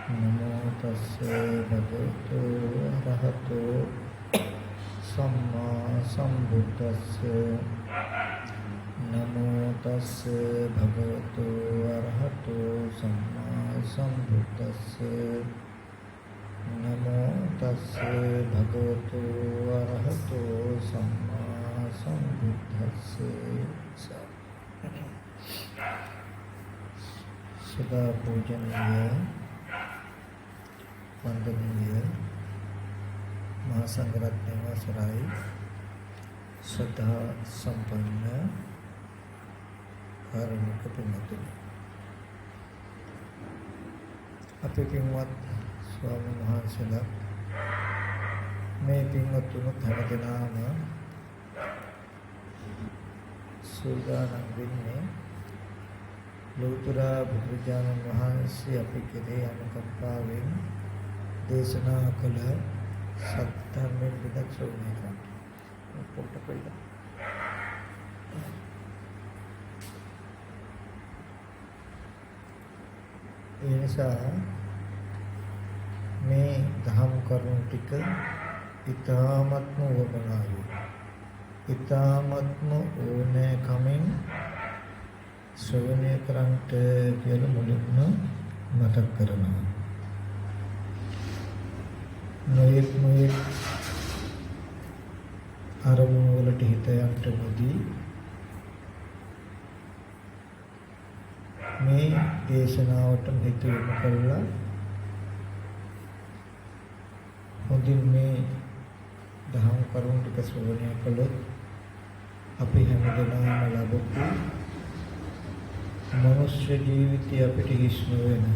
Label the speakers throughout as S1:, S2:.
S1: නමෝ තස්සේ භගවතු අරහතෝ සම්මා සම්බුද්දස්සේ නමෝ තස්සේ භගවතු අරහතෝ සම්මා සම්බුද්දස්සේ නමෝ තස්සේ භගවතු අරහතෝ සම්මා සම්බුද්දස්සේ සදා පූජනීය වන්දනීය මහා සංඝරත්නය වසරයි සදා සම්පන්න කාරුණික පින්වත්නි අපේ පින්වත් ස්වාමීන් වහන්සේලා මේ පින්වත්තුන් හැමදෙනාම සූදානම් වෙන්නේ ලෞතර බුදුරජාණන් වහන්සේ අපි කෙරේ අනුකම්පාවෙන් දේශනා කළ සත්‍යයෙන් විදක් ශ්‍රවණය කරන්න. පොට පොයිද. ඒ නිසා මේ දහම් කරුණු ටික ඊ타ත්ම වමනායි. ඊ타ත්ම ඕනෑ කමින් ශ්‍රවණය කරන්ට කියලා මුලින්ම මතක් කරනවා. නොයෙක් අරමුණු වලට හිත යන්න නොදී මේ දේශනාවට හිත යොමු කරලා හොඳින් මේ දහම් කරුණු ටික ශ්‍රවණය කළොත් අපි හැමදෙනාම ලබපු මනුෂ්‍ය ජීවිතය අපිට හිස් නොවන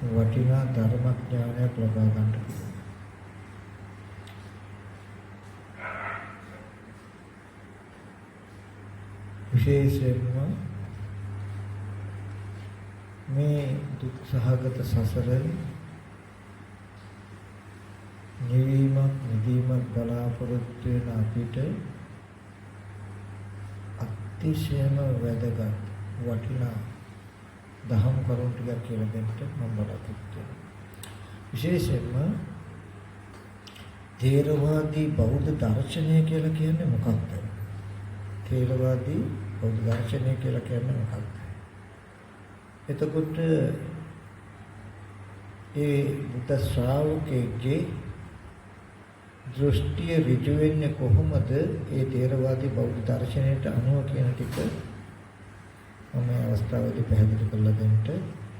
S1: වටිනා ධර්මඥානයක් ලබා ගන්නට පුළුවන්. විශේෂයෙන්ම මේ දුක් සහගත සසරේ නිවීමක් බලාපොරොත්තු වෙන අපිට අතිශයම වැදගත් වටිනා දහම් කරුණු ටිකක් කියලා දෙන්න මම බලාපොරොත්තු වෙනවා. විශේෂයෙන්ම ථේරවාදී බෞද්ධ දර්ශනය කියලා කියන්නේ මොකක්ද? ථේරවාදී බෞද්ධ දර්ශනය කියලා කියන්නේ මොකක්ද? එතකොට ඒ බුද්ධ ශ්‍රාවකෙක්ගේ දෘෂ්ටිය ඍජු වෙන්නේ කොහොමද? ඒ ථේරවාදී බෞද්ධ දර්ශනයට අනුව කියන ටික මම මේ අවස්ථාවේදී පැහැදිලි කරලා දෙන්න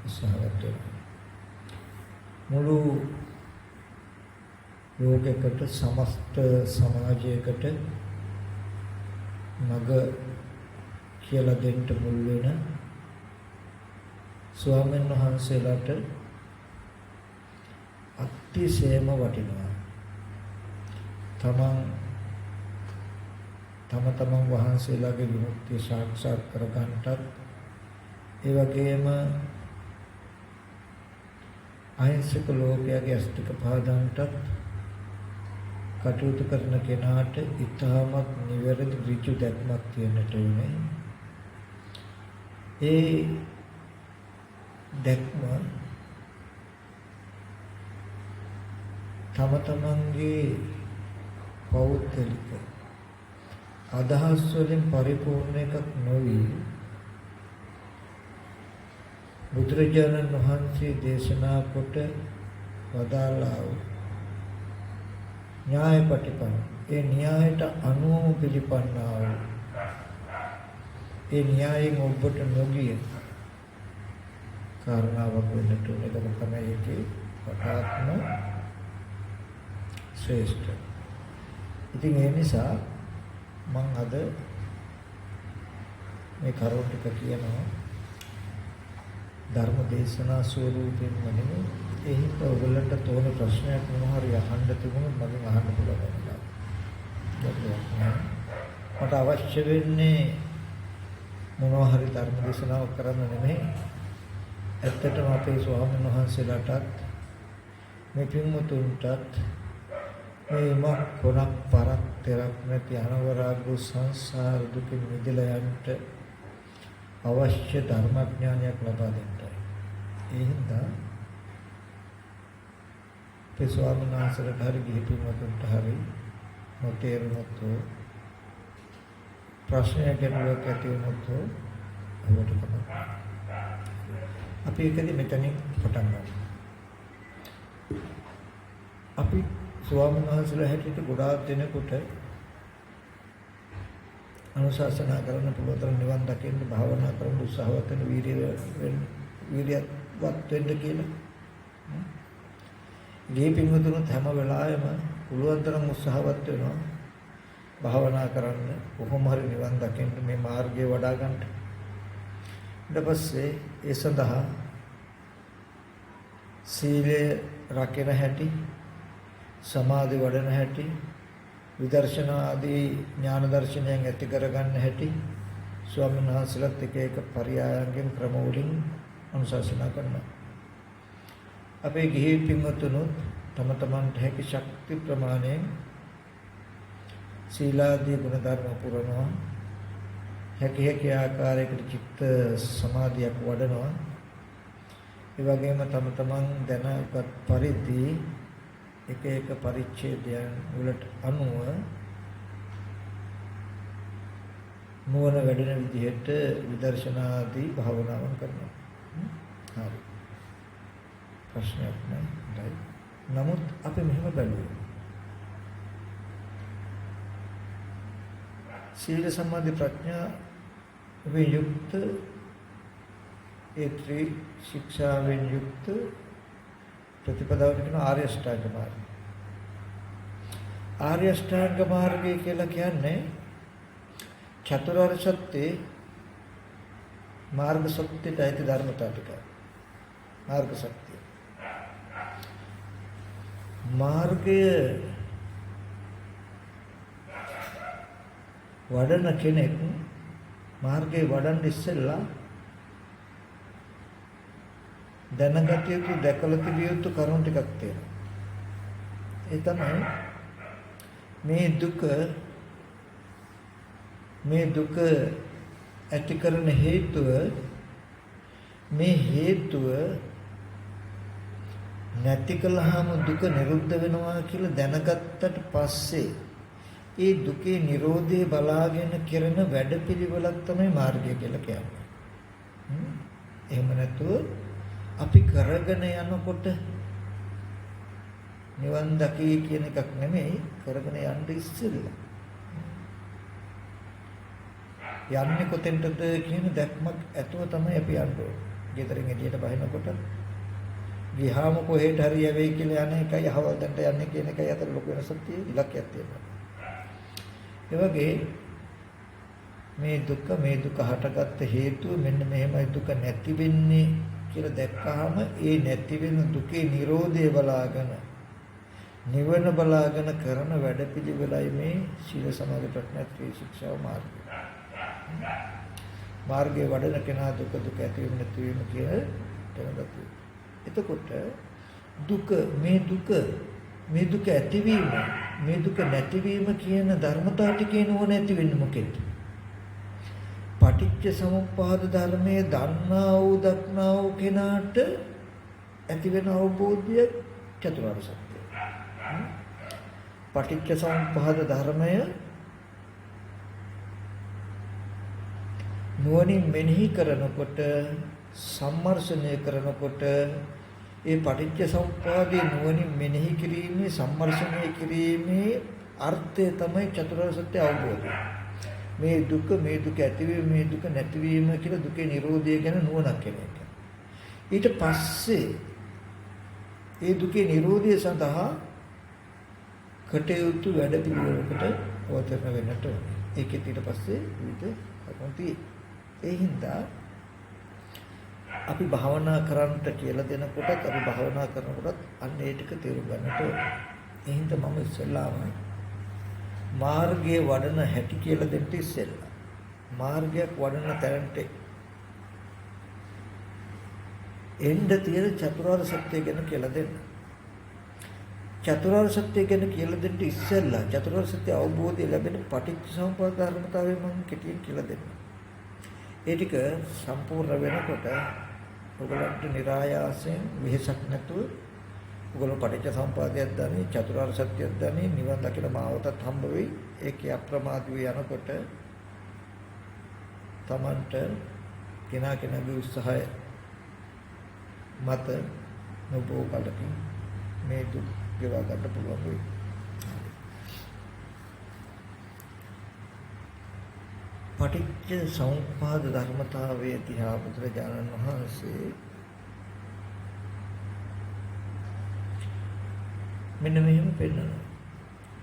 S1: උත්සාහවත් වෙනවා. මුළු ලෝකයකට සමස්ත සමාජයකට මඟ කියලා දෙන්න මුල් වෙන ස්වාමීන් වහන්සේලාට අතිශයම වටිනවා. තමන් වහන්සේලාගේ විමුක්තිය සාක්ෂාත් කරගන්නටත් ඒ වගේම අහිංසක ලෝකයේ අස්තික පාදන්ටත් කටයුතු කරන කෙනාට ඊටමත් නිවැරදි ඍජු දැක්මක් තියෙන්නට ඕනේ. ඒ දැක්ම තමන්ගේ පෞද්ගලික අදහස් වලින් පරිපූර්ණ එකක් නොවි බුදුරජාණන් වහන්සේ දේශනා කොට වදාළා වූ න්‍යායපටිපන්න ඒ න්‍යායට අනුව පිළිපන්නා වූ ඒ න්‍යායෙන් ඔබට නොගිය කාරණාවක් වෙන්නට ඕනේ. ඒක තමයි ඒකේ වටාත්ම ශ්‍රේෂ්ඨ. ඉතින් ඒ නිසා මම අද මේ කරුණ ටික කියනවා ධර්ම දේශනා ස්වරූපයෙන් නෙමෙයි. ඒක ඔයගොල්ලන්ට තෝරන ප්‍රශ්නයක් මොනවා හරි අහන්න තිබුණොත් මගෙන් අහන්න පුළුවන්. මට අවශ්‍ය වෙන්නේ මොනවා හරි ධර්ම දේශනාවක් කරන්න නෙමෙයි. ඇත්තටම අපේ ස්වාමීන් වහන්සේලාටත් මේ පින්වතුන්ටත් මේ කොනක් පරක් තෙරක් නැති අනවරාගු සංසාර දුකින් මිදලා යන්නට අවශ්‍ය ධර්මඥානයක් ලබා දෙන්නයි. ඒ හින්දා අපේ ස්වාමීන් වහන්සේලාට හරි ගිහි පින්වතුන්ට හරි නොතේරුනොත් ප්‍රශ්නයක් ගැටලුවක් ඇති වුණොත් අපිට තමයි අපි එකදී මෙතනින් පටන් ගන්නවා. අපි ස්වාමීන් වහන්සේලා හැටියට ගොඩාක් දෙනෙකුට අනුශාසනා කරන්න පුළුවන් තරම් නිවන් දකින්න භාවනා කරන්න උත්සාහවත් වෙන වීර්යවත් වෙන්න කියලා. ගේ පින්වතුන්ත් හැම වෙලාවෙම පුළුවන් තරම් උත්සාහවත් වෙනවා භාවනා කරන්න කොහොම හරි නිවන් දකින්න මේ මාර්ගය වඩා ගන්න. ඊට පස්සේ ඒ සඳහා සීලය රකින හැටි, සමාධි වඩන හැටි, විදර්ශනා ආදී ඥාන දර්ශනයන් ඇති කරගන්න හැටි ස්වාමීන් වහන්සේලාත් එක එක පරයයන්ගෙන් ක්‍රම වලින් අනුශාසනා කරනවා. අපේ ගිහි පින්වතුනුත් තම තමන්ට හැකි ශක්ති ප්‍රමාණයෙන් සීලාදී ගුණ ධර්ම පුරනවා. හැකි ආකාරයකට චිත්ත සමාධියක් වඩනවා. ඒ වගේම තම තමන් දැනගත් පරිදි එක එක පරිච්ඡේදයන් වලට අනුව නුවණ වැඩෙන විදිහට විදර්ශනාදී භාවනාවන් කරනවා. හරි. ප්‍රශ්නයක් නැහැ. නමුත් අපි මෙහෙම බැලුවා. සීල සමාධි ප්‍රඥා වියුක්ත ඒ ත්‍රි ශික්ෂාවෙන් යුක්ත ප්‍රතිපදාවට කියන ආර්ය අෂ්ටාංග මාර්ගය. ආර්ය අෂ්ටාංග මාර්ගය කියලා කියන්නේ චතුරාර්ය සත්‍ය මාර්ග සත්‍යයට අයිති ධර්මතා ටික. මාර්ග සත්‍ය. මාර්ගය වඩන කෙනෙක් මාර්ගේ වඩන්න ඉස්සෙල්ලා දැනගත යුතු දැකලා තිබිය යුතු කරුණු ටිකක් තියෙනවා. ඒ තමයි මේ දුක ඇති කරන හේතුව නැති කළාම දුක නිරුද්ධ වෙනවා කියලා දැනගත්තට පස්සේ ඒ දුකේ Nirodhe බලාගෙන කරන වැඩපිළිවෙලක් තමයි මාර්ගය කියලා කියන්නේ. එහෙම නැතුව අපි කරගෙන යනකොට නිවන් දකී කියන එකක් නෙමෙයි කරගෙන යන්න ඉස්සෙල්ලා. යන්නේ කොතෙන්ටද කියන දැක්මක් ඇතුව තමයි අපි යන්නේ. ගෙදරින් එළියට බහිනකොට ගියාම කොහෙට හරි යවෙයි කියලා යන එකයි අහවල් තැනට යන්නේ කියන එකයි අතර ලොකු වෙනසක් තියෙයි ඉලක්කයක් තියෙනවා. ඒ වගේ මේ දුක හටගත්ත හේතුව මෙන්න මෙහෙමයි දුක නැති වෙන්නේ කියලා දැක්කහම ඒ නැති වෙන දුකේ Nirodhe බලාගෙන නිවන බලාගෙන කරන වැඩපිළිවෙලයි මේ සීල සමාධි ප්‍රඥා ත්‍රි ශික්ෂා මාර්ගය. මාර්ගයේ වඩන කෙනා දුක ඇති වෙන නැති වීම කියන තැනකට. එතකොට මේ දුක ඇතිවීම මේ දුක නැතිවීම කියන ධර්මතාව ටිකේ නුවණ ඇති වෙන්නේ මොකෙද? පටිච්ච සමුප්පාද ධර්මයේ දන්නා වූ දක්නා වූ කෙනාට ඇති වෙන අවබෝධය චතුරාර්ය සත්‍යය. පටිච්ච සමුප්පාද ධර්මය නුවණින් මෙනෙහි කරනකොට සම්මර්ෂණය කරනකොට ඒ පටිච්ච සමුප්පාදයේ නුවණින් මෙනෙහි කිරීමේ සම්මර්ෂණය කිරීමේ අර්ථය තමයි චතුරාර්ය සත්‍ය අවබෝධය. මේ දුක ඇතිවීම මේ දුක නැතිවීම කියලා දුකේ Nirodhe ගැන නුවණක් එන එක. ඊට පස්සේ ඒ දුකේ Nirodhe සඳහා කටයුතු වැඩ පිළිවෙලකට අවතරණ වෙන්නට ඕනේ. ඒකෙත් ඊට පස්සේ විවිධ අකුණති. ඒ හින්දා අපි භාවනා කරන්නට කියලා දෙනකොටත් අපි භාවනා කරනකොටත් අන්න ඒ ටික තේරුම් ගන්නට ඕනේ. ඒ හින්දා මම ඉස්සෙල්ලාම මාර්ගයේ වඩන හැටි කියලා දෙන්න ඉස්සෙල්ලා මාර්ගයක් වඩන තැනට එන්න තියෙන චතුරාර්ය සත්‍ය ගැන කියලා දෙන්න. චතුරාර්ය සත්‍ය ගැන කියලා දෙන්න ඉස්සෙල්ලා චතුරාර්ය සත්‍ය අවබෝධය ලැබෙන පටිච්චසමුප්පාද ධර්මතාවය මම කෙටියෙන් කියලා දෙන්න. ඒ ටික සම්පූර්ණ වෙනකොට ඔයගලන්ට નિરાයාසයෙන් වෙහසක් නැතුව ඔයගොල්ලෝ පටිච්ච සමුප්පාදයක් දන්නේ චතුරාර්ය සත්‍යයක් දන්නේ නිවන් දකින මාවතත් හම්බ වෙයි. ඒකේ අප්‍රමාදී යනකොට තමන්ට කෙනාගේ උත්සාහය මත නොබෝ කලකින් මේ දුක් ගෙවා ගන්න පුළුවන් වෙයි. පටිච්ච සමුප්පාද ධර්මතාවයේ තිහා බුදුරජාණන් වහන්සේ මෙන්න මෙහෙම පෙන්නනවා.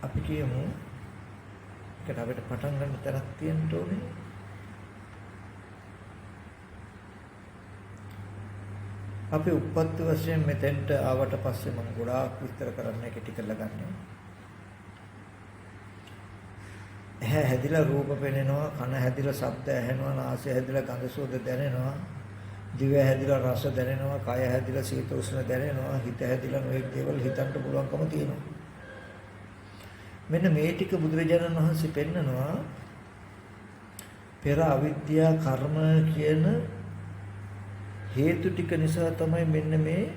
S1: අපි කියමු ඒකට අපිට පටන් ගන්න තරක් තියෙන්න ඕනේ. අපි උප්පත්ති වශයෙන් මෙතෙන්ට ආවට පස්සේ මම ගොඩාක් විස්තර කරන්න කෙටි කරලා ගන්නවා. ඇහැ හැදිලා රූප පෙනෙනවා, කන හැදිලා ශබ්ද ඇහෙනවා, නාසය හැදිලා ගඳ සුවඳ දැනෙනවා, දිව හැදිලා රස දැනෙනවා, කය හැදිලා සීත උෂ්ණ දැනෙනවා, හිත හැදිලා නොඑක් දේවල් හිතන්න පුළුවන්කම තියෙනවා. මෙන්න මේ ටික බුදුරජාණන් වහන්සේ පෙන්නනවා පෙර අවිද්‍යා කර්ම කියන හේතු ටික නිසා තමයි මෙන්න මේ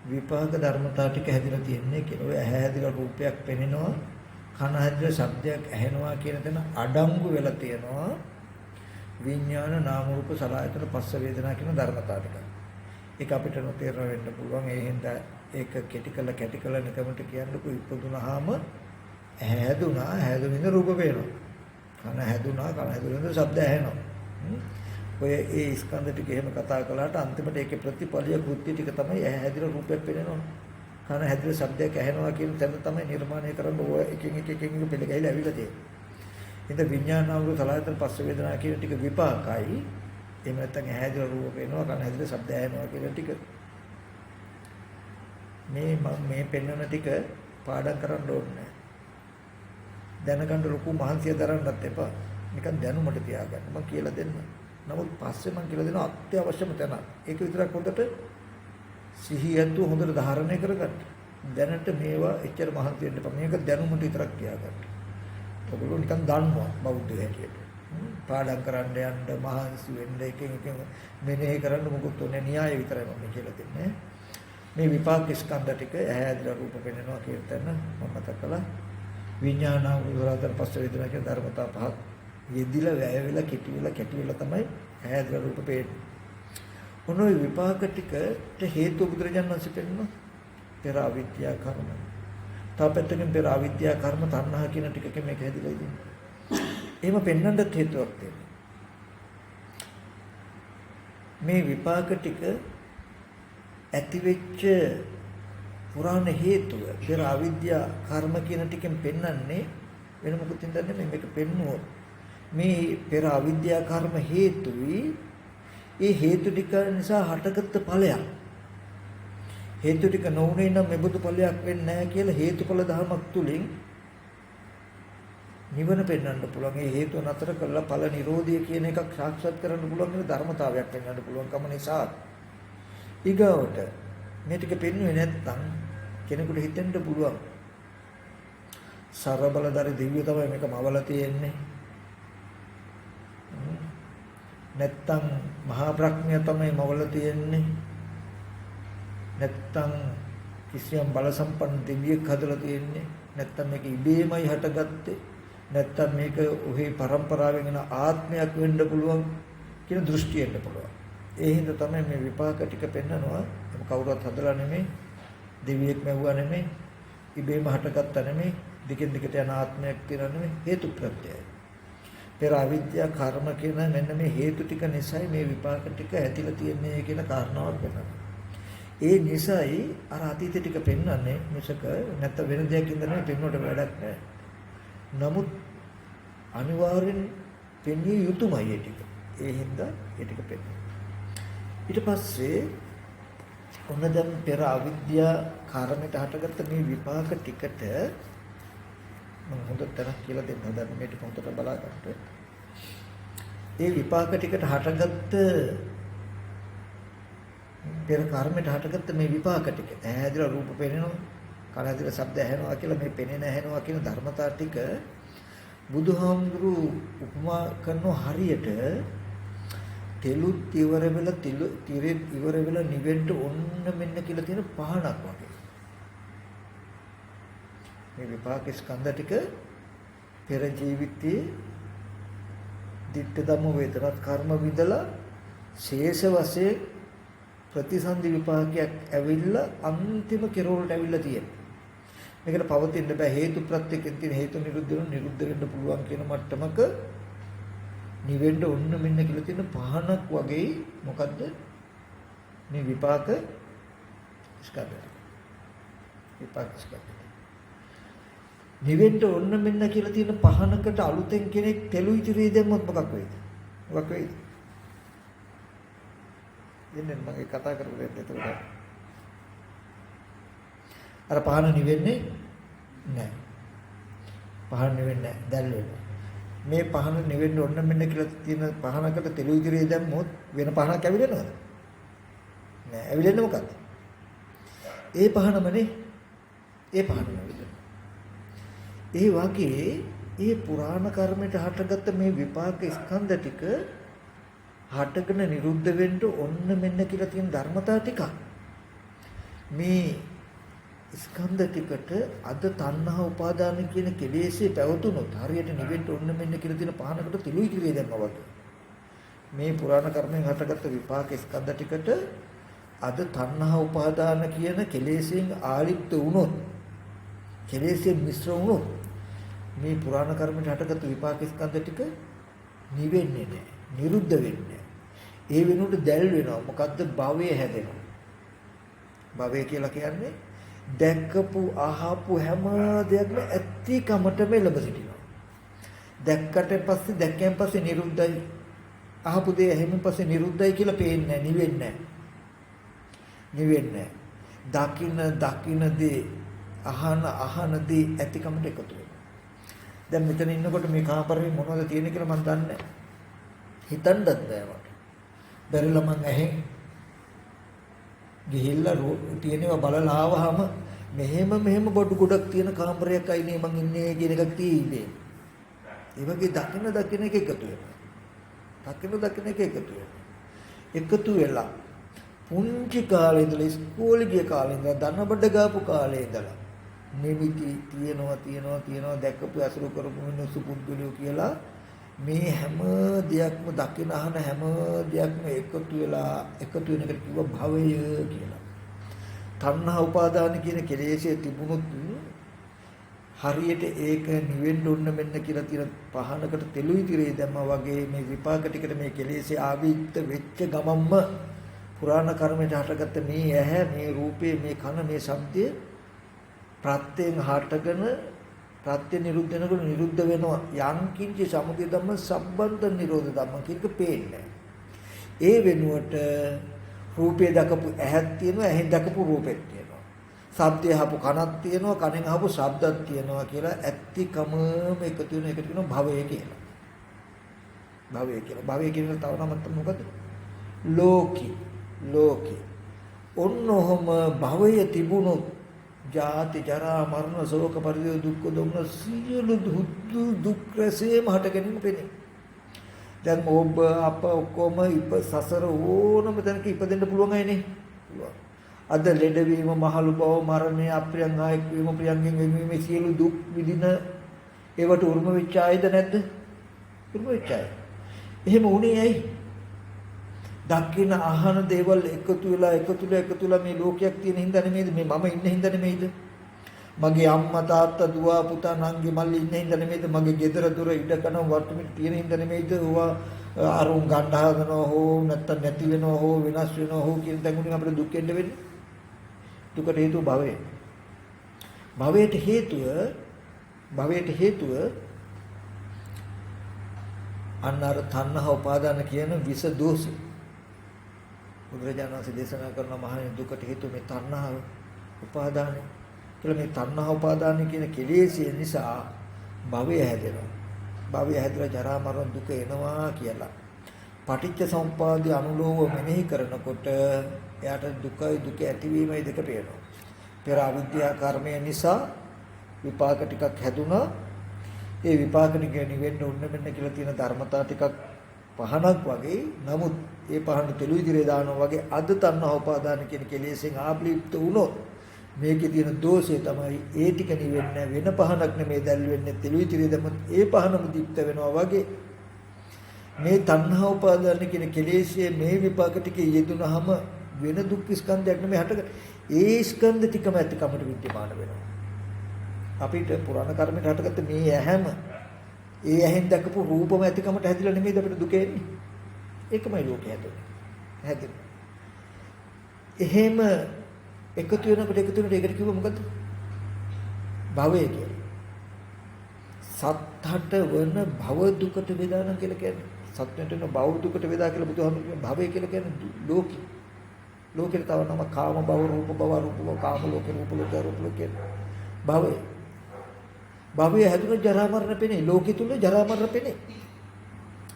S1: විපාක ධර්මතා ටික හැදිලා තියෙන්නේ කියලා. ඔය ඇහැ හැදිලා රූපයක් පෙනෙනවා, කන හැදිලා ශබ්දයක් ඇහෙනවා කියන තැන අඩංගු වෙලා තියෙනවා විඥාන නාම රූප සලආයතන පස්ස වේදනා කියන ධර්මතා ටික. ඒක අපිට නොතේරෙන්න වෙන්න පුළුවන්. ඒ හින්දා ඒක කෙටි කළ නිකමට කියන්නකො ඉපදුනහම ඇහැ හැදුනා, හැදුනින්ද රූප පේනවා. කන හැදුනා, කන හැදුනින්ද ශබ්ද ඇහෙනවා. ඔය ඒ ස්කන්ධ ටික එහෙම කතා කළාට අන්තිමට ඒකේ ප්‍රතිපලිය කෘත්‍ය ටික තමයි ඇහැ හැදිලා රූපයක් පේනවා. කන හැදිලා ශබ්දයක් ඇහෙනවා කියන තැන තමයි නිර්මාණය කරන්න ඔය එකින් එක පෙළ ගහලා ඇවිල්ලා තියෙන්නේ. ඉතින් විඥානාවෘ සලආයතන පස්ස වේදනා කියන ටික විපාකයි. එහෙම නැත්නම් ඇහැ හැදිලා රූප පේනවා, කන හැදිලා ශබ්ද ඇහෙනවා කියන ටික. මේ පෙන්වන ටික පාඩම් කරන්න ඕනේ. දැනගන්න ලොකු මහන්සිය දරන්නත් එපා. නිකන් දැනුමට තියාගන්න. මම කියලා දෙන්න. නමුත් පස්සේ මම කියලා දෙනවා අත්‍යවශ්‍යම තැන. ඒක විතරක් හොඳට සිහියතු හොඳට ධාරණය කරගන්න. දැනට මේවා එච්චර මහන්සි වෙන්න එපා. මේක දැනුමට විතරක් තියාගන්න. ඔයගොල්ලෝ නිකන් දන්නවා බෞද්ධ හැටියට. පාඩම් කරන්න යන්න මහන්සි වෙන්න එකෙන් මෙනෙහි කරන්න මොකුත් උනේ න්‍යාය විතරයි මම කියලා දෙන්නේ. මේ විපාක ස්කන්ධ ටික ඇහැදලා රූප පෙනෙනවා කියන තැන මම මතක කළා. විඥානාව උදාහරණ පස්ස වේදනා කියන ධර්මතා පහක් යෙදිලා වැය වෙලා කෙටි වෙලා තමයි ඇහැදලා රූප පේන්නේ. මොනෝයි විපාක ටිකට හේතු බුදුරජාණන් වහන්සේ පෙන්නනවා පෙර අවිද්‍යා කර්ම. තාපෙත්තකින් පෙර අවිද්‍යා කර්ම තණ්හා කියන ටිකක මේක හැදිලා ඉන්නේ. එහෙම පෙන්වන්නත් හේතුවක් තියෙනවා. මේ විපාක ටික ඇති වෙච්ච පුරාණ හේතුව පෙර අවිද්‍යා කර්ම කියන ටිකෙන් පෙන්වන්නේ වෙන මොකද හින්දාන්නේ මේක පෙන්නුවොත් මේ පෙර අවිද්‍යා කර්ම හේතුයි ඒ හේතු ටික නිසා හටගත්ත ඵලයක්. හේතු ටික නොවුනේ නම් මෙබඳු ඵලයක් වෙන්නේ නැහැ කියලා හේතුඵල ධර්මයක් තුලින් නිවන පෙන්වන්න පුළුවන්. ඒ හේතු නතර කරලා ඵල නිරෝධය කියන එකක් සාක්ෂාත් කරන්න පුළුවන් වෙන ධර්මතාවයක් පෙන්වන්න පුළුවන්කම නිසා ඊගවට මේ ටික පෙන්වුවේ නැත්නම් කෙනෙකුට හිතෙන්න පුළුවන් සරබලදාරි දිව්‍ය තමයි මේක මවලා තියෙන්නේ. නැත්තම් මහා ප්‍රඥා තමයි මවලා තියෙන්නේ. නැත්තම් කිසියම් බල සම්පන්න දෙවියෙක් හදලා තියෙන්නේ. නැත්තම් මේක ඉබේමයි හටගත්තේ. නැත්තම් මේක ඔහේ පරම්පරාවෙන් එන ආත්මයක් වෙන්න පුළුවන් කියන දෘෂ්ටිය එන්න පුළුවන්. ඒ හින්දා තමයි මේ විපාක ටික පෙන්නනවා. කවුරුත් හදලා නෙමෙයි, දෙවියෙක් මැව්වා නෙමෙයි, ඉබේම හටගත්තා නෙමෙයි, දිගින් දිගට යන ආත්මයක් තියෙනවා නෙමෙයි, හේතු ප්‍රත්‍යයයි. පෙර අවිද්‍යා කර්ම කියන මෙන්න මේ හේතු ටික නිසායි මේ විපාක ටික ඇතිලා තියෙන්නේ කියන කාරණාවක් වෙනවා. ඒ නිසායි අර අතීත ටික පෙන්වන්නේ මිසක නැත්නම් වෙන දෙයක් ඉඳන් නෙමෙයි පෙන්වන්නට වැඩක් නැහැ. නමුත් අනිවාර්යෙන් පෙන්විය යුතුමයි ඒ ටික. ඒ හින්දා ඒ ටික පෙන්වනවා. ඊට පස්සේ ඔන්න දැන් පෙර අවිද්‍යා කර්මයට හටගත්ත මේ විපාක ටිකට මම හොඳට තරක් කියලා දෙන්න හදන්නේ මේ ටික හොඳට බලා ගන්න. ඒ විපාක ටිකට හටගත්ත පෙර කර්මයට හටගත්ත මේ විපාක ටික ඇහැදිලා රූප පෙනෙනවා, කන ඇදිලා ශබ්ද ඇහෙනවා කියලා මේ පෙනෙන ඇහෙනවා කියන ධර්මතා ටික බුදුහාමුදුරු උපමා කරන හරියට තෙලුත් ඉවර වෙලා තිරෙත් ඉවර වෙලා නිවෙන්න ඔන්න මෙන්න කියලා තියෙන පහනක් වගේ. මේ විපාක ස්කන්ධ ටික පෙර ජීවිතයේ ditta dhamma වේදනත් කර්ම විඳලා ශේෂ වශයෙන් ප්‍රතිසන්දි විපාකයක් ඇවිල්ලා අන්තිම කෙරවලට ඇවිල්ලා තියෙනවා. මේකට පවතින්න බෑ හේතු ප්‍රත්‍යයෙන් තියෙන හේතු නිරුද්ධ වෙන්න පුළුවන් කියන මට්ටමක නිවෙන්න ඔන්න මෙන්න කියලා තියෙන පහනක් වගේ මොකද්ද මේ විපාක ස්කන්ධය. විපාක ස්කන්ධය. නිවෙන්න ඔන්න මෙන්න කියලා තියෙන පහනකට අලුතෙන් කෙනෙක් තෙලුයි තිරේ දැම්මොත් මොකක් වෙයිද? මොකක් වෙයිද? එන්නේ මම කතා කරපු දෙයක් එතකොට. අර පහන නිවෙන්නේ නැහැ. පහන නිවෙන්නේ නැහැ. දැල් වෙනවා. මේ පහන නිවෙන්න ඔන්න මෙන්න කියලා තියෙන පහනකට තෙලුයි තිරේ දැම්මොත් වෙන පහනක් ඇවිලෙනවද? නෑ. ඇවිලෙන්නේ මොකද්ද? ඒ පහනමනේ. ඒ පහනම. ඒ වගේ ඒ පුරාණ කර්මයට හටගත්ත මේ විපාක ස්කන්ධ ටික හටගෙන නිරුද්ධ වෙන්න ඔන්න මෙන්න කියලා තියෙන ධර්මතා ටික මේ ස්කන්ධ ටිකට අද තණ්හා උපාදාන කියන කෙලෙස්ේ පැවතුනොත් හරියට නිවෙන්න ඔන්න මෙන්න කියලා තියෙන පහනකට තිලුයි කිරේ දැම්මා වගේ මේ පුරාණ කර්මෙන් හටගත්ත විපාක ස්කන්ධ ටිකට අද තණ්හා උපාදාන කියන කෙලෙස්ෙන් ආලිප්ත වුණොත් කෙලෙස්ෙන් මිශ්‍ර වුණොත් මේ පුරාණ කර්මයට හටගත්තු විපාක ස්කන්ධ ටික නිවෙන්නේ නැහැ. නිරුද්ධ වෙන්නේ නැහැ. ඒ වෙනුවට දැල් වෙනවා. මොකද්ද? භවය හැදෙනවා. භවය කියලා කියන්නේ දැක්කපු අහපු හැම දෙයක්ම ඇත්තිකමටම එළඹ සිටිනවා. දැක්කට පස්සේ දැක්කයන් පස්සේ නිරුද්ධයි. අහපු දේ හැමෙන් පස්සේ නිරුද්ධයි කියලා පේන්නේ නැහැ. නිවෙන්නේ නැහැ. නිවෙන්නේ නැහැ. දකින්න දේ අහන දේ ඇතිකමට එකතු වෙනවා. දැන් මෙතන ඉන්නකොට මේ කාමරේ මොනවද තියෙන්නේ කියලා මම දන්නේ නැහැ. හිතන්නත් බෑ මට. බැරිලා මං ඇහෙන් ගිහිල්ලා තියෙනවා බලලා ආවහම මෙහෙම බඩු ගොඩක් තියෙන කාමරයක් අයිනේ මං ඉන්නේ කියන එකක් තියෙන්නේ. ඒ වගේ දකින්න එක එකතු වෙනවා. දකින්න එක එකතු වෙනවා. එකතු වෙලා පුංචි කාලේ ඉඳලා ඉස්කෝලේ ගිය කාලේ ඉඳලා ධනබඩ ගාපු කාලේ ඉඳලා නිමිති තියෙනවා දැක්කපු අසුරු කරපු මිනිස්සු පුද්ගලයෝ කියලා මේ හැම දෙයක්ම දකින අහන හැම දෙයක්ම එකතු වෙන එකට කිව්ව භවය කියලා. තණ්හා උපාදාන කියන කෙලෙස්යේ තිබුණොත් හරියට ඒක නිවෙන්න ඕන මෙන්න කියලා තියෙන පහනකට තෙලුයි තිරේ දැම්මා වගේ මේ විපාක ටිකට මේ කෙලෙස්යේ ආවිත්ත වෙච්ච ගමම්ම පුරාණ කර්මයට හටගත්ත මේ ඇහැ මේ රූපේ මේ කන මේ ශබ්දය ප්‍රත්‍යයෙන් හටගෙන ප්‍රත්‍ය නිරුද්ධ වෙනකොට නිරුද්ධ වෙනවා යම් කිංච සමුදය ධම්ම සම්බන්ධ නිරෝධ ධම්ම කියක පේන්නේ. ඒ වෙනුවට රූපේ දකපු ඇහක් තියෙනවා ඇහෙන් දකපු රූපෙක් තියෙනවා. ශබ්දය අහපු කනක් තියෙනවා කනෙන් අහපු ශබ්දක් තියෙනවා කියලා ඇත්තිකමම එකතු වෙන එකට කියනවා භවය කියලා. භවය කියන තව නමක් මොකද? ලෝකේ. ඔන්නෝම භවය තිබුණොත් ජාති ජරා මරණ ශෝක පරිදේ දුක්ඛ දොම්න සියලු දුක් රැසේම හටගෙන පෙනේ. දැන් ඔබ අප ඔක්කොම සසර ඕනම තැනක ඉපදෙන්න පුළුවන් අයනේ. අද ලෙඩවීම මහලු බව මරණය අප්‍රියං ආයෙක් වීම ප්‍රියංගෙන් වෙනවීම සියලු දුක් විඳින ඒවට උරුම වෙච්ච ආයද නැද්ද? උරුම වෙච්ච අය. එහෙම උනේ ඇයි? දකින්න අහන දේවල් එකතු වෙලා මේ ලෝකයක් තියෙන හින්දා නෙමෙයිද මේ මම ඉන්න හින්දා නෙමෙයිද මගේ අම්මා තාත්තා දුව පුතා නංගි මල්ලි ඉන්න හින්දා නෙමෙයිද මගේ ගෙදර දොර ඉඩකන වර්තමින් තියෙන හින්දා නෙමෙයිද ඕවා අරුන් ගන්න හදනවා හෝ නැත්තම් නැති වෙනවා හෝ වෙනස් වෙනවා හෝ කියන තැඟුණින් අපිට දුක් එන්න වෙන්නේ දුකට හේතුව භවය භවයට හේතුව අන්නර තණ්හා උපාදාන කියන විස දෝෂය බුදුරජාණන් වහන්සේ දේශනා කරන මහණෙනි දුකට හේතුව මේ තණ්හා උපාදානයි කියලා මේ තණ්හා උපාදාන කියන කෙලෙසිය නිසා භවය හැදෙනවා. භවය හැදලා ජරා මරණ දුක එනවා කියලා. පටිච්ච සමුප්පාදයේ අනුලෝම මෙනෙහි කරනකොට එයාට දුකයි දුක ඇතිවීමයි දෙක පේනවා. පෙර අවිද්‍යා කර්මය නිසා විපාක ටිකක් හැදුනා. ඒ විපාක නිවෙන්න ඕන මෙන්න කියලා තියෙන ධර්මතා ටිකක් පහනක් වගේ. නමුත් ඒ පහන තෙලු ඉදිරියේ දානවා වගේ අද තණ්හා උපාදාන කියන කෙලෙසෙන් ආප්ලිප්ත වුණොත් මේකේ තියෙන දෝෂය තමයි ඒ ටික නිවෙන්නේ වෙන පහනක් නෙමෙයි දැල් වෙන්නේ තෙලු ඉදිරියේ දැම්මත් ඒ පහනම දීප්ත වෙනවා වගේ මේ තණ්හා උපාදාන කියන කෙලෙස්යේ මේ විපාක ටික යෙදුනහම වෙන දුක් ස්කන්ධයක් නෙමෙයි හටගන්නේ ඒ ස්කන්ධ ටිකම ඇතිකමට විද්‍යමාන වෙනවා අපිට පුරාණ කර්මයට හටගත්ත මේ ඇහැම ඒ ඇහෙන් දැකපු රූපම ඇතිකමට හැදිලා නෙමෙයිද අපිට දුක එන්නේ ඒකමයි ලෝකය හැදෙන්නේ එහෙම එකතු වෙනකොට ඒකට කිව්ව මොකද්ද භවය කියලා සත්හට වන භව දුකට වේදාන කියලා කියන්නේ සත්‍යයට වෙන භව දුකට වේදා කියලා බුදුහාමුදුරුවෝ කියන භවය කියලා කියන්නේ ලෝකෙට තව නම කාම භව රූප භව කාම ලෝකේ රූප ලෝකේ භවය භවය හැදුන ජරා මරණ පෙනේ ලෝකෙ තුල ජරා මරණ පෙනේ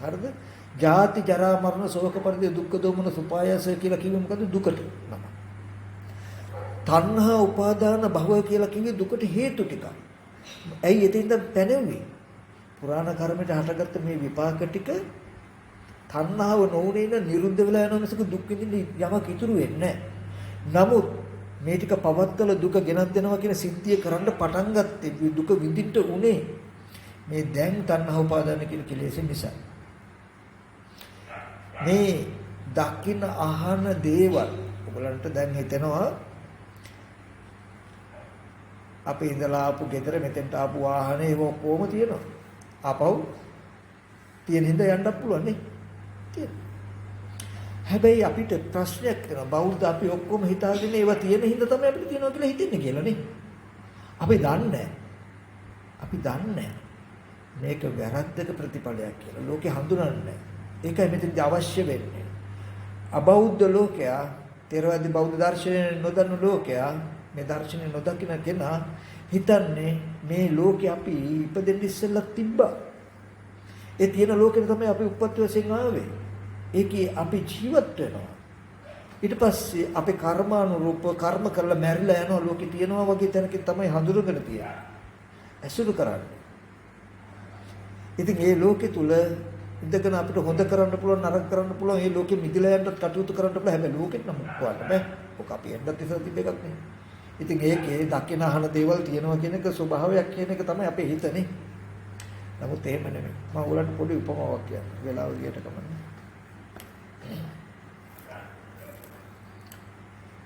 S1: හරිද ජාති ජරා මරණ ශෝක පරිදේ දුක්ඛ දෝමන සුපායස කියලා කිව්වෙ මොකද්ද දුකට නම තණ්හා උපාදාන භව කියලා කිව්වේ දුකට හේතු ටික ඇයි එතෙන්ද පැනෙන්නේ පුරාණ කර්මයට හටගත්ත මේ විපාක ටික තණ්හාව නොඋනේන නිරුද්ධ වෙලා යනවා මිසක දුක් විඳින්න යමක් ඉතුරු වෙන්නේ නැහැ. නමුත් මේ ටික පවත්තල දුක ගෙනත් දෙනවා කියන සිද්ධිය කරන්න පටන් ගත්තේ දුක විඳින්න උනේ මේ දැන් තණ්හා උපාදාන කියන කෙලෙසෙ නිසා. මේ දකින්න අහන දේවල් ඔයගලන්ට දැන් හිතෙනවා අපි ඉඳලා ආපු ගෙදර මෙතෙන්ට ආපු වාහනේ ඒව කොහොම තියෙනවා? ආපහු තියෙන හින්දා යන්නත් පුළුවන් නේ. හැබැයි අපිට ප්‍රශ්නයක් කරනවා බෞද්ධ අපි ඔක්කොම හිතාගෙන ඒවා තියෙන හින්දා තමයි අපිට තියෙනවා කියලා හිතන්නේ කියලා නේ. අපි දන්නේ මේක වැරද්දක ප්‍රතිඵලයක් කියලා. ලෝකේ හඳුනන්නේ. ඒකයි මෙතනදී අවශ්‍ය වෙන්නේ. අබෞද්ධ ලෝකයා, ථේරවාදී බෞද්ධ දර්ශනය නොදන්න ලෝකයා මේ දර්ශනය නොදකින කෙනා හිතන්නේ මේ ලෝකේ අපි ඉපදෙන්න ඉස්සෙල්ලා තිබ්බා. ඒ තියෙන ලෝකෙට තමයි අපි උපත් වශයෙන් ආවේ. ඒකේ අපි ජීවත් වෙනවා. ඊට පස්සේ අපේ කර්මානුරූප කර්ම කරලා මැරිලා යනවා ලෝකේ තියෙනවා වගේ තැනකින් තමයි හඳුනගෙන තියෙන්නේ. ඇසුරු කරන්නේ. ඉතින් මේ ලෝකෙ තුල ඉඳගෙන අපිට හොඳ කරන්න පුළුවන් නරක කරන්න පුළුවන් මේ ලෝකෙ මිදලා යන්න කටයුතු කරන්න පුළුවන් හැබැයි ලෝකෙත් නම් මොකක්ද බෑ. ඔක අපි එන්නත් ඉස්සර තිබ්බ එකක් නේ. ඉතින් ඒකේ දකින අහන දේවල් තියෙනවා කියන එක ස්වභාවයක් කියන එක තමයි අපේ හිතනේ. නමුත් එහෙම නෙමෙයි. මම ඔයාලට පොඩි උපමාවක් කියන්නම්. වෙලාව ගියට කමන්නේ.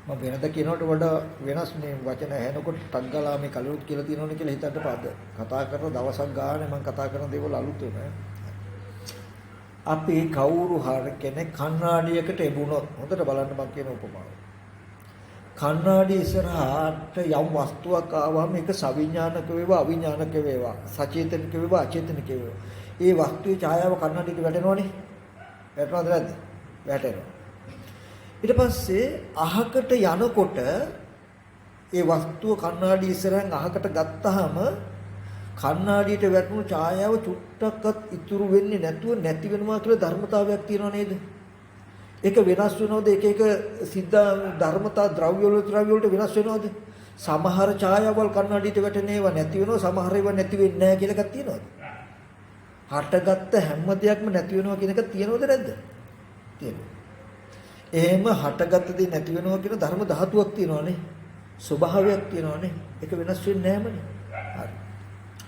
S1: මම වෙනද කියනකොට වඩා වෙනස් මේ වචන ඇහෙනකොට ටක් ගාලා මේ කලුත් කියලා තියෙනවනේ කියලා හිතන්න පාද. කතා කරන දවසක් ගානේ මම කතා කරන දේවල් අලුත් වෙනවා. අපි කවුරු හරි කෙනෙක් කණ්ණාඩියකට එබුණොත් හොඳට බලන්න මම කියන උපමාව. කණ්ණාඩිය ඉස්සරහට යම් වස්තුවක් ආවම ඒක සවිඥානික වේවා අවිඥානික වේවා සචේතනික වේවා අචේතනික වේවා. ඒ වස්තුවේ ඡායාව කණ්ණාඩියට වැටෙනවනේ. වැටෙනවද නැද්ද? වැටෙනවා. ඊට පස්සේ අහකට යනකොට ඒ වස්තුව කණ්ණාඩිය ඉස්සරහෙන් අහකට ගත්තාම කණ්ණාඩියට වැටුණු ඡායාව චුට්ටක්වත් ඉතුරු වෙන්නේ නැතුව නැති වෙනවා කියලා ධර්මතාවයක් තියෙනව නේද? ඒක වෙනස් වෙනවද? එක සිද්ධ ධර්මතා ද්‍රව්‍ය වලට වෙනස් වෙනවද? සමහර ඡායාවල් කණ්ණාඩියට වැටෙන ඒවා නැති වෙනවා, සමහර ඒවා නැති වෙන්නේ නැහැ කියලා එකක් තියෙනවද? හටගත්ත හැම දෙයක්ම නැති වෙනවා කියන එක තියෙනවද නැද්ද? තියෙනවා. එහෙම හටගත්ත දේ නැති වෙනවා කියන ධර්ම ධාතුවක් තියෙනවනේ. ස්වභාවයක් තියෙනවනේ. ඒක වෙනස් වෙන්නේ නැහැමනේ. හරි.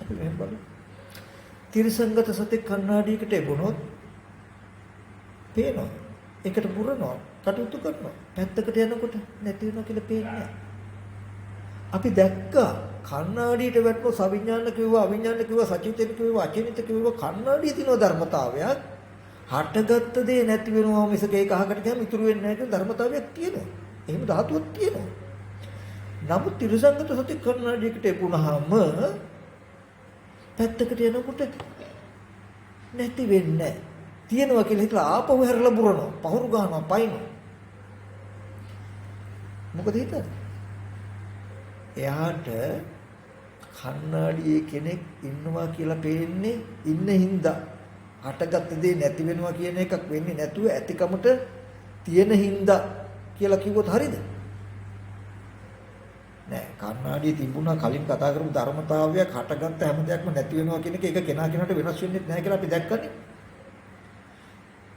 S1: අපි මෙහෙම බලමු. තිරසංගත සතෙක් කණ්ණාඩියකට එබුණොත් පේනවා. ඒකට පුරනවා, කටයුතු කරනවා. පැත්තකට යනකොට නැති වෙනවා කියලා පේන්නේ. අපි දැක්කා කණ්ණාඩියට වැටුණු සවිඥානික කිව්වා, අවිඥානික කිව්වා, සචේතනික කිව්වා, අචේතනික කිව්වා කණ්ණාඩියේ තියෙන ධර්මතාවයක් හටගත්ත දේ නැති වෙනවා මිසක ඒක අහකට ගියාම ඉතුරු වෙන්නේ නැහැ කියන ධර්මතාවයක් තියෙනවා. එහෙම ධාතුවක් තියෙනවා. නමුත් තිරසංගත සතෙක් කණ්ණාඩියකට එපුණාම පැත්තකට යනකොට නැති වෙන්නේ නැහැ. තියෙනවා කියලා හිතලා ආපහු හැරලා බුරනවා. පහුරු ගන්නවා, පයින්නවා. මොකද හිතන්නේ? එයාට කණ්ණාඩියේ කෙනෙක් ඉන්නවා කියලා පේන්නේ ඉන්න හින්දා. හටගත්ත දේ නැති වෙනවා කියන එකක් වෙන්නේ නැතුව ඇතිකමට තියෙන හින්දා කියලා කිව්වොත් හරියද? නෑ කණ්ණාඩිය තිබුණා කලින් කතා කරපු ධර්මතාවයක් හටගත්ත හැම දෙයක්ම නැති වෙනවා කියන එක කෙනා කෙනාට වෙනස් වෙන්නේ නැහැ කියලා අපි දැක්කනේ.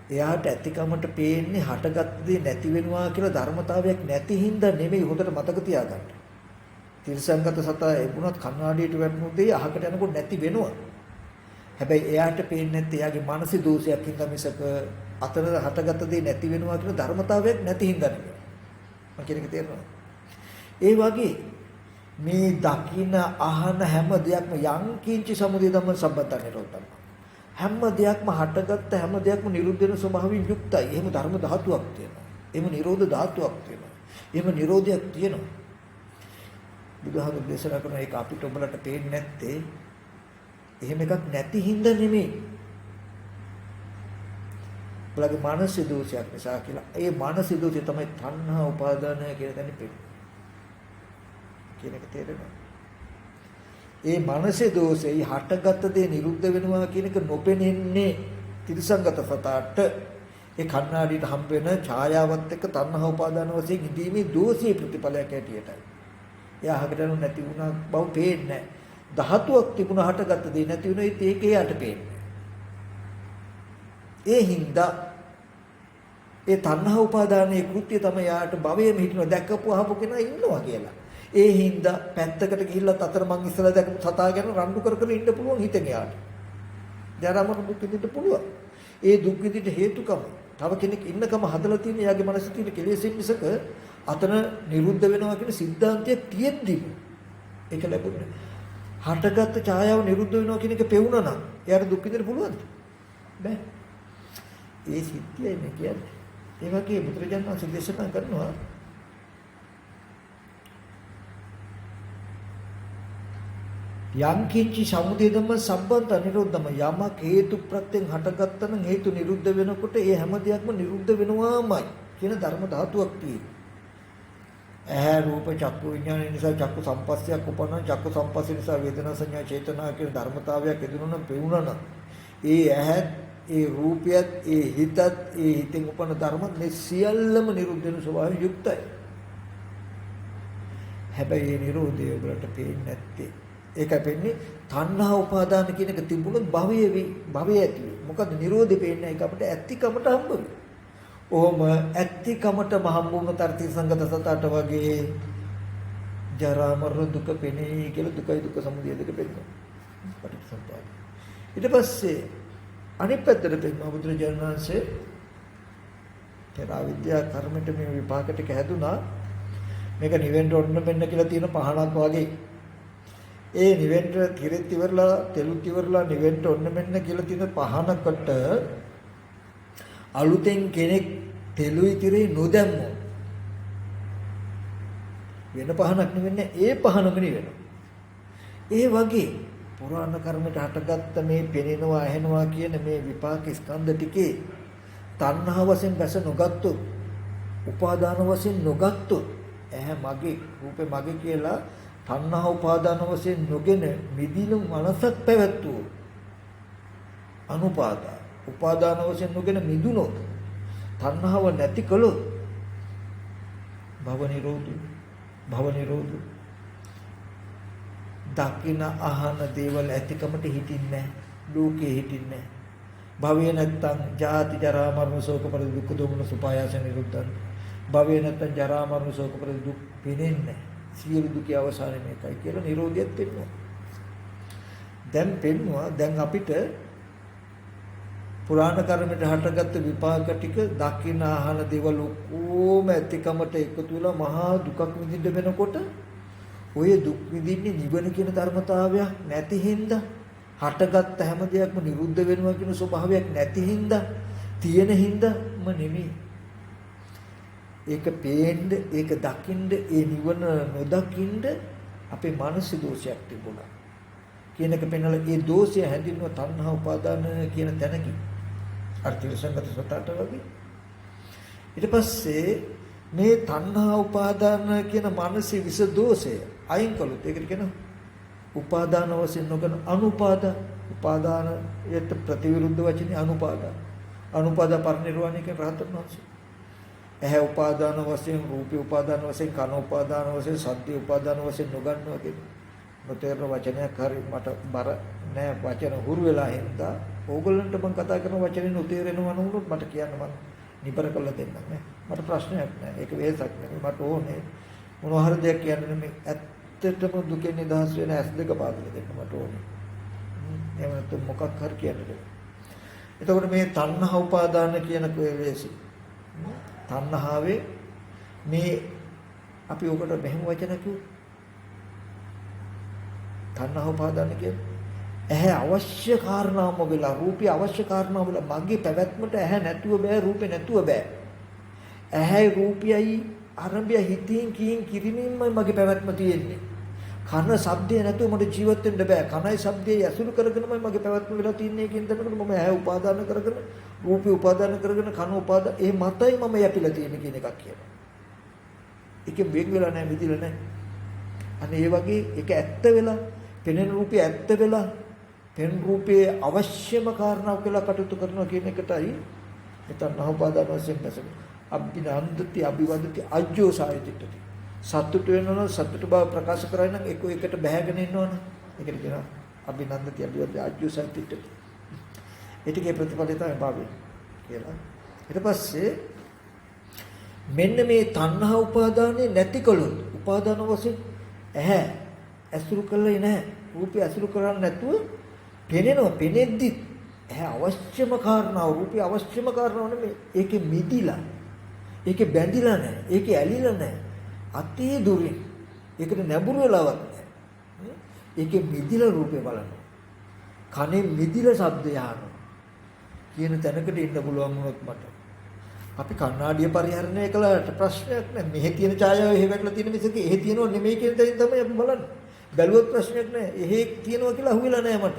S1: එයාට ඇතිකමට පේන්නේ හටගත් දේ නැති වෙනවා කියලා ධර්මතාවයක් නැති හින්දා නෙමෙයි හොඳට මතක තියාගන්න. තිරසංගත සතා එබුණත් කණ්ණාඩියට වැටුණු දේ අහකට යනකොට නැති වෙනවා. හැබැයි එයාට පේන්නේ නැත්තේ එයාගේ මානසික දෝෂයක් හින්දා මිසක අතන හටගත් දේ නැති වෙනවා කියලා ධර්මතාවයක් නැති හින්දා නෙමෙයි. මම කියන එක තේරෙනවද? ඒ වගේ මේ දකින අහන හැම දෙයක්ම යම් කිංචි සමුදය ධම්ම සම්බන්ධ නිරෝධය. හැම දෙයක්ම හටගත්ත හැම දෙයක්ම නිරුද්ධ වෙන ස්වභාවයෙන් යුක්තයි. එහෙම ධර්ම ධාතුවක් තියෙනවා. එහෙම නිරෝධ ධාතුවක් තියෙනවා. එහෙම නිරෝධයක් තියෙනවා. බුදුහාමුදුරු දේශනා කරන එක අපිට ඔබලට පේන්නේ නැත්තේ එහෙම එකක් නැති හින්දා නෙමෙයි. ඔබලගේ මානසික දෝෂයක් නිසා කියලා. ඒ මානසික දෝෂය තමයි තණ්හා උපාදානය කියලා දැනෙන්නේ පෙන්නේ. කියන එක තේරෙනවද? ඒ මානසික දෝෂේ හටගත් දේ නිරුද්ධ වෙනවා කියන එක නොපෙනෙන්නේ තිරසංගත සතාට ඒ කණ්ණාඩියට හම්බ වෙන ඡායාවත් එක්ක තණ්හා උපාදාන වශයෙන් ඉදීමේ දෝෂී ප්‍රතිඵලයක් ඇටියටයි. එයාහකට නැති වුණා බව පේන්නේ නැහැ. ධාතුවක් තිබුණා හටගත් දේ නැති වෙනවා ඒක එයාට පේන්නේ. ඒ හින්දා ඒ තණ්හා උපාදානයේ කෘත්‍ය තමයි යාට භවයේම හිටිනවා දැක්කපුවාම කෙනා ඉන්නවා කියලා. ඒ හින්දා පැත්තකට ගිහිල්ලා අතරමං ඉස්සලා දැකපු සතා ගැන රණ්ඩු කර කර ඉන්න පුළුවන් හිතෙන් යාට. ජරාමරණ දුක් විඳින්න පුළුවන්. ඒ දුක් විඳින්න හේතුකම තව කෙනෙක් ඉන්නකම හදලා තියෙන යාගේ මනසේ තියෙන කෙලෙසින් මිසක අතන නිරුද්ධ වෙනවා කියන સિદ્ધාන්තය තියෙද්දිම ඒක ලැබුණේ. හටගත් ඡායාව නිරුද්ධ වෙනවා කියන එක පෙවුනා නම් එයාට දුක් විඳින්න පුළුවන්ද? බෑ. ඒ සිද්ධියයි මේ කියන්නේ. ඒ වගේ බුදුරජාණන් වහන්සේ දේශනා කරනවා යම් කිංචි සමුදය ධම්ම සම්බන්ත නිරෝධම යමක් හේතු ප්‍රත්‍යයෙන් හටගත්ත නම් හේතු නිරුද්ධ වෙනකොට ඒ හැම දෙයක්ම නිරුද්ධ වෙනවාමයි කියන ධර්ම ධාතුවක් තියෙනවා. ඇහැ රූප චක්කු විඥාන නිසා චක්කු සම්පස්සයක් උපන්න චක්කු සම්පස්ස නිසා වේදනා සංඥා චේතනා කියන ධර්මතාවයක් එදුණා නම් පෙවුණා නම් ඒ ඇහත් ඒ රූපයත් ඒ හිතත් ඒ හිතෙන් උපන්න ධර්මත් මේ සියල්ලම නිරුද්ධ වෙන ස්වභාවයෙන් යුක්තයි. හැබැයි මේ නිරෝධය ඔයගලට පේන්නේ නැත්තේ ඒකයි පෙන්නේ තණ්හා උපාදාන කියන එක තිබුණොත් භවය ඇති වෙයි. මොකද නිරෝධය පේන්නේ ඒක අපිට ඇත්තිකමට හම්බ වෙයි. ඔහොම ඇත්තිකමටම හම්බ වුණ තරති සංගත සතට වගේ ජරා මරණ දුක පෙනේ කියලා දුකයි දුක සමුදය දෙක පෙන්නනවා. පටිච්චසමුප්පාද. ඊට පස්සේ අනිත් පැත්තට පෙන්නන බුදුරජාණන් වහන්සේ තරාවිද්‍යා කර්මයට මේ විපාකටක හැදුනා. මේක නිවෙන්න ඔන්න මෙන්න කියලා තියෙන පහනක් වගේ. ඒ නිවෙන්න කිරිත් ඉවරලා තෙලුත් ඉවරලා නිවෙන්න ඔන්න මෙන්න කියලා තියෙන පහනකට අලුතෙන් කෙනෙක් තෙලුයි තිරේ නොදැම්මෝ වෙන පහනක් නෙවෙන්නේ ඒ පහනක නෙවෙනවා. ඒ වගේ පුරාණ කර්මයට හටගත්ත මේ පෙනෙනවා ඇහෙනවා කියන මේ විපාක ස්කන්ධ ටිකේ තණ්හා වශයෙන් බැස නොගත්තොත් උපාදාන වශයෙන් නොගත්තොත් ඇහැ මගේ රූපේ මගේ කියලා තණ්හා උපාදාන වශයෙන් නොගෙන මිදින මනසක් පැවැත්වුවෝ අනුපාදා උපාදාන වශයෙන් නොගෙන මිදුනොත් තණ්හාව නැති කළොත් භව නිරෝධ දකින අහන දේවල් ඇතිකමට හිටින්නේ නැහැ ලෝකේ හිටින්නේ නැහැ භවය නැත්තම් ජාති ජරා මරණ ශෝක පරිදු දුක් දෝමන සුපායාස නිරුද්ධං භවය නැත්තම් ජරා මරණ ශෝක පරිදු දුක් පිරෙන්නේ නැහැ සියලු දුකේ අවසානය මේකයි කියලා නිරෝධියත් පෙන්වනවා. දැන් අපිට පුරාණ කර්මයට හටගත්ත විපාක ටික දකින අහන දේවල් ඔක්කොම ඇතිකමට එකතු වෙලා මහා දුකක් විඳින්න වෙනකොට ඔය දුක් විඳින්නේ නිවන කියන ධර්මතාවයක් නැති හින්දා හටගත්ත හැම දෙයක්ම නිරුද්ධ වෙනවා කියන ස්වභාවයක් නැති හින්දා තියෙන හින්දාම නෙමෙයි. ඒක පේන්න ඒක දකින්න ඒ නිවන නොදකින්න අපේ මානසික දෝෂයක් තිබුණා කියන එක පෙන්නලා ඒ දෝෂය හැදින්නුව තණ්හා උපාදාන කියන තැනකින් අර්ථසංගත සතට වගේ ඊට පස්සේ මේ තණ්හා උපාදාන කියන මානසික විස දෝෂය අයින් කළොත් ඒකට කියන උපාදාන වශයෙන් නොකන උපාදානයට ප්‍රතිවිරුද්ධ වචනේ අනුපාද පරිනිර්වාණය කියන රහතන් වහන්සේ ඇහැ උපාදාන වශයෙන් රූපී උපාදාන වශයෙන් කන උපාදාන වශයෙන් සද්ද උපාදාන වශයෙන් නොගන්නවා කියන නොතේරන වචනයක් හරි මට බර නෑ වචන හුරු වෙලා හින්දා ඕගොල්ලන්ට මම කතා කරන වචනේ නොතේරෙනවා නෝනොත් මට කියන්න මම නිබර කළා දෙන්නම් නේ. මට ප්‍රශ්නයක් නෑ. ඒක වෙහසක් නෙමෙයි. මට ඕනේ මොනවා හරි දෙයක් කියන්න මේ ඇත්තටම දුකෙන් නිදහස් වෙන ඇස් දෙක පාදලා දෙන්න මට ඕනේ. එහෙම නැත්නම් මොකක් හරි කියන්න දෙන්න. එතකොට මේ තණ්හා උපාදාන කියන කේලෙසි තණ්හාවේ මේ අපි ඔකට මෙහෙම වචන කිව්ව තණ්හා උපාදාන කියන්නේ ඇහැ අවශ්‍ය කාරණාම වෙලා රූපي අවශ්‍ය කාරණාම වෙලා මගේ පැවැත්මට ඇහැ නැතුව බෑ රූපේ නැතුව බෑ ඇහැයි රූපයයි ආරම්භය හිතින් කියින් කිරිමින්මයි මගේ පැවැත්ම තියෙන්නේ කන ශබ්දය නැතුව මට ජීවත් වෙන්න බෑ කනයි ශබ්දයයි ඇසුරු කරගෙනමයි මගේ පැවැත්ම වෙලා තින්නේ කියන තැනකට මම ඇහැ උපාදාන කරගෙන රූපේ උපාදාන කරගෙන කන උපාදාන ඒ මතයි මම යැපිලා තියෙන්නේ කියන එකක් කියනවා ඒකෙ වෙග් වෙලා නැහැ මිදිලා නැහැ අනේ ඒ වගේ ඒක ඇත්ත වෙලා පෙනෙන රූපේ ඇත්ත වෙලා පෙන් රූපේ අවශ්‍යම කාරණාවක් කියලා කටයුතු කරනවා කියන එකටයි එතන නහපාදාන වශයෙන් දැසෙන අභිනන්දති අභිවදති අජ්ජෝ සායතිටති සතුට වෙනවා සතුට බව ප්‍රකාශ කරගෙන එක එකට බැහැගෙන ඉන්නවනේ ඒකට කියනවා අභිනන්දති අභිවදති අජ්ජෝ සායතිටති ඒකේ ප්‍රතිඵලය තමයි භාවය කියලා ඊට පස්සේ මෙන්න මේ තණ්හා උපාදානේ නැතිකොළොත් උපාදාන වශයෙන් ඇහැ ඇසුරු කළේ නැහැ රූපය ඇසුරු කරන්නේ නැතුව පෙනෙනවා පෙනෙද්දි ඇහැ අවශ්‍යම කාරණාව රූපය අවශ්‍යම කාරණාව නෙමෙයි ඒකේ මිදිලා ඒකේ බැඳිලා නැහැ ඒකේ ඇලිලා නැහැ අතේ දුරින් ඒකට නැඹුරු වෙලාවක් නැහැ ඒකේ මිදිලා රූපේ බලනවා කනේ මිදිලා ශබ්දය අහනවා කියන තැනකට ඉන්න පුළුවන් වුණොත් මට අපි කණ්ණාඩිය පරිහරණය කළාට ප්‍රශ්නයක් නැහැ මෙහි තියෙන ඡායාව එහෙ වැටලා තියෙන මිසක එහෙ තියෙනව නෙමෙයි කියන තැනින් තමයි අපි බලන්නේ බැලුවොත් ප්‍රශ්නයක් නැහැ එහෙ තියෙනවා කියලා අහුවෙලා නැහැ මට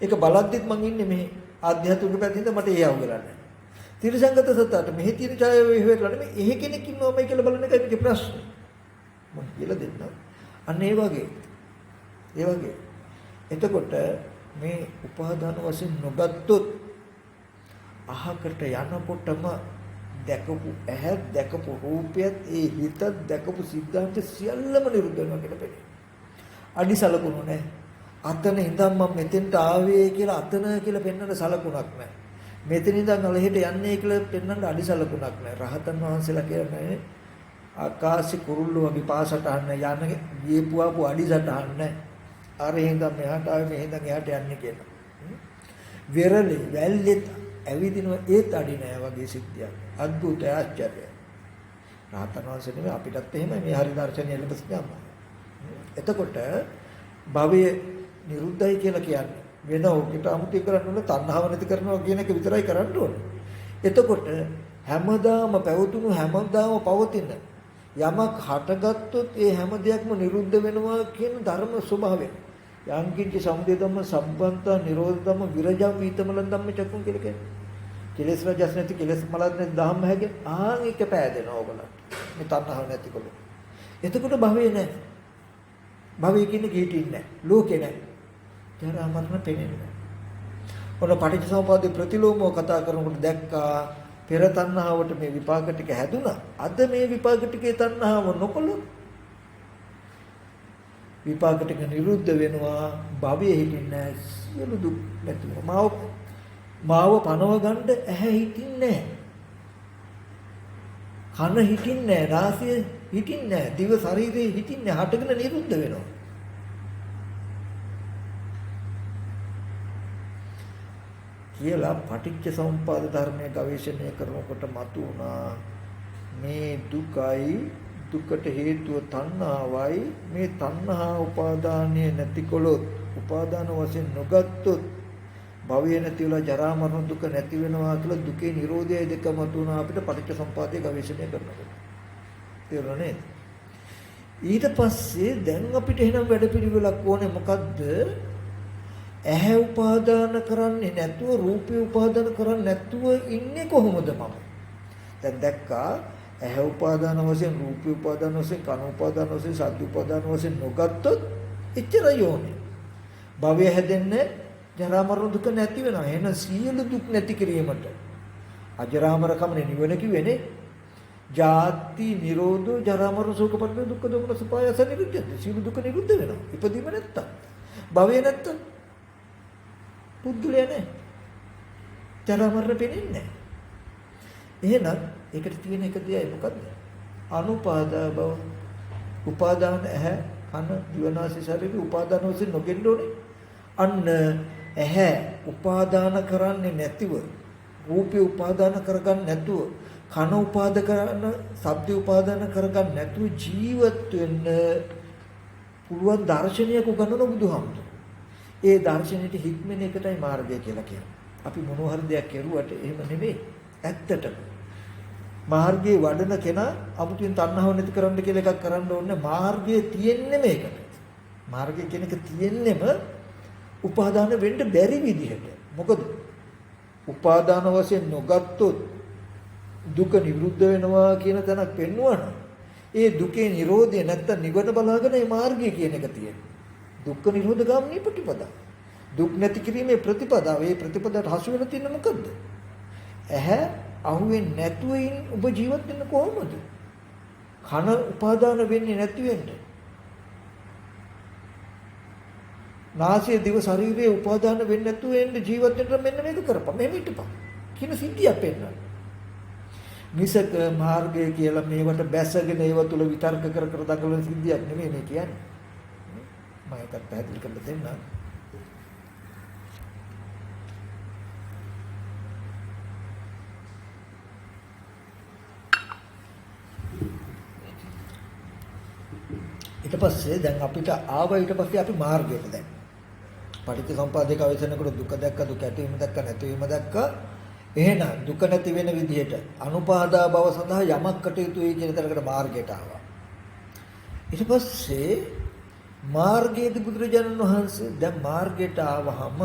S1: ඒක බලද්දිත් මං ඉන්නේ මෙහි ආධ්‍යාත්මික පැත්තෙන්ද මට ඒ අහුවෙලා නැහැ තිරසංගත සතට මෙහි තියෙන ඡායාව එහෙ වැටලා නෙමෙයි එහෙ කෙනෙක් ඉන්නවමයි කියලා බලන එකයි මේකේ ප්‍රශ්නේ මම කියලා දෙන්නම් අන්න ඒ වගේ එතකොට මේ උපාදාන වශයෙන් නොගත්තොත් අහකට යනකොටම දැකපු ඇහැ දැකපු රූපයත් ඒ හිතත් දැකපු සිද්ධාන්ත සියල්ලම නිරුද්ධ වෙනවා කියලා පෙනේ. අඩි සලකුණු නැහැ. අතන ඉඳන් මම මෙතෙන්ට ආවේ කියලා අතන කියලා පෙන්වන්න සලකුණක් නැහැ. මෙතන ඉඳන් අලහෙට යන්නේ කියලා පෙන්වන්න අඩි සලකුණක් නැහැ. රහතන් වහන්සේලා කියන්නේ ආකාශි කුරුල්ලෝ වගේ පාසට අහන්න යන්නේ ගියපුවාපු අඩි සටහන් නැහැ. අර හින්දා මෙහාට ආවේ මෙහෙන්දන් එහාට යන්නේ කියලා. වෙරළේ වැල්ලෙත් ඇවිදිනවා ඒත් අඩි නෑ වගේ සිද්ධියක්. අද්භූත ආශ්චර්යය. රහතන් වහන්සේ නෙමෙයි අපිටත් එහෙමයි මේ හරි දර්ශනය ලැබෙස් ගන්න. එතකොට භවය නිරුද්ධයි කියලා කියන්නේ වෙන ඔකට අමුතු කරන්න ඕන තණ්හාව නැති කරනවා කියන එක විතරයි කරන්න ඕනේ. එතකොට හැමදාම පැවතුණු හැමදාම පවතින යමක් හටගත්තොත් ඒ හැම දෙයක්ම නිරුද්ධ වෙනවා කියන ධර්ම ස්වභාවය. යංකින්ච සමුදය ධම්ම සම්බන්තා නිරෝධ ධම්ම විරජම් වීතමලන් ධම්ම චක්කුම් කියලා කියන්නේ. කෙලෙස් රජස් නැති කෙලෙස් මලක් නැති ධම්ම හැගෙන ආන් එක පෑදෙනවා ඕගොල්ලෝ. මේ තණ්හාව නැතිකොල. එතකොට භවය නැහැ. භවය කියන්නේ කීටින් නැහැ. ලෝකේ නැහැ. ජරා මරණ පෙනෙන්නේ නැහැ. ඔන්න පටිච්චසමුප්පාදේ ප්‍රතිලෝමව කතා කරනකොට දැක්කා පෙර තණ්හාවට මේ විපාක ටික හැදුනා. අද මේ විපාක ටිකේ තණ්හාව නොකොළොත් විපාක ටික නිරුද්ධ වෙනවා භවයේ හිටින්නේ සියලු දුක් නැති වෙනවා මාව පනව ගන්න ඇහැ හිටින්නේ කන හිටින්නේ නාසය හිටින්නේ දිව ශරීරේ හිටින්නේ හටගෙන නිරුද්ධ වෙනවා කියලා පටිච්ච සමුප්පාද ධර්මයේ ගවේෂණය කරනකොට මතුවුණා මේ දුකයි දුකට හේතුව තණ්හාවයි මේ තණ්හා උපාදානය නැතිකොලොත් උපාදාන වශයෙන් නොගත්තොත් භවය නැතිවලා ජරා මරණ දුක නැති වෙනවා කියලා දුකේ නිරෝධය දෙකම තුන අපිට පටිච්චසමුප්පාදයේ ගවේෂණය කරනකොට තේරුණා නේද ඊට පස්සේ දැන් අපිට එහෙනම් වැඩපිළිවෙලක් ඕනේ මොකද්ද ඇහැ උපාදාන කරන්නේ නැතුව රූපේ උපාදාන කරන්නේ නැතුව ඉන්නේ කොහොමද මම දැන් දැක්කා ඇහැ උපාදාන වශයෙන් රූප උපාදාන වශයෙන් කන උපාදාන වශයෙන් සද්ද උපාදාන වශයෙන් නොගත්තොත් එච්චරයි ඕනේ. භවය හැදෙන්නේ ජරා මරණ දුක නැති වෙනවා. එහෙනම් සියලු දුක් නැති කිරීමට අජරාමර කමනේ නිවන කිව්වේනේ. ජාති නිරෝධෝ ජරා මරණ ශෝක පරිදේ දුක්ඛ දෝමන සුපායස නිරුද්ධ. සියලු දුක නිරුද්ධ වෙනවා. ඉපදීම නැත්තම්. භවය නැත්තම් පුද්ගලයා නැහැ. ජරා මරණ පෙනෙන්නේ නැහැ. එහෙනම් ඒකට තියෙන එක දෙයයි මොකද්ද? අනුපාදා බව. උපාදාන ඇහැ කන දිවනාසය ශරීරය උපාදාන වශයෙන් නොගෙන්න ඕනේ. අන්න ඇහැ උපාදාන කරන්නේ නැතිව රූපේ උපාදාන කරගන්න නැතුව කන උපාද කරන ශබ්ද උපාදාන කරගන්න නැතුව ජීවත් වෙන්න පුළුවන් දර්ශනයක උගන්වන බුදුහාමුදුරුවෝ. ඒ දර්ශනෙට හික්මෙන එකටයි මාර්ගය කියලා කියන්නේ. අපි මොන හරි දෙයක් කරුවට එහෙම නෙමෙයි. ඇත්තටම මාර්ගයේ වඩන කෙනා අමුතුවෙන් තණ්හාව නැති කරන්න කියලා එකක් කරන්න ඕනේ. මාර්ගයේ තියෙන්නේ මේකට. මාර්ගය කියන එක තියෙන්නේම උපාදාන වෙන්න බැරි විදිහට. මොකද උපාදාන වශයෙන් නොගත්තොත් දුක නිරුද්ධ වෙනවා කියන තැනක් පෙන්වනවා. ඒ දුකේ නිරෝධය නැත්තම් නිවන බලාගෙන මේ මාර්ගය කියන එක තියෙනවා. දුක්ඛ නිරෝධ ගාමිනී ප්‍රතිපදා. දුක් නැති කිරීමේ ප්‍රතිපදාව. මේ ප්‍රතිපදාවට හසු වෙලා තියෙන මොකද්ද? ඇහැ අහුවෙන්නේ නැතුව ඔබ ජීවත් වෙන්න කොහොමද? කන උපාදාන වෙන්නේ නැති වෙන්න. නාසය දිව ශරීරයේ උපාදාන වෙන්නේ නැතුව එන්න ජීවත් වෙන්න මෙන්න මේක කරපන්. මෙහෙම හිටපන්. කින සිද්ධියක් පෙන්නනවා. මිසක මාර්ගය කියලා මේවට බැසගෙන ඒව තුල විතර්ක කර කර දඟලන සිද්ධියක් නෙමෙයි මේ කියන්නේ. මම ඒකත් පැහැදිලි කරලා දෙන්නම්. ඊට පස්සේ දැන් අපිට ආව ඊට පස්සේ අපි මාර්ගයට දැන් පටිච්චසමුප්පාදේ කවිසනකොට දුක දැක්ක දුක ඇතිවීම දැක්ක නැතිවීම දැක්ක. එහෙනම් දුක නැති වෙන විදිහට අනුපාදා භව සඳහා යමක් කටයුතුයි කියන තරකට මාර්ගයට ආවා. ඊට පස්සේ මාර්ගයේදී බුදුරජාණන් වහන්සේ දැන් මාර්ගයට ආවහම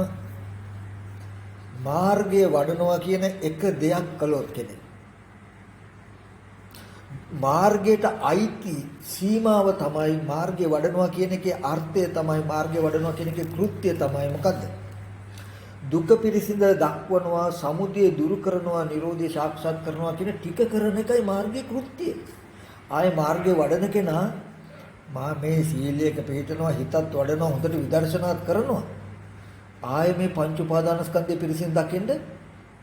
S1: මාර්ගය වඩනවා කියන එක දෙයක් කළොත් කෙනෙක් මාර්ගයට අයිති සීමාව තමයි මාර්ගය වඩනවා කියන එකේ අර්ථය තමයි මාර්ගය වඩනවා කියන එකේ කෘත්‍යය තමයි මොකද්ද? දුක පිරිසිඳ දක්වනවා, සමුදය දුරු කරනවා, නිරෝධය සාක්ෂාත් කරනවා කියන ටික කරන එකයි මාර්ගයේ කෘත්‍යය. ආයේ මාර්ගය වඩන කෙනා මා මේ සීලයක පිළිපදිනවා, හිතත් වඩනවා, හොඳට විදර්ශනාත් කරනවා. ආයේ මේ පංච උපාදානස්කන්ධය පිරිසිඳ දකින්න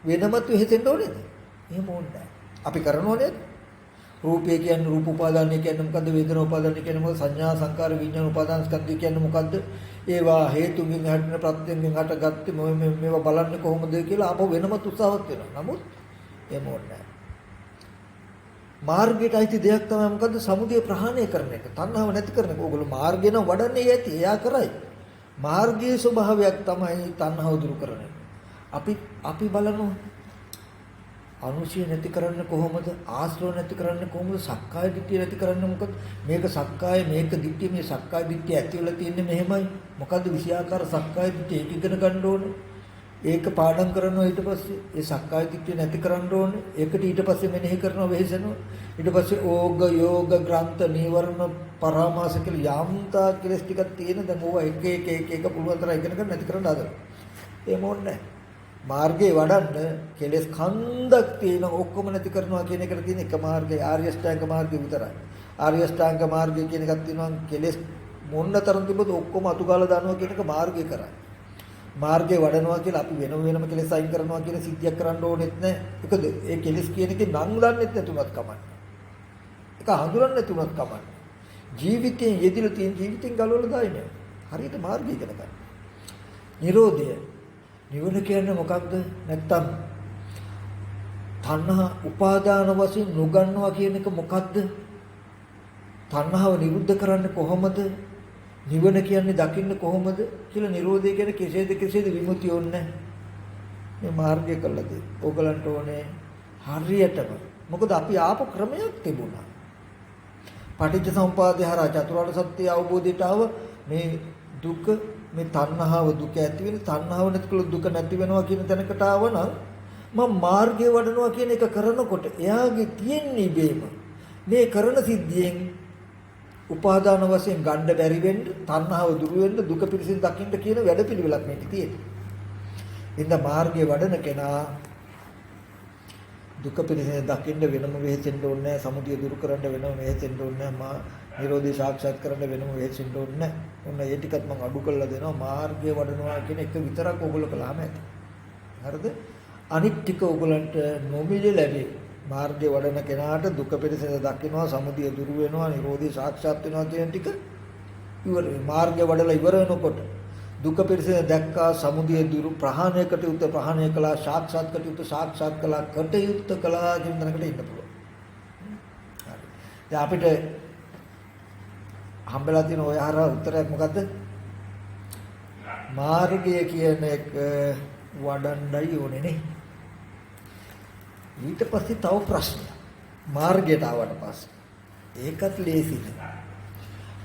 S1: වෙනමත් වෙහෙතෙන්න ඕනේද? එහෙම ඕනේ නැහැ. අපි කරනෝ නේද? රූපය කියන්නේ රූප උපාදානය කියන්නේ මොකද්ද? වේදනා උපාදානය කියන්නේ මොකද්ද? සංඥා සංකාර විඥාන උපාදානස්කන්ධය කියන්නේ මොකද්ද? ඒවා හේතුන්ගෙන් හටන ප්‍රත්‍යයෙන් හටගත්තේ මේවා බලන්නේ කොහොමද කියලා අපව වෙනමත් උත්සාහවත් වෙනවා. නමුත් එහෙම ඕනේ මාර්ගයට අයිති දෙයක් තමයි මොකද්ද? සමුදය ප්‍රහාණය කරන එක. තණ්හාව නැති කරන එක. ඕගොල්ලෝ මාර්ගය නම් වඩන්නේ ඇති. එයා කරයි. මාර්ගයේ ස්වභාවයක් තමයි තණ්හාව දුරු කරන එක. අපි බලනවා අනුශය නැති කරන්නේ කොහොමද? ආශ්‍රව නැති කරන්නේ කොහොමද? සක්කාය දිට්ඨිය නැති කරන්නේ මොකද? මේක සක්කාය මේක දිට්ඨිය මේ සක්කාය දිට්ඨිය ඇති වෙලා තින්නේ මෙහෙමයි. මොකද්ද විෂයාකාර සක්කාය දිට්ඨිය ඒක ඉගෙන ගන්න ඕනේ. ඒක පාඩම් කරනවා ඊට පස්සේ ඒ සක්කාය දිට්ඨිය නැති කරන්න ඕනේ. ඒකට ඊට පස්සේ මෙනෙහි කරනවා වෙහෙසනවා. ඊට පස්සේ ඕග යෝග ග්‍රන්ථ නීවරණ පරාමාස කියලා යම්තා කෙලස් ටිකක් තියෙන දැන් ඕවා එක පුළුවන් තරම් ඉගෙන ගන්න නැති කරන්න හදනවා. ඒ මොන්නේ මාර්ගේ වඩන්න කෙලස් කන්දක් තියෙන ඔක්කොම නැති කරනවා කියන එකට තියෙන එක මාර්ගය ආර්ය අෂ්ටාංග මාර්ගය විතරයි. ආර්ය අෂ්ටාංග මාර්ගය කියන එකක් තියෙනවා කෙලස් මොන්න තරම් තිබ්බද ඔක්කොම අතුගාලා දානවා කියන එක මාර්ගය කරයි. මාර්ගේ වඩනවා කියලා අපි වෙනම කෙලස් අයින් කරනවා කියන සිද්ධියක් කරන්න ඕනෙත් නැහැ. ඒකද ඒ කෙලස් කියන එකේ නම් දන්නෙත් නැතුණත් කමන්නේ. ඒක හඳුනන්නේ නැතුණත් කමන්නේ. ජීවිතයෙන් යෙදිලා තියෙන ජීවිතෙන් ගලවලා දාන්නේ. හරියට මාර්ගය ඉගෙන ගන්න. නිරෝධය නිවන කියන්නේ මොකක්ද? නැත්තම් තණ්හා උපාදාන වශයෙන් නොගන්නවා කියන එක මොකක්ද? තණ්හාව නිරුද්ධ කරන්නේ කොහොමද? නිවන කියන්නේ දකින්නේ කොහොමද කියලා නිරෝධය කියන්නේ කෙසේද විමුක්තිය ඕනේ. මේ මාර්ගය කළාද? ඕගලන්ට ඕනේ හරියටම. මොකද අපි ආපු ක්‍රමයක් තිබුණා. පටිච්චසමුපාදේ හරහා චතුරාර්ය සත්‍ය අවබෝධයට ආව මේ දුක මේ තණ්හාව දුක ඇති වෙන තණ්හාව නැතිකල දුක නැති වෙනවා කියන තැනකට ආවනම් මම මාර්ගය වඩනවා කියන එක කරනකොට එයාගේ තියෙන්නේ ඉබේම මේ කරන සිද්ධියෙන් උපාදාන වශයෙන් ගන්න බැරි වෙන්න තණ්හාව දුරු වෙන්න දුක පිරිසිදු දකින්න කියන වැඩපිළිවෙලක් මේක තියෙන්නේ. ඉතින් මාර්ගය වඩන කෙනා දුක පිරිසිදු දකින්න වෙනම වෙහෙසෙන්න ඕනේ නැහැ. සමුදය දුරු කරන්න වෙනම වෙහෙසෙන්න ඕනේ නැහැ. නිරෝධය සාක්ෂාත් කරන්න වෙනම වෙහෙසෙන්න ඕනේ නැහැ. ඔන්න ඒ ටිකත් මම අඩු කරලා දෙනවා. මාර්ගය වඩනවා කියන එක විතරක් ඔයගොල්ලෝ කළාම ඇති. හරිද? අනිත් ටික ඔයගොල්ලන්ට නොමිලේ ලැබේ. මාර්ගය වඩන කෙනාට දුක පිළිසඳ දකින්නවා, සමුදය දුරු වෙනවා, නිරෝධය සාක්ෂාත් වෙනවා කියන ටික ඉවර. මාර්ගය වඩලා ඉවර වෙනකොට දුක පිළිසඳ දැක්කා, සමුදය දුරු ප්‍රහාණයකට උත් ප්‍රහාණය කළා, සාක්ෂාත් කටයුතු සාක්ෂාත් කළා, කටයුත්ත කළා කියන තැනකට ඉන්න පුළුවන්. හරි. දැන් අපිට හම්බෙලා තියෙන ඔය හරහා උත්තරයක් මොකද්ද? මාර්ගය කියන එක වඩන්නයි ඕනේ නේ. ඊට පස්සේ තව ප්‍රශ්නයක්. මාර්ගයට ආවට පස්සේ ඒකත් ලේසි නෑ.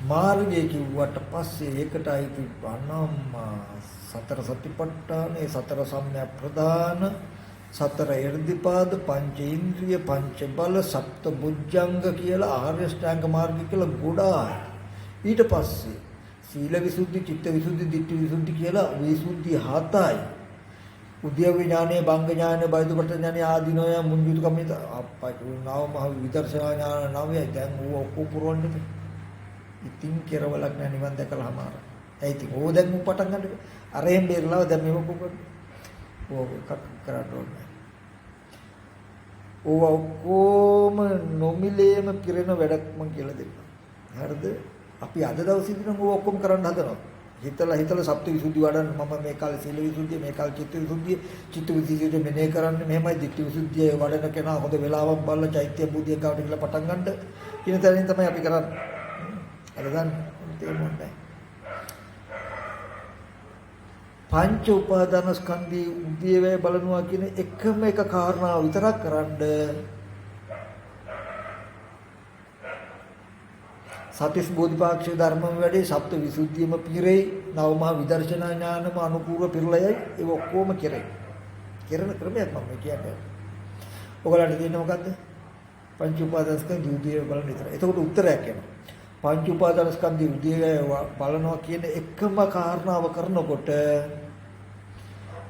S1: මාර්ගය කිව්වට පස්සේ ඒකට අයිති අනම්මා සතර සතිපට්ඨානේ, සතර සම්‍යක් ප්‍රදාන, සතර එර්ධිපාද, පංච ඉන්ද්‍රිය, පංච බල, සප්ත බුද්ධංග කියලා ආර්ය ශ්‍රැංග මාර්ගය කියලා ගොඩායි. ඊට පස්සේ සීල විසුද්ධි, චිත්ත විසුද්ධි, ditthi විසුද්ධි කියලා විසුද්ධි 7යි. උද්‍යව ඥානය, භංග ඥානය, බයිදුපට ඥානය ආදීනෝය මුංජුතු කමිත අප්පයි නාව මහ විදර්ශනා ඥාන නවයයි. දැන් ඌ ඔක්කොම පුරවන්නේ. ඉතින් කෙරවලක් නෑ නිවන් දැකලාම ආර. ඒ ඉතින් ඕ දැන් මු පටන් ගන්න. අරෙන් බේරලා දැන් මේක කොහොමද? ඕක කරන්න ඕනේ. ඕව ඔක්කොම නොමිලේම පිරෙන වැඩක් මං කියලා දෙන්නම්. හරිද? අපි අද දවසේදී නම් ඕව ඔක්කොම කරන්න හදනවා. හිතලා සප්ත විසුද්ධි වඩන්න මම මේ කාලේ සීල විසුද්ධිය, මේ කාලේ චිත්ත විසුද්ධිය, චිත්ත විසුද්ධිය මෙනේ කරන්නේ මෙහෙමයි, ditthi විසුද්ධිය වඩන කෙනා හොඳ වෙලාවක් බලලා චෛත්‍ය බුද්ධිය කාට කියලා පටන් ගන්නද කියන තැනින් තමයි අපි කරන්නේ. හරිද? තේරුණාද? පංච උපාදාන ස්කන්ධී උද්‍යවේ බලනවා කියන එකම එක කාරණාව විතරක් කරන්ඩ සතිස් බෝධිපාක්ෂික ධර්මම වැඩි, සප්ත විසුද්ධියම පිරෙයි, නවමහා විදර්ශනා ඥානම අනුපූර්ව පිරලයයි. ඒ ඔක්කොම කෙරේ. කෙරෙන ක්‍රමයක් මම කියන්නේ. ඔයගලන්ට තියෙන්නේ මොකද්ද? පංච උපාදානස්කන්ධ උද්‍යවේ බලන විතර. එතකොට උත්තරයක් එනවා. පංච උපාදානස්කන්ධ උද්‍යවේ බලනවා කියන එකම කාරණාව කරනකොට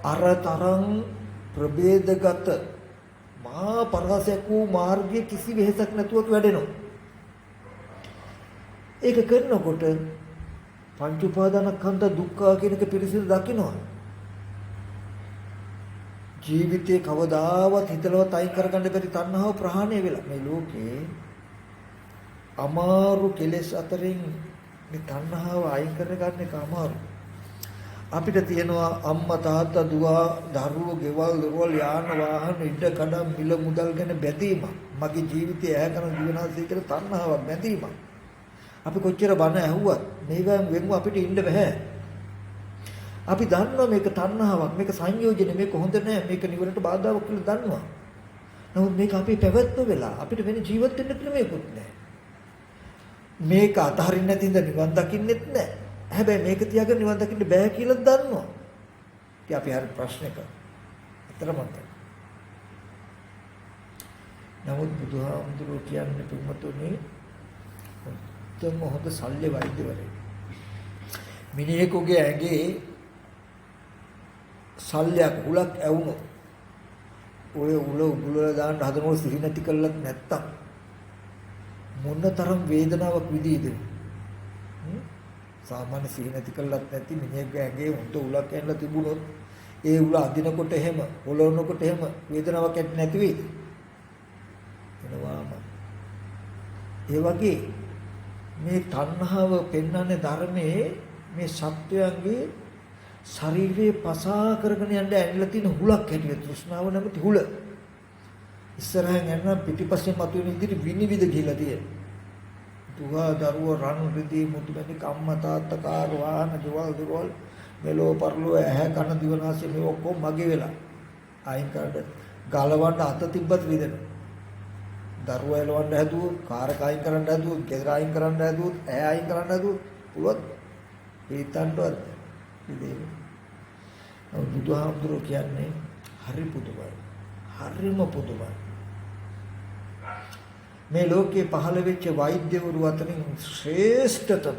S1: අරතරන් ප්‍රභේදගත මහා පරාසයක් වූ මාර්ගයේ කිසි වෙහෙසක් නැතුව වැඩෙනවා. ඒක කරනකොට පංච උපාදානස්කන්ධ දුක්ඛ කියන එක පිරිසිදු දකින්නවා. ජීවිතේ කවදාවත් හිතලවත් අයින් කරගන්න බැරි තණ්හාව ප්‍රහාණය වෙලා මේ ලෝකේ අමාරු කෙලෙස් අතරින් මේ තණ්හාව අයින් කරගන්න එක අමාරු. අපිට තියෙනවා අම්මා තාත්තා දුව දරුවෝ ගෙවල් දොරවල් යාන වාහන ඉඩ කඩම් මිල මුදල් ගැන බැඳීමක්. මගේ ජීවිතය ඇහැ කරන දිවනාසය කියලා තණ්හාවක් බැඳීමක්. අපි කොච්චර බණ ඇහුවත් මේවෙන් වෙන්ව අපිට ඉන්න බෑ. අපි දන්නවා මේක තණ්හාවක්, මේක සංයෝජන, මේක හොඳ නෑ, මේක නිවරට බාධාවක් කියලා දන්නවා. නමුත් මේක අපේ පැවැත්ම වෙලා අපිට වෙන ජීවත් වෙන්න ක්‍රමයක්වත් නෑ. මේක අතහරින්න නැති ඉඳ නිවන් දකින්නෙත් නෑ. හැබැයි මේක තියාගෙන නිවන් දකින්න බෑ කියලා දන්නවා. ඉතින් අපි හරි ප්‍රශ්නයක අතරමත්. නමුත් බුදුහාමුදුරුවෝ කියන්නේ පින්වතුනි උත්තම හොඳ ශල්‍ය වෛද්‍යවරයෙක්. මිනිහෙකුගේ ඇඟේ ශල්‍යයක් උලක් ඇවුනොත් ඔය උල උගුලලා දාන්න හදනකොට සිහි නැති කළත් නැත්තම් මොනතරම් වේදනාවක් විඳීද? සාමාන්‍ය සිහි නැති කළත් නැති මිනිහෙකුගේ ඇඟේ හොඳ උලක් ඇනලා තිබුණොත් ඒ උල අදිනකොට එහෙම පොළොනකොට එහෙම වේදනාවක් ඇති නැති වෙයි. එනවාම ඒ වගේ මේ තණ්හාව පෙන්වන්නේ ධර්මයේ මේ සත්‍යයන්ගේ ශරීරයේ පසා කරගෙන යන්න ඇවිල්ලා තියෙන හුලක් හැටියට තෘෂ්ණාව නැමැති හුල. ඉස්සරහින් යන පිටිපස්සෙන් මතුවෙන විදිහට විනිවිද ගිහිලා තියෙන. දුව දරුවෝ රන් රිදී මුතුමැණි අම්මා තාත්තා කාර් වාහන ගෙවල් දොරවල් මෙලෝ පරලෝ ඇහැ කන දිවනාසය මේ ඔක්කොම මගේ වෙලා. අයින් කරලා ගලවන්න අත තිබ්බත් රිදෙනවා. දරුවා එලවන්න හැදුවොත්, කාර් එක අයින් කරන්න හැදුවොත්, ගෙදර අයින් කරන්න හැදුවොත්, ඇහැ අයින් කරන්න හැදුවොත් පුළුවන්. හිතන්නවත් ඉතින් බුදුහාමුදුරුවෝ කියන්නේ හරි පුදුමයි. හරිම පුදුමයි. මේ ලෝකේ පහළ වෙච්ච වෛද්‍යවරු අතරින් ශ්‍රේෂ්ඨතම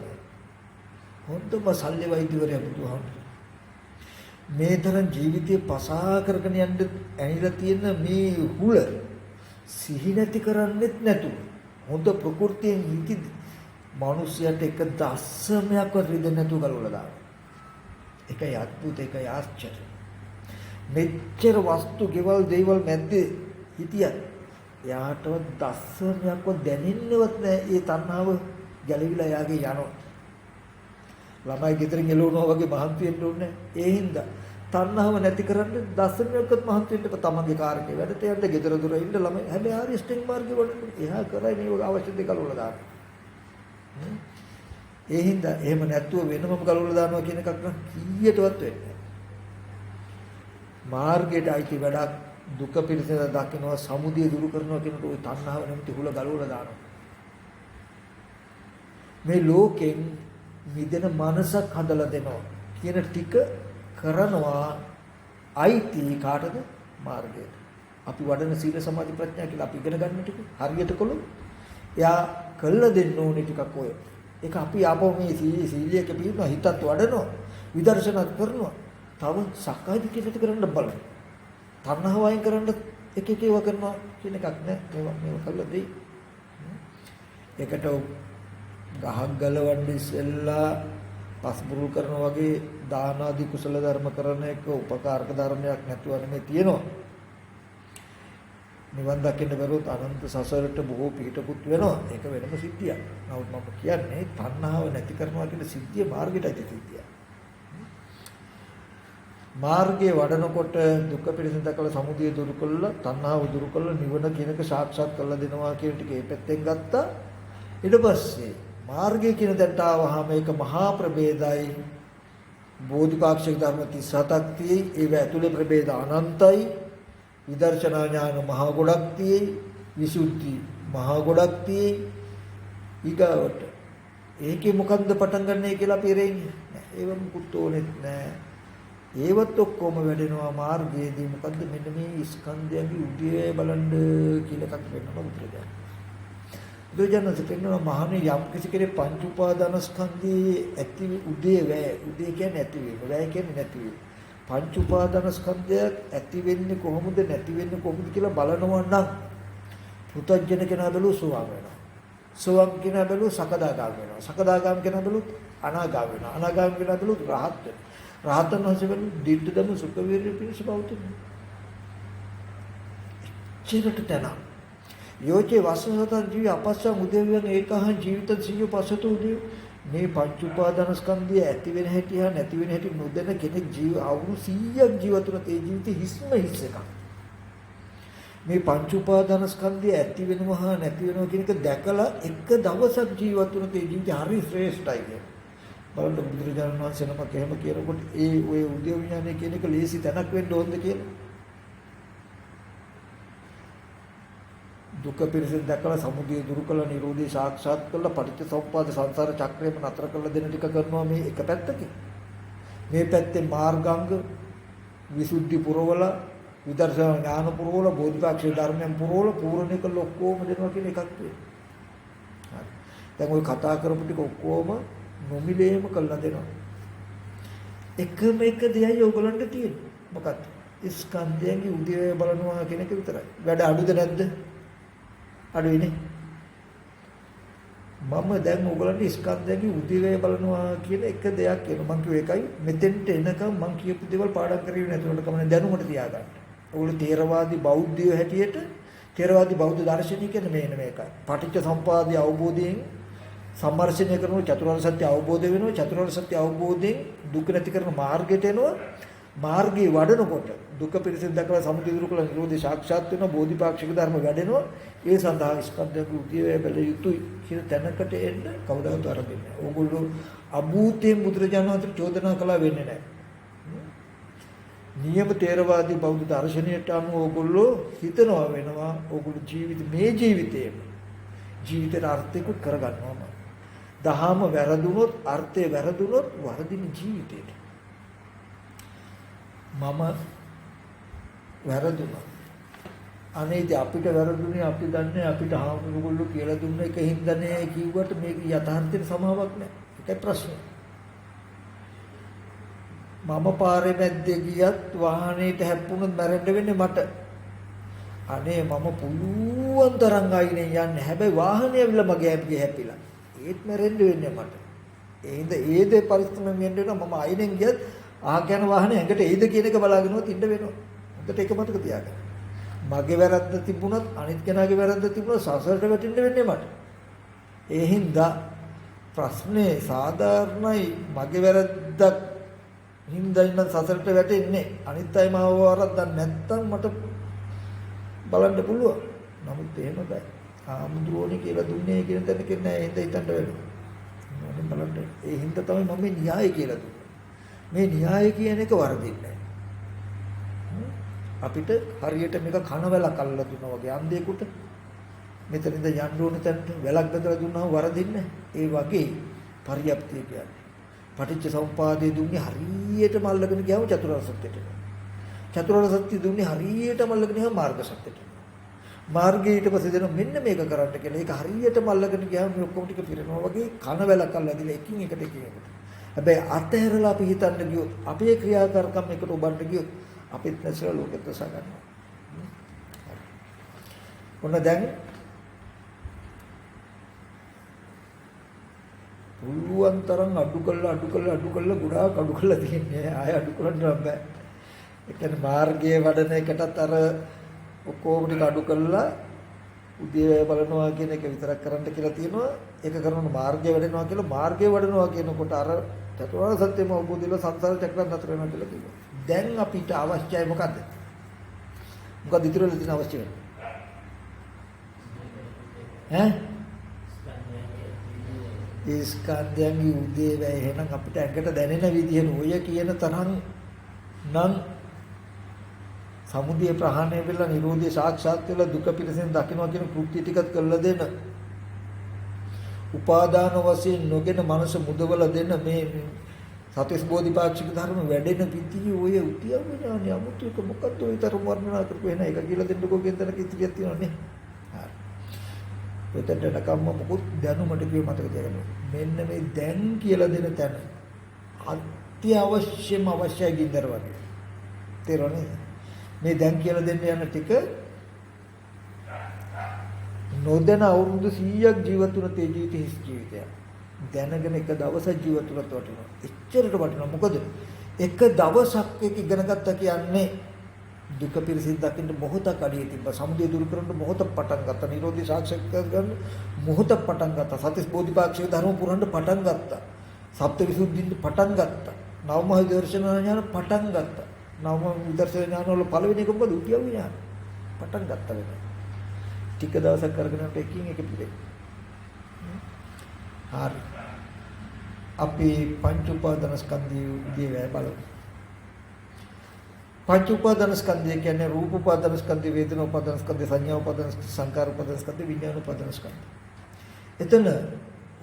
S1: හොඳම ශල්‍ය වෛද්‍යවරයා බුදුහාමුදුරුවෝ. මේ තරම් ජීවිතේ පසා කරගෙන යන්න ඇනිලා තියෙන මේ හුල සිහි නැති කරන්නෙත් නැතුව හොඳ ප්‍රകൃතියෙන් මිනිස්සුන්ට එක දශමයක්වත් රිදෙන්නේ නැතුව ගලවලා දානවා. ඒකයි අద్భుත, ඒකයි ආශ්චර්ය. මෙච්චර වස්තු ගෙවල් දේවල් මැද්දේ හිටියත් එයාටවත් දශමයක්වත් දැනෙන්නවත් නැහැ. ඒ තණ්හාව ගැලවිලා යාගේ යනවා. ළමයි ගෙදරින් එළවනවා වගේ මහන්සි වෙන්න ඕනේ. ඒ හින්දා තණ්හාව නැති කරන්න දශමයක්වත් මහන්සි වෙන්න එපා. තමන්ගේ කාර්යයේ වැඩට යන්න ගෙදර දොර ඉන්න ළමයි. හැබැයි ආර්ය ස්ටිං මාර්ගේ වඩන්න එහා කරයි මේ අවශ්‍ය දේ ගලවලා දාන්න. ඒ හින්දා එහෙම නැතුව වෙනමම ගලවලා දානවා කියන එකක් නම් කීයටවත් වෙන්නේ නැහැ. මාර්ගයට අයිති වැඩක් දුක පිළිසඳ දකින්නවා සමුදය දුරු කරනවා කියනකොට ওই තණ්හාව නැමැති හුල ගලවලා දානවා. මේ ලෝකෙන් මිදෙන මනසක් හදලා දෙනවා කියන ටික කරනවා අයිති කාටද? මාර්ගයට. අපි වඩන සීල සමාධි ප්‍රඥා කියලා අපි ඉගෙන ගන්න ටික හරියට කළොත් එයා කළ දෙන්න ඕනේ ටිකක් ඔය. ඒක අපි ආපහු මේ සීලියක පිළිනවා හිතත් වඩනවා විදර්ශනා කරනවා. තව සක්කාය දිට්ඨියට කරන්න බලන්න. තණ්හාව වයින් කරන්න එක එක ඒවා කරනවා කියන එකක් නෑ. මේවා කළා දෙයි. ඒකට ගහක් ගලවන්න ඉස්සෙල්ලා පස්බුරුල් කරනවා වගේ දාන ආදී කුසල ධර්ම කරන එක උපකාරක ධර්මයක් නැතුව නෙමෙයි තියෙනවා. නිවන් දකින්න බැරුවොත් අනන්ත සසරට බොහෝ පිටකුත් වෙනවා. ඒක වෙනම සිද්ධියක්. නමුත් මම කියන්නේ තණ්හාව නැති කරනවා කියන සිද්ධිය මාර්ගයටයි සිද්ධිය. මාර්ගයේ වඩනකොට දුක්ඛ පිළිසඳ දක්වලා සමුදය දුරු කළා, තණ්හාව දුරු කළා, නිවන කියනක සාක්ෂාත් කරලා දෙනවා කියන ටික ඒ පැත්තෙන් ගත්තා. ඊට පස්සේ මාර්ගය කියන තැනට ආවහම ඒක මහා ප්‍රභේදයි. බෝධිපාක්ෂික ධර්ම 37ක් තියෙයි. ඒව ඇතුලේ ප්‍රභේද අනන්තයි. විදර්ශනා ඥාන මහා ගොඩක් තියෙයි. විසුද්ධි මහා ගොඩක් තියෙයි. ඊගාවට ඒකේ මොකද්ද පටන් ගන්නයි කියලා අපි රෙන්නේ නෑ. ඒව මුකුත් ඕනෙත් නෑ. ඒවත් ඔක්කොම වැඩෙනවා මාර්ගයේදී. මොකද්ද මෙන්න මේ ස්කන්ධයන්ගේ උදේ බලන්න කියලා එකක් වෙනවා බුදුරජාණන්. බුදුරජාණන් කියනවා මහණේ යම් කිසි කෙනෙක් පංච උපාදාන ස්කන්ධයේ ඇති උදේ වැය. උදේ කියන්නේ ඇති වීම. වැය කියන්නේ නැති වීම. පංච උපාදාන ස්කන්ධයක් ඇති වෙන්නේ කොහොමද නැති වෙන්නේ කොහොමද කියලා බලනවා නම් පුතඥ කෙනා බැලුව සෝවාන් වෙනවා. සෝවාන් කෙනා බැලුව සකදාගාම වෙනවා. සකදාගාම කෙනා බැලුව අනාගාම වෙනවා. අනාගාම කෙනා බැලුව රහත් වෙනවා. රහතන් වහන්සේ බැලුව දිට්ඨ ධම්ම සුඛ වීර්ය පිණිස බෞද්ධ. චිරට තන. යෝචේ වස්සසතං ජීව අපස්සං උදේවයන් ඒකහං ජීවිත සිය පසතු උදේ මේ පංච උපාදාන ස්කන්ධය ඇති වෙන හැටි හා නැති වෙන හැටි නොදැන කෙනෙක් ජීව අවුරුදු 100ක් ජීවත් වුණත් ඒ ජීවිතේ හිස්ම හිස් එකක්. මේ පංච උපාදාන ස්කන්ධය ඇති වෙනවා හා නැති වෙනවා කියන එක දැකලා එක දවසක් ජීවත් වුණත් ඒ ජීවිතය හරි ශ්‍රේෂ්ඨයි කියන. බලන්න බුදුරජාණන් වහන්සේ නමක් එහෙම කියනකොට ඒ ඔය උදේ විඥානය කියන එක ලේසි තැනක් වෙන්න ඕනද කියලා. දුක පිරිසිදු දැකලා සමුදය දුරු කළ නිරෝධය සාක්ෂාත් කරලා පටිච්චසමුප්පාද සංසාර චක්‍රයම නතර කරලා දෙන ටික කරනවා මේ එක පැත්තකින්. මේ පැත්තේ මාර්ගාංග විසුද්ධි පුරවල විදර්ශනා ඥාන පුරවල බෝධිපාක්ෂික ධර්මයන් පුරවල පූර්ණ කළ ඔක්කොම දෙනවා කියන එකක් වෙයි. හරි. දැන් ওই කතා කරපු ටික ඔක්කොම නොමිලේම කළා දෙනවා. එකම එක දෙයයි ඕගලන්ට තියෙන්නේ. මොකක්ද? ස්කන්ධයන්ගේ උදේ බලනවා කියන එක විතරයි. වැඩ අඩුද නැද්ද? අඩුයිනේ. මම දැන් ඕගලන්ට ස්කන්ධයන්ගේ උදේ බලනවා කියන එක දෙයක් කියනවා. මම කිව්ව එකයි මෙතෙන්ට එනකම් මම කියපු දේවල් පාඩම් කරේ නැතුනට කමන්නේ දැනුමට තියාගන්න. ඕගොල්ලෝ තේරවාදී බෞද්ධයෝ හැටියට තේරවාදී බෞද්ධ දර්ශනය කියන්නේ මේන මේකයි. පටිච්ච සම්පදාය අවබෝධයෙන් සම්මර්ෂණය කරන චතුරාර්ය සත්‍ය අවබෝධ වෙනවා. චතුරාර්ය සත්‍ය අවබෝධයෙන් දුක නැති කරන මාර්ගයට එනවා. මාර්ගයේ වඩනකොට දුක පිළිසෙන් දක්වලා සමුදය දුරු කළ නිරෝධය සාක්ෂාත් වෙනවා. බෝධිපාක්ෂික ධර්ම වැඩෙනවා. ඒ සඳහා ස්කන්ධයක උදේ බැල යුතුයි කියන තැනකට එන්න කවදාවත් අරගෙන නැහැ. ඕගොල්ලෝ අභූතයෙන් බුදුරජාණන් වහන්සේ චෝදනා කළා වෙන්නේ නැහැ. නියම තේරවාදී බෞද්ධ දර්ශනයට අනුව ඕගොල්ලෝ හිතනවා වෙනවා. ඕගොල්ලෝ මේ ජීවිතේම ජීවිතේට අර්ථයක් කරගන්නවා. දහම වැරදුනොත් අර්ථය වැරදුනොත් වරදින ජීවිතේට මම වැරදුනා. අනේ අපිට වැරදුනේ අපි දන්නේ අපිට හාමුදුරුවෝ කියලා දුන්න එක හින්දානේ කිව්වට මේක යථාර්ථයට සමාවක් නැහැ. ඒකයි ප්‍රශ්නේ. මම පාරේ මැද්දේ ගියත් වාහනේට හැප්පුණොත් මැරෙන්න වෙන්නේ මට. අනේ මම පුළුවන් තරම් ආයිනේ යන්නේ. හැබැයි වාහනේ ඇවිල්ලා මගේ ඇප්ගේ හැපිලා. ඒත් මැරෙන්න වෙන්නේ මට. ඒ දේ පරිස්සමෙන් වෙන්න වෙනවා. මම අයිනෙන් ගියත් ආගයන වාහනේ ඇඟට එයිද කියන එක බලාගෙනවත් ඉන්න වෙනවා. හොඳට ඒක මතක තියාගන්න. මගේ වැරද්ද තිබුණත් අනිත් කෙනාගේ වැරද්ද තිබුණත් සසරට වැටෙන්න වෙන්නේ මට. ඒ හින්දා ප්‍රශ්නේ සාධාරණයි මගේ වැරද්දක් හින්දා ඉන්න සසරට වැටෙන්නේ. අනිත් අය මාව වරද්දක් නැත්තම් මට බලන්න පුළුවන්. නමුත් එහෙම බෑ. ආමුදුරෝනේ කියලා දුන්නේ කියන තැනක නෑ. ඒ හින්දා හිතන්න වෙනවා. මොකද බලන්න. ඒ හින්දා තමයි මම මේ න්‍යාය කියලා දුන්නේ. මේ න්‍යාය කියන එක වරදින්නේ නෑ. අපිට හරියට මේක කන වැලක් අල්ලලා දුන්නා වගේ අන්ධයෙකුට මෙතනින්ද යන්න ඕන තැනට වැලක් බඳලා දුන්නාම වරදින්නේ. ඒ වගේ පරියප්තිය කියන්නේ. පටිච්ච සමුපාදයේ දුන්නේ හරියටම අල්ලගෙන ගියාම චතුරාර්ය සත්‍යයට. චතුරාර්ය සත්‍ය දුන්නේ හරියටම අල්ලගෙන ගියාම මාර්ග සත්‍යයට. මාර්ගය ඊට පස්සේ දෙන මෙන්න මේක කරන්න කියලා. ඒක හරියටම අල්ලගෙන ගියාම මේ ඔක්කොම ටික පිරෙනවා වගේ කන වැලක් අල්ලලා දීලා එකින් එකට එකින් එකට. හැබැයි අතහැරලා අපි හිතන්න ගියොත් අපේ ක්‍රියාකාරකම් එකට ඔබන්න ගියොත් අපිත් නැසලා ලෝකෙත් දස ගන්නවා. ඔන්න දැන් පුළුවන් තරම් අඩු කළා ගොඩාක් අඩු කළා තියෙන්නේ. ආය අඩු කරන්න බෑ. ඒ කියන්නේ මාර්ගයේ වඩන එකටත් අර ඔක්කොම ටික අඩු කළා උදේ බලනවා කියන එක විතරක් කරන්න කියලා තියෙනවා. ඒක කරනකොට මාර්ගය වැඩෙනවා කියලා මාර්ගය වඩනවා කියනකොට අර චතුරාර්ය සත්‍යම අවබෝධයල සංසාර චක්‍රය නතර වෙනවා කියලා කියනවා. දැන් අපිට අවශ්‍යයි මොකද්ද? මොකද ඉතිරෙලා තියෙන අවශ්‍ය වෙන්නේ? ඒ ස්කන්ධයන්ගේ උදේවැය එහෙනම් අපිට ඇඟට දැනෙන විදිහට ඔය කියන තරම් නම් සමුදය ප්‍රහාණය වෙලා නිරෝධය සාක්ෂාත් වෙලා දුක පිරසෙන් දකින්නවා කියන කෘත්‍ය ටිකත් කළා දෙන. උපාදාන වශයෙන් නොගෙන මනස මුදවලා දෙන මේ සත්‍යස් බෝධිපාක්ෂික ධර්ම වැඩෙන පිටියේ ඔය උතියව ඥානය අමුතු එක මොකද්ද ඔය තරම් වර්ණනා කරපු එන එක කියලා දෙන්නකෝ කියන තැනක ඉතිරියක් තියෙනවනේ. හරි. ඔතනට කම්ම මොකුත් දැනුමට කිව්ව මතක තියාගන්න. මෙන්න මේ දැන් කියලා දෙන තැන අත්‍යවශ්‍යම අවශ්‍යයි ගින්දර වගේ. තේරෙන්නේ? මේ දැන් කියලා දෙන්න යන ටික නොදැන අවුරුදු 100ක් ජීවත් වුණ තේ ජීවිත ජීවිතයක්. දැනගෙන එක දවසක් ජීවත් වුණත් වටිනවා. එච්චරට වටිනවා. මොකද එක දවසක් එක ඉගෙන ගත්තා කියන්නේ දුක පිරසින් දකින්න මොහොතක් අඩිය තිබ්බා. සමුදය දුරු කරන්න මොහොතක් පටන් ගත්තා. නිරෝධී සාක්ෂාත් කරගන්න මොහොතක් පටන් ගත්තා. සත්‍ය බෝධිපාක්ෂික ධර්ම පුරන්න පටන් ගත්තා. සප්ත විසුද්ධින් පටන් ගත්තා. නවම දර්ශන ඥාන පටන් ගත්තා. නවම විදර්ශන ඥාන වල පළවෙනි එක මොකද? උද්‍යව ඥාන. පටන් ගත්තා වෙන. ටික දවසක් කරගෙන යනකොට එකින් එක පිරේ. හරි. අපි පංච උපාදාන ස්කන්ධය උදේවැය බලමු. පංච උපාදාන ස්කන්ධය කියන්නේ රූප උපාදාන ස්කන්ධය, වේදනා උපාදාන ස්කන්ධය, සංඥා උපාදාන ස්කන්ධය, සංකාර උපාදාන ස්කන්ධය, විඥාන උපාදාන ස්කන්ධය. එතන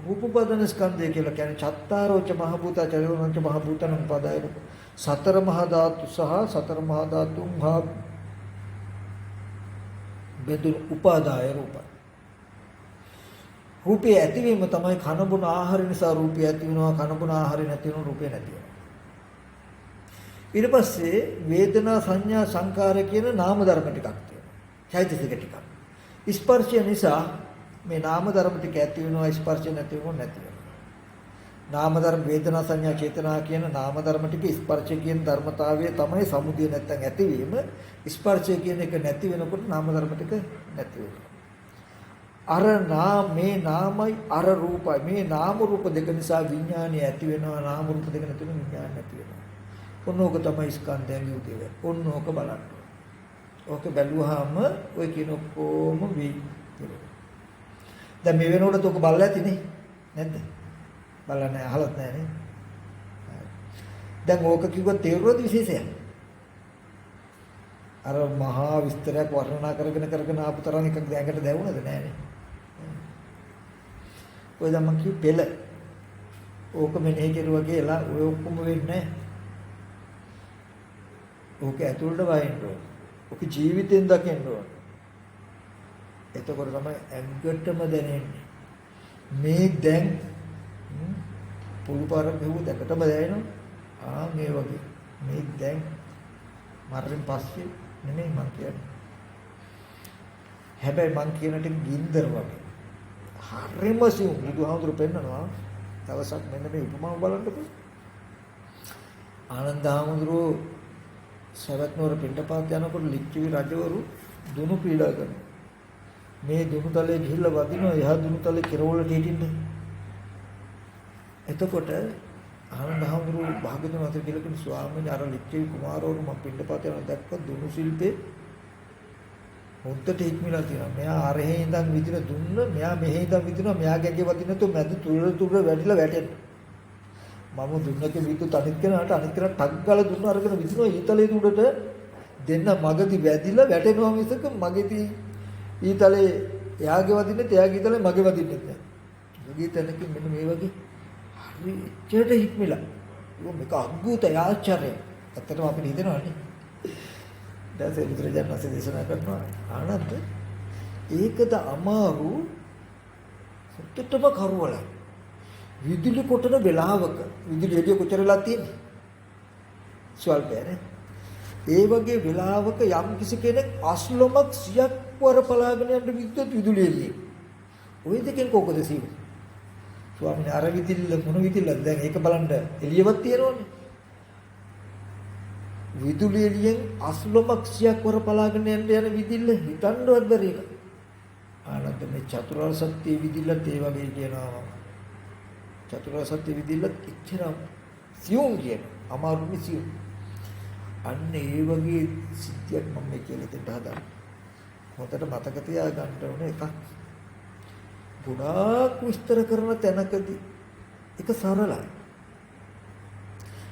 S1: රූප උපාදාන ස්කන්ධය කියලා කියන්නේ චත්තාරෝච මහ භූත චරෝච මහ භූතන උපාදාය රූප. සතර මහා ධාතු සහ සතර මහා ධාතුන් හා බෙදුන උපාදාය රූප. රූපේ ඇතිවීම තමයි කන බොන ආහාර නිසා රූපය ඇති වෙනවා, කන බොන ආහාර නැති වෙනවා රූපය නැති වෙනවා. ඊට පස්සේ වේදනා සංඥා සංකාර කියන නාම ධර්ම ටිකක් තියෙනවා. චෛතසික ටිකක්. ස්පර්ශය නිසා මේ නාම ධර්ම ටික ඇති වෙනවා, ස්පර්ශය නැති වෙනවා නැති වෙනවා. නාම ධර්ම වේදනා සංඥා චේතනා කියන නාම ධර්ම ටික ස්පර්ශය කියන ධර්මතාවය තමයි සමුදය නැත්තම් ඇතිවීම. ස්පර්ශය කියන එක නැති වෙනකොට නාම ධර්ම ටික නැති වෙනවා. අර මේ නාමයි අර රූපයි මේ නාම රූප දෙක නිසා විඥානය ඇති වෙනවා, නාම රූප දෙක නැති වෙනවා විඥානය නැති වෙනවා. ඔන්නෝක තමයි ස්කන්ධයන්ගේ උදේව. ඔන්නෝක බලන්න. ඕක බැලුවාම ඔය කියන කොම වෙයි. දැන් මේ වෙනකොට ඔක බලලා ඇතිනේ නැද්ද? බලලා නැහැ, අහලත් නැහැ නේ. දැන් ඕක කිව්වොත් තේරුවද විශේෂයක්? අර මහා විස්තරයක් වර්ණනා කරගෙන ආපු තරම් එකක් දැනකට දැවුණද නැහනේ. ඔය දැන් මං කිව්ව පෙළ. ඕක මෙනෙහි කෙරුවා කියලා ඔය ඔක්කොම වෙන්නේ නැහැ. ඕක ඇතුළට වයින්න ඕන. ඕක ජීවිතෙන් දකින්න ඕන. එතකොට තමයි ඇඟටම දැනෙන්නේ. මේ දැන් පුල්පාරක් ගෙවුව දැකටම දැනෙනවා. මේ වගේ. මේ දැන් මරණයෙන් පස්සේ නෙමෙයි මං කියන්නේ. හැබැයි මං කියන ටික ගින්දර වගේ. හරිම සිව් බුදුහාමුදුරු පෙන්නනවා. දවසක් මෙන්න මේ උපමාව බලන්නකෝ. ආනන්ද හාමුදුරු සවැත් නුවර පිටපාත යනකොට ලිච්ඡවි රජවරු දුනු පීඩා කරනවා. මේ දුනු තලේ ගිහිල්ලා වදිනවා එහා දුනු තලේ කෙරවලට හිටින්න. එතකොට ආනන්ද හාමුදුරු භාගතුන් වහන්සේ කියලා කිව්ව ස්වාමීන් අර ලිච්ඡවි කුමාරවරු මම පිටපාත යන දැක්ක දුනු ශිල්පේ හොද්දට හික්මිලා තියෙනවා. මෙයා අරහේ ඉඳන් විදින දුන්න මෙයා මෙහේ ඉඳන් විදිනවා මෙයා ගැගේ වදින තු මැද තුර වැටිලා වැටෙන්න. මම දුන්නක විතු තනිත් කෙනාට අනිත් කෙනාට ටක් ගාලා දුන්න අරගෙන විදිනවා ඊතලේ උඩට දෙන්න මගදී වැදිලා වැටෙනවා මිසක මගේදී ඊතලේ එයාගේ වදින්නේ එයාගේ ඊතලේ මගේ වදින්නේ නැහැ. මගේ තැනකින් මෙන්න මේ වගේ හරි චේත හික්මිලා. මේක අద్భుත ආචාර්ය. ඇත්තටම අපිට හිතෙනවානේ. දැසේ බුදුරජාණන් වහන්සේ දේශනා කරනවා ආනන්ද ඒකද අමාරු සුත්තටම කරවල විදුලි කොටන වෙලාවක විදුලි එළිය කොච්චර වෙලා තියෙන්නේ ස්වල්පයනේ ඒ වගේ වෙලාවක යම් කිසි කෙනෙක් අස්ලොමක් 100ක් වර පලාගෙන යන විද්‍යුත් විදුලි එළිය ওই දෙකෙන් කොකද සීව ස්වාමීන් අර විදුල්ල මොන විදුල්ලද දැන් ඒක බලන්න එළියවත් තියෙනවනේ විදුලි එළියෙන් අස්ලොමක් 100ක් වර පලාගෙන යන විදුල්ල හිතන්නවත් බැරි එක. ආනන්ද මේ චතුරාර්ය සත්‍ය විදුල්ලත් ඒ වගේ කියනවා. චතුරාර්ය සත්‍ය විදුල්ලත් ඉච්චරම් සියුම් කියන අමාරු මිසියුම්. අන්න ඒ වගේ සිද්ධියක් මම මේ කියලා දෙන්න හදා. හොතට මතක තියාගන්න ඕනේ එකක්. ගොඩාක් විස්තර කරන තැනකදී ඒක සරලයි.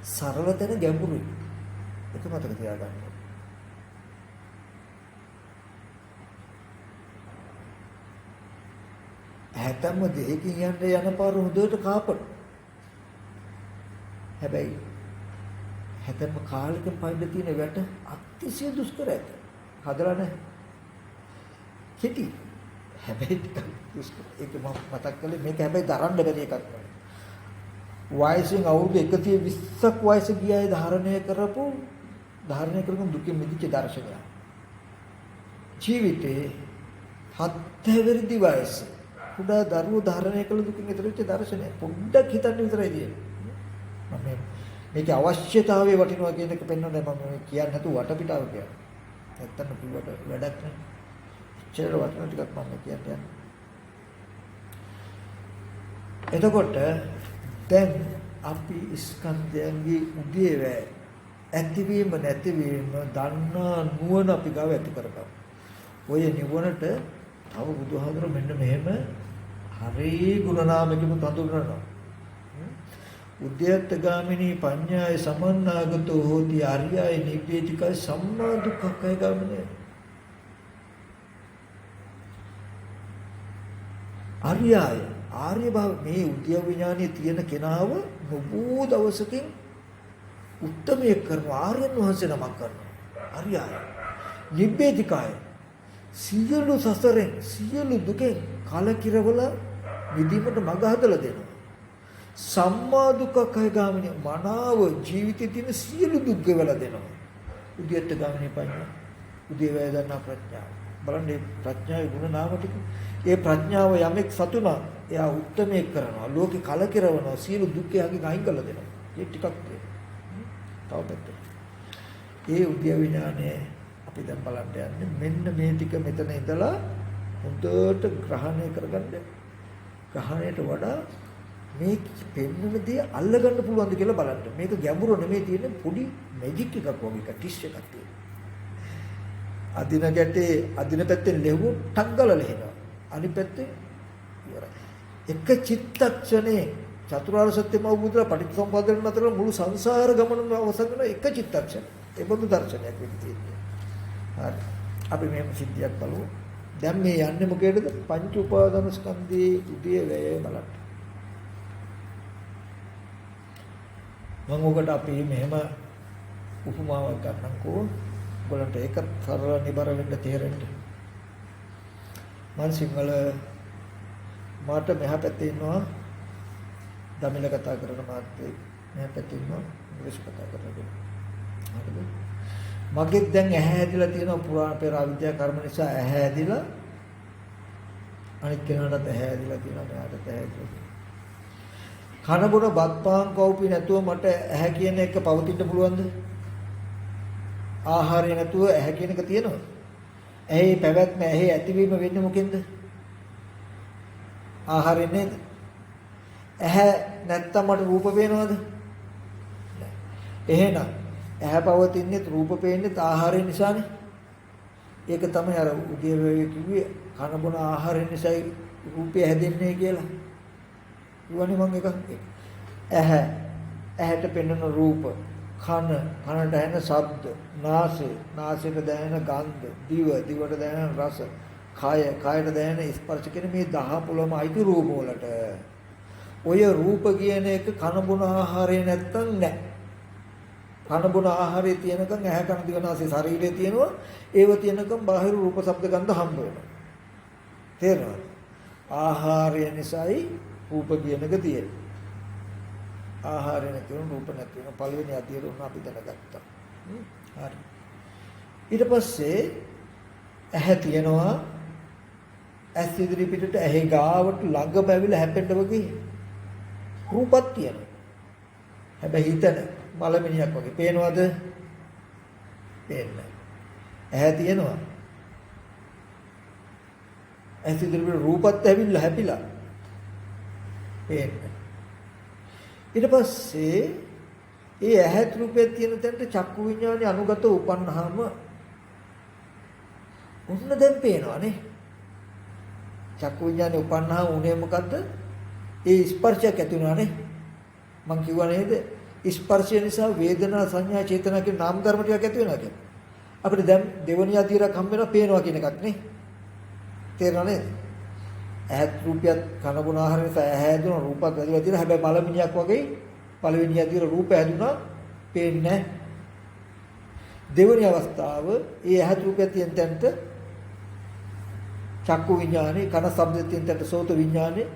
S1: සරල තැන ගැඹුරුයි. ඒක මතක තියාගන්න. හැතැම්ම දෙයකින් යන පාර හොඳට කාපන. හැබැයි හැතැම්ම කාලෙකින් පයින් තියෙන වැට අතිශය දුෂ්කර ඇත. හදලා නැහැ. කෙටි. හැබැයි ටිකක් දුෂ්කර. ඒක මම මතක් කළේ මේක හැබැයි දරන්න බැරි එකක් නෙවෙයි. වයසින් අවුරුදු 120ක් වයස ගියායි ධාරණය කරපු දුකින් මිදිච්ච දර්ශනය. ජීවිතේ 70 වෙනි වයස කුඩා දරුවෝ ධාරණය කළ දුකින් ඈතර වෙච්ච දර්ශනය. පොඩ්ඩක් හිතන්න විතරයි තියෙන්නේ. මම මේකේ අවශ්‍යතාවය වටිනවා කියන එක පෙන්වන්නේ මම කියන්නේ නැතුව වටපිටාව කියන්නේ. නැත්තම් කිව්වට වැඩක් නැහැ. ඉච්ඡර වටින ටිකක් මම කියන්නේ. එතකොට දැන් අපි ස්කන්ධයන්ගේ උදේවැය ඇතිවීම නැතිවීම දන්නා නුවණ අපි ගාව ඇති කරගමු. ඔය නිවනට තව බුදුහාමුදුරුවෝ මෙන්න මෙහෙම හරි ගුණනාමකින් තඳුරනවා. උද්‍යත්ත ගාමිනී පඤ්ඤාය සමන්නාගතෝ හෝති ආර්යය නිබ්බේධිකයි සම්මා දුක්ඛය ගාමිනේ. ආර්ය භාව මේ උද්‍යව විඥානයේ තියෙන කෙනාව නොබෝ දවසකින් උත්තමය කරනවා ආර්යයන් වහන්සේ නමක් කරනවා. ආර්යය නිබ්බේධිකයි සියලු සසරෙන් සියලු දුකෙන් කලකිරවල නිදීමට මඟ හදලා දෙනවා. සම්මා දුක්ඛය ගාමිනී මනාව ජීවිතේ තියෙන සියලු දුක් ගෙවලා දෙනවා. උද්‍යත්ත ගාමිනී පඤ්ඤා උදේවැය දන්නා ප්‍රඥාව. බලන්න මේ ප්‍රඥාවේ ගුණ නාම ටික. ඒ ප්‍රඥාව යමෙක් සතුනා එයා උත්තමය කරනවා. ලෝකේ කලකිරවනවා සියලු දුක් යකින් අයින් කරලා දෙනවා. ඒ ටිකක් තියෙනවා. තව ඒ උද්‍යව විඥානයේ අපි දැන් බලන්න යන්නේ මෙන්න මේ ටික මෙතන ඉඳලා හොඳට ග්‍රහණය කරගන්න. ග්‍රහණයට වඩා මේ පෙන්වන දේ අල්ලගන්න පුළුවන්ද කියලා බලන්න. මේක ගැඹුරු නෙමෙයි තියෙන්නේ පොඩි මැජික් එකක් වගේ එකක් ටිස් එකක් තියෙනවා. අදින ගැටේ අදින පැත්තෙන් ලෙහුව ටක් ගාලා ලෙහෙනවා. අනිත් පැත්තේ ඉවරයි. එක චිත්තක්ෂණේ චතුරාර්ය සත්‍යම අවබෝධලා පටිච්චසමුප්පාදයෙන් අතර මුළු සංසාර ගමනම අවසන් වෙන එක චිත්තක්ෂණ. ඒ බඳු දර්ශනයක් වෙන්න තියෙනවා. හරි. අපි මේ සිද්ධියක් බලමු. දැන් මේ යන්නේ මොකේද? පංච උපාදාන ස්කන්ධයේ උදේ වැය බලන්න. මම ඔකට අපි මෙහෙම උපමාවක් ගන්නම්කෝ. ඔයගලන්ට ඒක සරල නිබර වෙන්න තේරෙන්න. මම සිංහල මාට මෙහා පැත්තේ ඉන්නවා දමිල කතා කරන මාත්‍යෙ මෙහා පැත්තේ ඉන්නවා ඉංග්‍රීසි කතා කරන. හරිද? මගෙත් දැන් ඇහැ ඇදිලා තියෙනවා පුරාණ පෙර අවිද්‍යා කර්ම නිසා ඇහැ ඇදිලා අනිත් කෙනාට ඇහැ ඇදිලා තියෙනවා මෙයාට ඇහැ ඇදිලා තියෙනවා. කන බොන බත් පාන් කවුපි නැතුව මට ඇහැ කියන එක පවතින්න පුළුවන්ද? ආහාරය නැතුව ඇහැ කියන එක තියෙනවද? ඇහි පැවැත්ම ඇහි ඇතිවීම වෙන්නේ මොකෙන්ද? ආහාරයෙන් නේද? ඇහැ නැත්තම් මට රූප පේනවද? එහෙනම් ඇහැ පවතින්නේ රූප පේන්නේ ආහාරය නිසානේ. ඒක තමයි අර උදේවැය කිව්වේ කන බොන ආහාරය නිසායි රූපය හැදෙන්නේ කියලා. ඊවනේ මම එක ඇහැට පෙනෙන රූප, කන, කනට ඇහෙන ශබ්ද, නාසය, නාසයට දැනෙන ගන්ධ, දිවට දැනෙන රස, කයට දැනෙන ස්පර්ශ කියන මේ 10 අයිති රූප වලට. ඔය රූප කියන එක කන බොන ආහාරය නැත්තම් නැහැ. කන බොන ආහාරය තියෙනකන් ඇහැ කන දිව නාසය ශරීරයේ තියෙනවා. ඒව තියෙනකන් බාහිර රූප ශබ්ද ගන්ධ හම්බ වෙනවා. තේරෙනවද? ආහාරය නිසායි රූප කියන එක තියෙන්නේ. ආහාරය නැතිව රූප නැති වෙන පළවෙනි අධ්‍යයන උන අපි දැනගත්තා. හරි. ඊට පස්සේ ඇහැ තියෙනවා. ඇස් ඉදිරි පිටට ඇහි ගාවට ළඟ බැවිලා හැපෙන්න වගේ රූපක් තියෙනවා. හැබැයි හිතන මලමිනියක් වගේ පේනවද? පේන්නේ. ඇහැ තියෙනවා. ඇස් ඉදිරි පිට රූපත් ඇවිල්ලා හැපිලා පේන්නේ. ඊට පස්සේ ඒ ඇහත් රූපයේ තියෙන තැනට චක්කු විඤ්ඤාණය අනුගත උපන්නාම උන්න දැන් පේනවනේ. චක්කු විඤ්ඤාණය උපන්නාම උනේ මොකද්ද? ඒ ස්පර්ශයක් ඇති වුණානේ. මං කිව්වා නේද? ස්පර්ශය නිසා වේදනා සංඥා චේතනා කියන නාම ධර්ම ටිකක් ඇති වෙනවා කියන්නේ. අපිට දැන් දෙවනි අධීරයක් හම්බ වෙනවා පේනවා කියන එකක් නේ. තේරෙනව නේද? ඇහත් රූපයත් කන බොන ආහාර නිසා ඇහැ හැදුණා රූපත් ඇතිලා තියෙනවා. හැබැයි මලමිනියක් වගේ පළවෙනි අධීර රූප හැදුණා පේන්නේ නැහැ. දෙවනි අවස්ථාව ඒ ඇහත් රූපය තියෙන තැනට චක්කු විඥානේ කන ශබ්ද තියෙන තැනට සෝත විඥානේ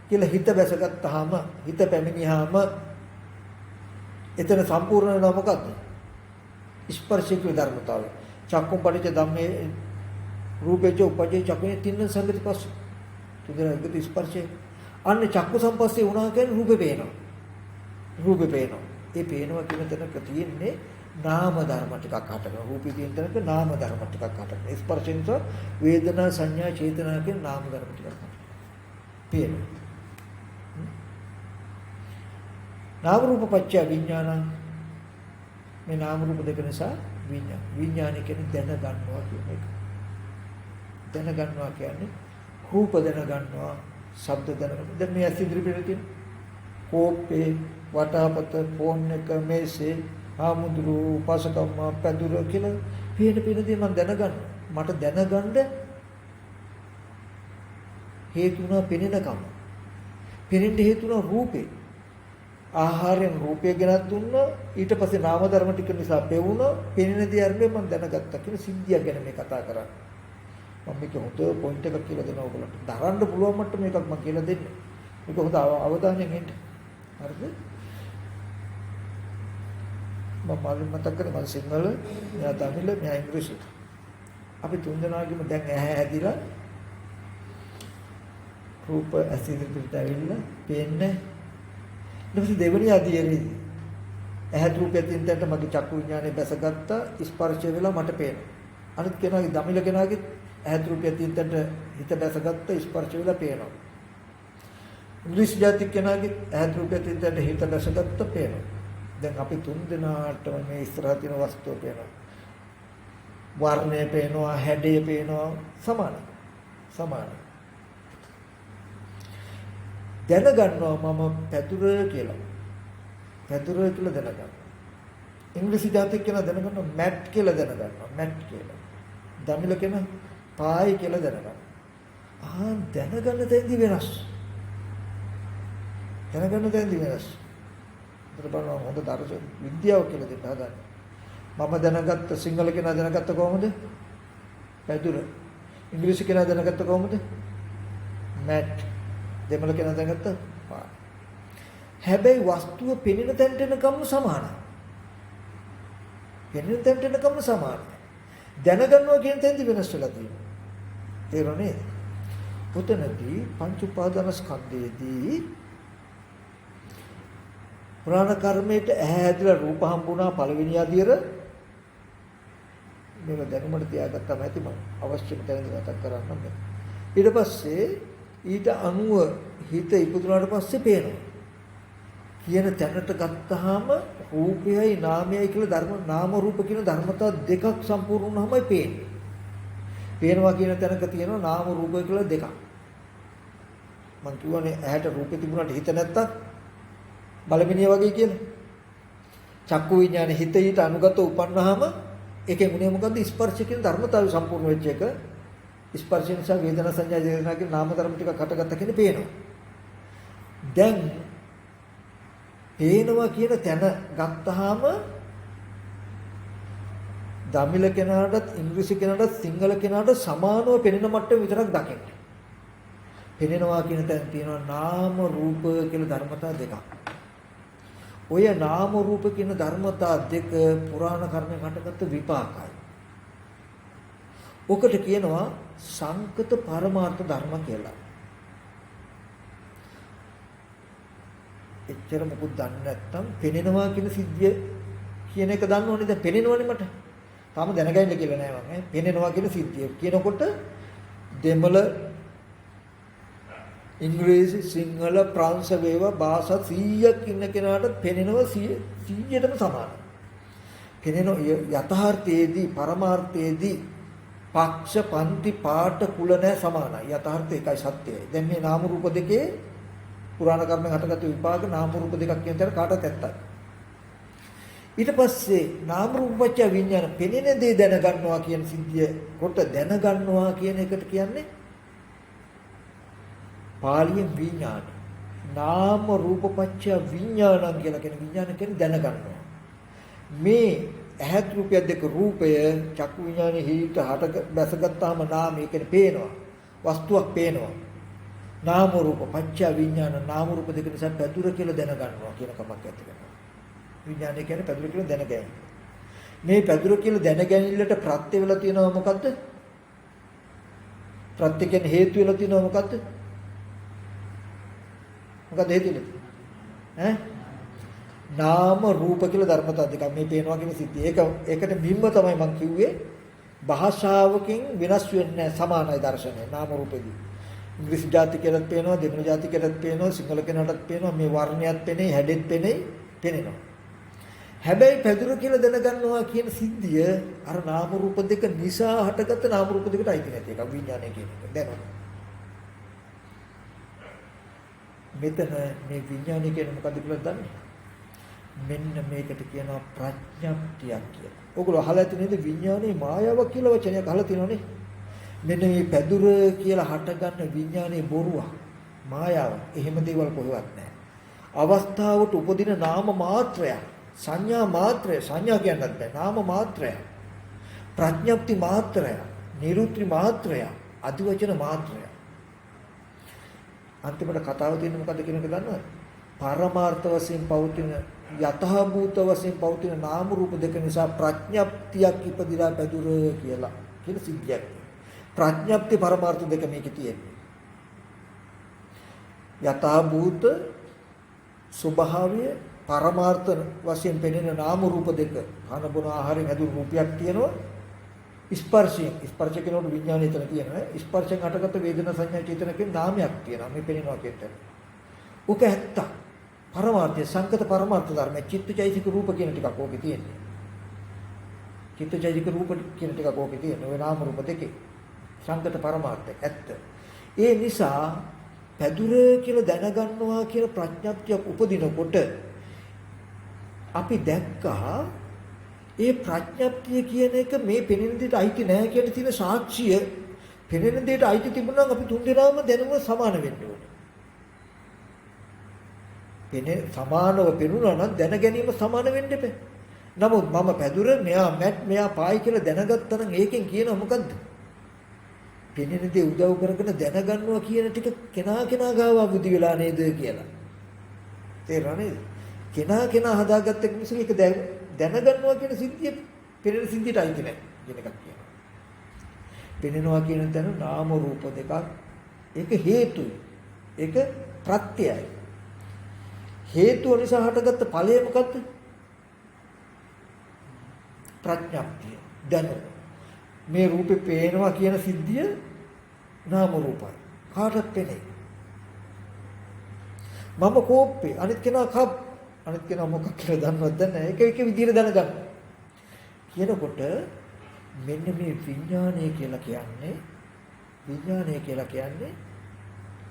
S1: කියලා හිත බැසගත්තාම හිත පැමිණියාම එතන සම්පූර්ණ වෙනවා මොකද්ද? ස්පර්ශික ධර්මතාවය. චක්කුම් පටිච්ච ධම්මේ රූපේච උපජේ චක්කුනේ තින්න සංගති පස්ස. තුන්දෙනා ස්පර්ශය. අන්න චක්කු සම්පස්සේ වුණා කියන්නේ රූපේ පේනවා. රූපේ පේනවා. ඒ පේනවා කියන තැනක තියෙන්නේ නාම ධර්ම ටිකක් හටගන්න. රූපේ තියෙන තැනක නාම ධර්ම ටිකක් හටගන්න. ස්පර්ශෙන් වේදනා සංඥා චේතනා කියන නාම ධර්ම ටිකක් හටගන්න. පේනවා. නාම රූප පත්‍ය විඥාන මේ නාම රූප දෙක නිසා විඥානය කියන්නේ දැන ගන්නවා කියන එක. දැන ගන්නවා කියන්නේ රූප දැන ගන්නවා, ශබ්ද දැන ගන්නවා. දැන් මේ ඇස් ඉදිරි පිටේ තියෙන කෝපේ, වටාපත, ෆෝන් එක, මේසේ, ආමුදුරු, උපසකම්ම, පැදුර කියලා පේන දේ මම දැනගන්නවා. මට දැනගන්න හේතුණා පෙනෙනකම. පෙනෙන්න හේතුණා රූපේ. ආහාරයෙන් රූපය ගෙනත් දුන්නා. ඊට පස්සේ නාම ධර්ම ටික නිසා පෙවුණා. පෙනෙන දේ අරගෙන මම දැනගත්තා කියන සිද්ධියක් ගැන මේ කතා කරන්නේ. මම මේක හොඳ පොයින්ට් එකක් කියලා දෙනවා ඔයගොල්ලන්ට. දරන්න පුළුවන් මට්ටම එකක් මම කියලා දෙන්නේ. මේක හොඳ අවධානයෙන් ඉන්න. හරිද? මම මතක් කරේ මම සිංහල, මෙයා තමිල, මෙයා ඉංග්‍රීසි. අපි තුන්දෙනාගේම දැන් ඇහැ හැදිලා රූප ඇස් ඉදිරියට ඇවිල්ලා පේන්නේ. ඊට පස්සේ දෙවෙනි අධීරයේදී ඇහැ රූපයෙන් තින්තට මගේ චක්කු විඥානේ බැසගත්තා ස්පර්ශ වෙලා මට පේනවා. අනිත් කෙනාගේ දමිල කෙනාගේ ඇහැ රූපයෙන් තින්තට හිත බැසගත්ත ස්පර්ශ වෙලා පේනවා. ඉංග්‍රීසි ජාතික කෙනාගේ ඇහැ රූපයෙන් තින්තට හිත බැසගත්ත පේනවා. දැන් අපි තුන් දෙනාටම මේ ඉස්සරහ තියෙන වස්තුව පේනවා. වර්ණය පේනවා, හැඩය පේනවා, සමානයි. සමානයි. දැනගන්නවා මම පැදුර කියලා. පැදුර කියලා දැනගන්නවා. ඉංග්‍රීසි ජාතික කෙනා දැනගන්නවා මැට් කියලා දැනගන්නවා. මැට් කියලා. දමිල කෙනා පායි කියලා දැනගන්නවා. දැනගන්න තැන්දි වෙනස්. දැනගන්න තැන්දි වෙනස්. ඒතර බලන්න හොඳ දර්ශ විද්‍යාව කියලා දෙන්න හදන්නේ. මම දැනගත්ත සිංහල කෙනා දැනගත්ත කොහොමද? පැදුර. ඉංග්‍රීසි කෙනා දැනගත්ත කොහොමද? මැට්. දෙමළ කෙනා දැනගත්ත පායි. හැබැයි වස්තුව පෙනෙන තැනට එනකම් සමානයි. පෙනෙන තැනට එනකම් සමානයි. දැනගන්නවා කියන තැනදී වෙනස් වෙලා තියෙනවා. තේරුණේ? උතනදී පංච උපාදාන ස්කන්ධයේදී පුරාණ කර්මයට ඇහැ ඇදලා රූප හම්බුණා පළවෙනි අදියර මේක දැනුමට තියාගත්තාම ඇති මම අවශ්‍යම තැනදී මතක් කරන්නම්. ඊට පස්සේ ඊට අනුව හිත ඉපදුනාට පස්සේ පේනවා. කියන තැනට ගත්තාම රූපයයි නාමයයි කියලා ධර්ම නාම රූප කියන ධර්මතා දෙකක් සම්පූර්ණ වුණාමයි පේන්නේ. පේනවා කියන තැනක තියෙනවා නාම රූප කියලා දෙකක්. මං කියවනේ ඇහැට රූපේ තිබුණාට හිත නැත්තම් බලමිනිය වගේ කියලා. චක්කු විඥානේ හිත ඊට අනුගත උපන්නාම ඒකේ මුනේ මොකද්ද ස්පර්ශ කියන ධර්මතාවය සම්පූර්ණ වෙච්ච එක. ස්පර්ශ නිසා වේදනා සංඥා වේදනා කියන නාම ධර්ම ටික හටගත්ත කියන පේනවා. දැන් පේනවා කියන තැන ගත්තාම දමිළ කෙනාටත් ඉංග්‍රීසි කෙනාටත් සිංහල කෙනාට සමානව පෙනෙන මට්ටම විතරක් දකින්න. පෙනෙනවා කියන තැන තියෙනවා නාම රූප කියලා ධර්මතා දෙකක්. ඔය නාම රූප කියන ධර්මතා දෙක පුරාණ කර්මයෙන් හටගත්ත විපාකයි. ඔකට කියනවා සංකත පරමාර්ථ ධර්ම කියලා. එච්චර මොකුත් දන්නේ නැත්නම් පෙනෙනවා කියන සිද්ධිය කියන එක දන්නවනේ. දැන් පෙනෙනවනේ මට. තාම දැනගන්න කියලා නෑ මම. පෙනෙනවා කියන සිද්ධිය කියනකොට දෙමළ ඉංග්‍රීසි සිංහල ප්‍රංශ වේවා භාෂා 100ක් ඉන්න කෙනාට පෙනෙනවා 100ටම සමානයි. පෙනෙන යථාර්ථයේදී පරමාර්ථයේදී පක්ෂ පන්ති පාට කුල නැ සමානයි. යථාර්ථය එකයි සත්‍යයි. දැන් මේ නාම රූප දෙකේ පුරාණ කර්මෙන් හටගත්තු විපාක නාම රූප දෙකක් කියන තැන කාටවත් ඇත්තයි. ඊට පස්සේ නාම රූපච්ඡ විඥාන පෙනෙන දේ දැනගන්නවා කියන සිද්ධිය කොට දැනගන්නවා කියන එකට කියන්නේ පාලියෙන් විඥාන. නාම රූපපච්ඡ විඥානං කියලා කියන විඥාන කියන්නේ දැනගන්නවා. මේ ඇහත් රූපය දෙක රූපය චක්කු විඥානේ හිත හට බැසගත්තාම නාමය කියන්නේ පේනවා. වස්තුවක් පේනවා. නාම රූප පච්ච විඥාන නාම රූප දෙක නිසා පැදුර කියලා දැනගන්නවා කියන කමක් ඇති වෙනවා. විඥානය කියන්නේ පැදුර කියලා දැනගැනීම. මේ පැදුර කියලා දැනගැනීමලට ප්‍රත්‍ය වෙලා තියෙනවා මොකද්ද? ප්‍රත්‍ය කියන්නේ හේතු වෙලා තියෙනවා මොකද්ද? මොකද හේතුනේ? නාම රූප කියලා ධර්මතා දෙකක් මේ පේනවා කියන සිද්ධිය. ඒකට බිම්ම තමයි මම කිව්වේ භාෂාවකින් වෙනස් වෙන්නේ සමානයි දර්ශනය නාම රූපෙදී. ඉංග්‍රීසි ජාතිකයටත් පේනවා, දෙමළ ජාතිකයටත් පේනවා, සිංහල කෙනාටත් පේනවා, මේ වර්ණයත් පේනේ, හැඩෙත් පේනවා. හැබැයි පැදුර කියලා දැනගන්නවා කියන සිද්ධිය අර නාම රූප දෙක නිසා හටගත්ත නාම රූප දෙකට අයිති නැති එක විඥානය කියන එක දැනගන්න. මෙතන මේ විඥානය කියන්නේ මොකද්ද කියලා දන්නේ? මෙන්න මේකට කියනවා ප්‍රඥප්තියක් කියලා. ඔයගොල්ලෝ අහලා ඇති නේද විඥානේ මායාවක් කියලා වචනයක් අහලා තියෙනවනේ. මෙන්න මේ පැදුර කියලා හටගන්න විඥානේ බොරුවක් මායාවක්. එහෙම දේවල් කොහෙවත් නැහැ. අවස්ථාවට උපදින නාම මාත්‍රයක්, සංඥා මාත්‍රය, සංඥා කියන්නත් බෑ. නාම මාත්‍රය, ප්‍රඥප්ති මාත්‍රය, නිරුත්‍රි මාත්‍රය, අදිවචන මාත්‍රය. අන්තිමට කතාව තියෙන්නේ මොකද්ද කියන එක දන්නවද? පරමාර්ථ වශයෙන් පවතින යථාභූත වශයෙන් පවතින නාම රූප දෙක නිසා ප්‍රඥප්තියක් ඉපදිලා පැදුර කියලා කියන සිද්ධියක්. ප්‍රඥප්ති පරමාර්ථ දෙක මේකේ තියෙන්නේ. යථාභූත ස්වභාවය පරමාර්ථ වශයෙන් පෙනෙන නාම රූප දෙක කන බොන ආහාරයෙන් හැදුණු රූපයක් තියෙනවා. ස්පර්ශයෙන් ස්පර්ශ කෙනෙකුට විඥානය එතන තියෙනවා. ස්පර්ශයෙන් හටගත්ත වේදනා සංඥා චේතන කියන නාමයක් තියෙනවා. මේ පෙනෙනවා කියන උක ඇත්ත. පරමාර්ථය සංකත පරමාර්ථ ධර්ම චිත්තචෛසික රූප කියන ටිකක් ඕකේ තියෙන්නේ. චිත්තචෛසික රූප කියන ටිකක් ඕකේ තියෙනවා. ඔය නාම රූප දෙකේ සංකත පරමාර්ථය ඇත්ත. ඒ නිසා පැදුර කියලා දැනගන්නවා කියන ප්‍රඥප්තිය උපදිනකොට අපි දැක්කා ඒ ප්‍රඥප්තිය කියන එක මේ පෙනෙන දෙයට අයිති නැහැ කියන තියෙන සාක්ෂිය පෙනෙන දෙයට අයිති තිබුණා නම් අපි තුන් දෙනාම දැනුම සමාන වෙන්න ඕනේ. පෙනෙන සමානව පෙනුණා නම් දැන ගැනීම සමාන වෙන්න එපා. නමුත් මම පැදුර මෙයා මැට් මෙයා පායි කියලා දැනගත්තා නම් ඒකෙන් කියනවා මොකද්ද? පෙනෙන දේ උදව් කරගෙන දැනගන්නවා කියන ටික කෙනා ගාව බුද්ධි වෙලා නේද කියලා. තේරෙනවද? කෙනා හදාගත්ත මිනිස්සු එක දැනගන්නවා කියන සිද්ධිය පෙනෙන සිද්ධියට අයිති නැහැ කියන එකක් කියනවා. පෙනෙනවා කියන තැන නාම රූප දෙකක් ඒක හේතුයි. ඒක ප්‍රත්‍යයයි. හේතුව නිසා හටගත්ත ඵලය මොකද්ද? ප්‍රඥප්තිය. දැනුම. මේ රූපේ පේනවා කියන සිද්ධිය නාම රූපයි. කාටත් පෙනේ. මම කෝප්පේ අනිත් කෙනා කප් අනිත් කෙනා මොකක් කියලා දන්නවද නැහැ. ඒක එක විදිහට දැනගන්න. කියනකොට මෙන්න මේ විඥානය කියලා කියන්නේ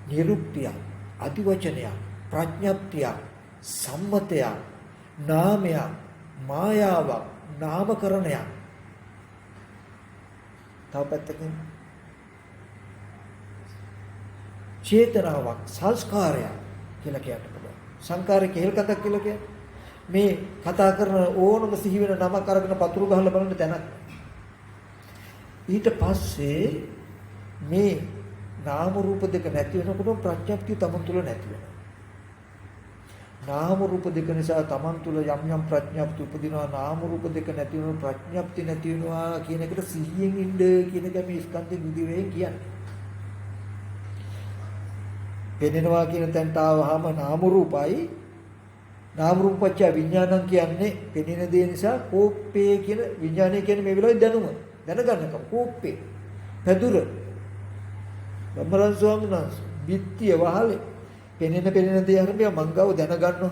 S1: නිරුක්තිය, අදිවචනය, ප්‍රඥප්තිය, සම්මතය, නාමය, මායාව, නාමකරණය. තව පැත්තකින් චේතනාවක්, සංස්කාරයක් කියලා කියන්න පුළුවන්. සංකාරේ කෙහෙල් කතක් කියලා කියන්නේ මේ කතා කරන ඕනම සිහි වෙන නමක් අරගෙන පතුරු ගහලා බලන්න තැනක්. ඊට පස්සේ මේ නාම රූප දෙක නැති වෙනකොට ප්‍රඥප්තිය තමන් තුළ නැති වෙනවා. නාම රූප දෙක නිසා තමන් තුළ යම් යම් ප්‍රඥප්ති උපදිනවා. නාම රූප දෙක නැති වෙනකොට ප්‍රඥප්ති නැති වෙනවා කියන එකට සිහියෙන් ඉන්න කියන එක මේ ස්කන්ධ විදිහේ කියන්නේ. පෙනෙනවා කියන තැනට ආවහම නාම රූපයි. නාම රූපච්ඡ විඥානං කියන්නේ පෙනෙන දේ නිසා කෝප්පේ කියන විඥානය කියන්නේ මේ වෙලාවේ දැනුම. දැනගන්නකම් කෝප්පේ. පැදුර. බම්බරන් ස්වාමීන් වහන්සේ බිත්තිය වහලේ පෙනෙන දේ අරඹය මංගව දැනගන්නවා.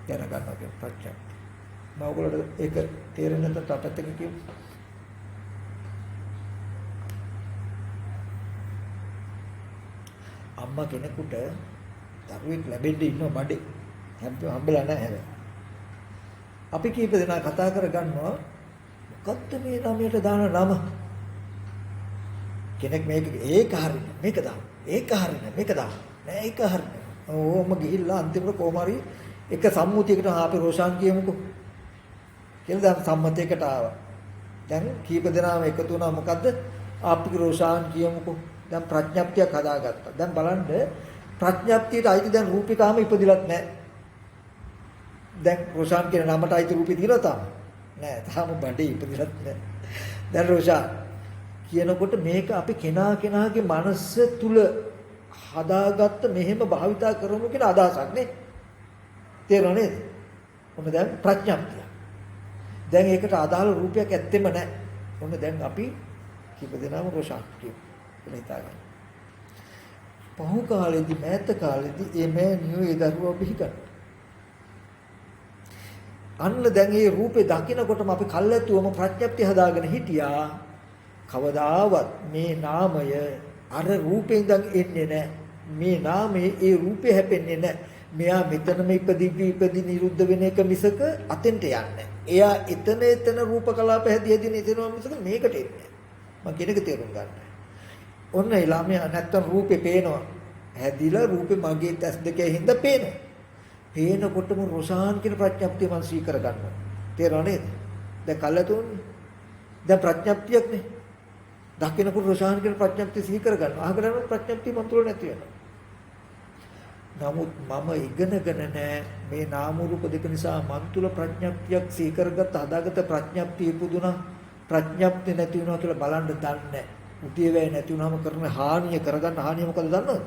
S1: දැනගන්නවා කියන ප්‍රඥා. මම ඔයගොල්ලෝ ඒක තේරෙන්නේ නැත්නම් තටත් එක කියමු. අම්මා කෙනෙකුට දරුවෙක් ලැබෙන්න ඉන්න බඩේ හම්බෙලා නැහැ හැබැයි. අපි කීප දෙනා කතා කරගන්නවා මොකද්ද මේ ළමයට දාන නම? කෙනෙක් මේක ඒක හරිනේ මේක දාන්න. ඒක හරිනේ මේක දාන්න. නෑ ඒක හරිනේ. ඕම ගිහිල්ලා අන්තිමට කොහොම හරි එක සම්මුතියකට අපි රෝෂාන් කියමුකෝ. කියලා දැන් සම්මතයකට ආවා. දැන් කීප දෙනාම එකතු වුණා මොකද්ද? අපි රෝෂාන් කියමුකෝ. දැන් ප්‍රඥප්තියක් හදාගත්තා. දැන් බලන්න ප්‍රඥප්තියට අයිති දැන් රූපේ තාම ඉපදිලත් නැහැ. දැන් රෝෂාන් කියන නමට අයිති රූපේ තියෙනවා තාම. නෑ තාම බඩේ ඉපදිලත් නැහැ. දැන් රෝෂාන් කියනකොට මේක අපි කෙනාගේ මනස තුල හදාගත්ත මෙහෙම භාවිතා කරමු කියන අදහසක් නේ. තේරුණා නේද? ඔන්න දැන් ප්‍රඥප්තිය. දැන් ඒකට අදාළ රූපයක් ඇත්තෙම නැහැ. ඔන්න දැන් අපි කීප දෙනාම රෝෂාන් කියමු. හිතාගන්න. පහු කාලෙදි මෑත කාලෙදි මේ නියෝ දරුවා බිහි කරා. අන්න දැන් මේ රූපේ දකිනකොටම අපි කල්ැතුවම ප්‍රඥප්තිය හදාගෙන හිටියා. කවදාවත් මේ නාමය අර රූපේ ඉඳන් එන්නේ නැහැ. මේ නාමයේ ඒ රූපේ හැපෙන්නේ නැහැ. මෙයා මෙතනම ඉපදි නිරුද්ධ වෙන එක මිසක අතෙන්ට යන්නේ. එයා එතන රූප කලාප හැදී එතනවා මිසක මේකට එන්නේ නැහැ. මම කියන එක තේරුම් ගන්න. ඔන්න ළමයා නැත්තම් රූපේ පේනවා. හැදිලා රූපේ මගේ ඇස් දෙකේ හින්දා පේනවා. පේනකොටම රොෂාන් කියන ප්‍රඥප්තිය මම සීකර ගන්නවා. තේරෙනව නේද? දැන් කල්ලාතුන්නේ. දැන් ප්‍රඥප්තියක් නේ. දකින්නකොට රොෂාන් කියන ප්‍රඥප්තිය සීකර ගන්නවා. අහගෙන ප්‍රඥප්තිය මන් තුල නැති වෙනවා. නමුත් මම ඉගෙනගෙන නැහැ මේ නාම රූප දෙක නිසා මන් තුල ප්‍රඥප්තියක් සීකරගත් හදාගත ප්‍රඥප්තිය ඉපදුනා. ප්‍රඥප්තිය නැති වෙනවා කියලා බලන්න දන්නේ නැහැ. උදේ වේ නැති වුනහම කරන හානිය කරගන්න හානිය මොකද දන්නවද?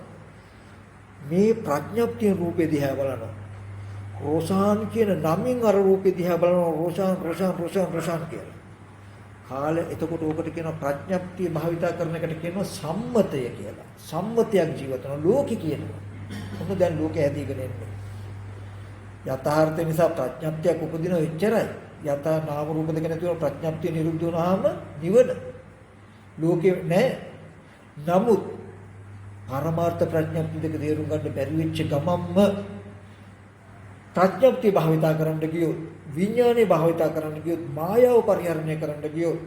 S1: මේ ප්‍රඥප්තිය රූපේ දිහා බලනවා. රෝෂාන් කියන නමින් අර රූපේ දිහා බලනවා. රෝෂාන් කියලා. කාලය එතකොට ඕකට කියනවා ප්‍රඥප්තිය භාවිතා කරන එකට කියනවා සම්මතය කියලා. සම්මතයක් ජීවිතන ලෝකේ කියනවා. මොකද දැන් ලෝකේ ඇදීගෙන එන්නේ. යථාර්ථය නිසා ප්‍රඥප්තියක් උපදින එච්චරයි. යථා නාම රූප දෙක නැතිව ප්‍රඥප්තිය නිරුද්ධ වුණාම නිවන ලෝකේ නැහැ. නමුත් පරමාර්ථ ප්‍රඥප්ති දෙක තේරුම් ගන්න බැරි වෙච්ච ගමම්ම ප්‍රඥප්තිය භාවිතා කරන්න ගියොත් විඥානේ භාවිතා කරන්න ගියොත් මායාව පරිහරණය කරන්න ගියොත්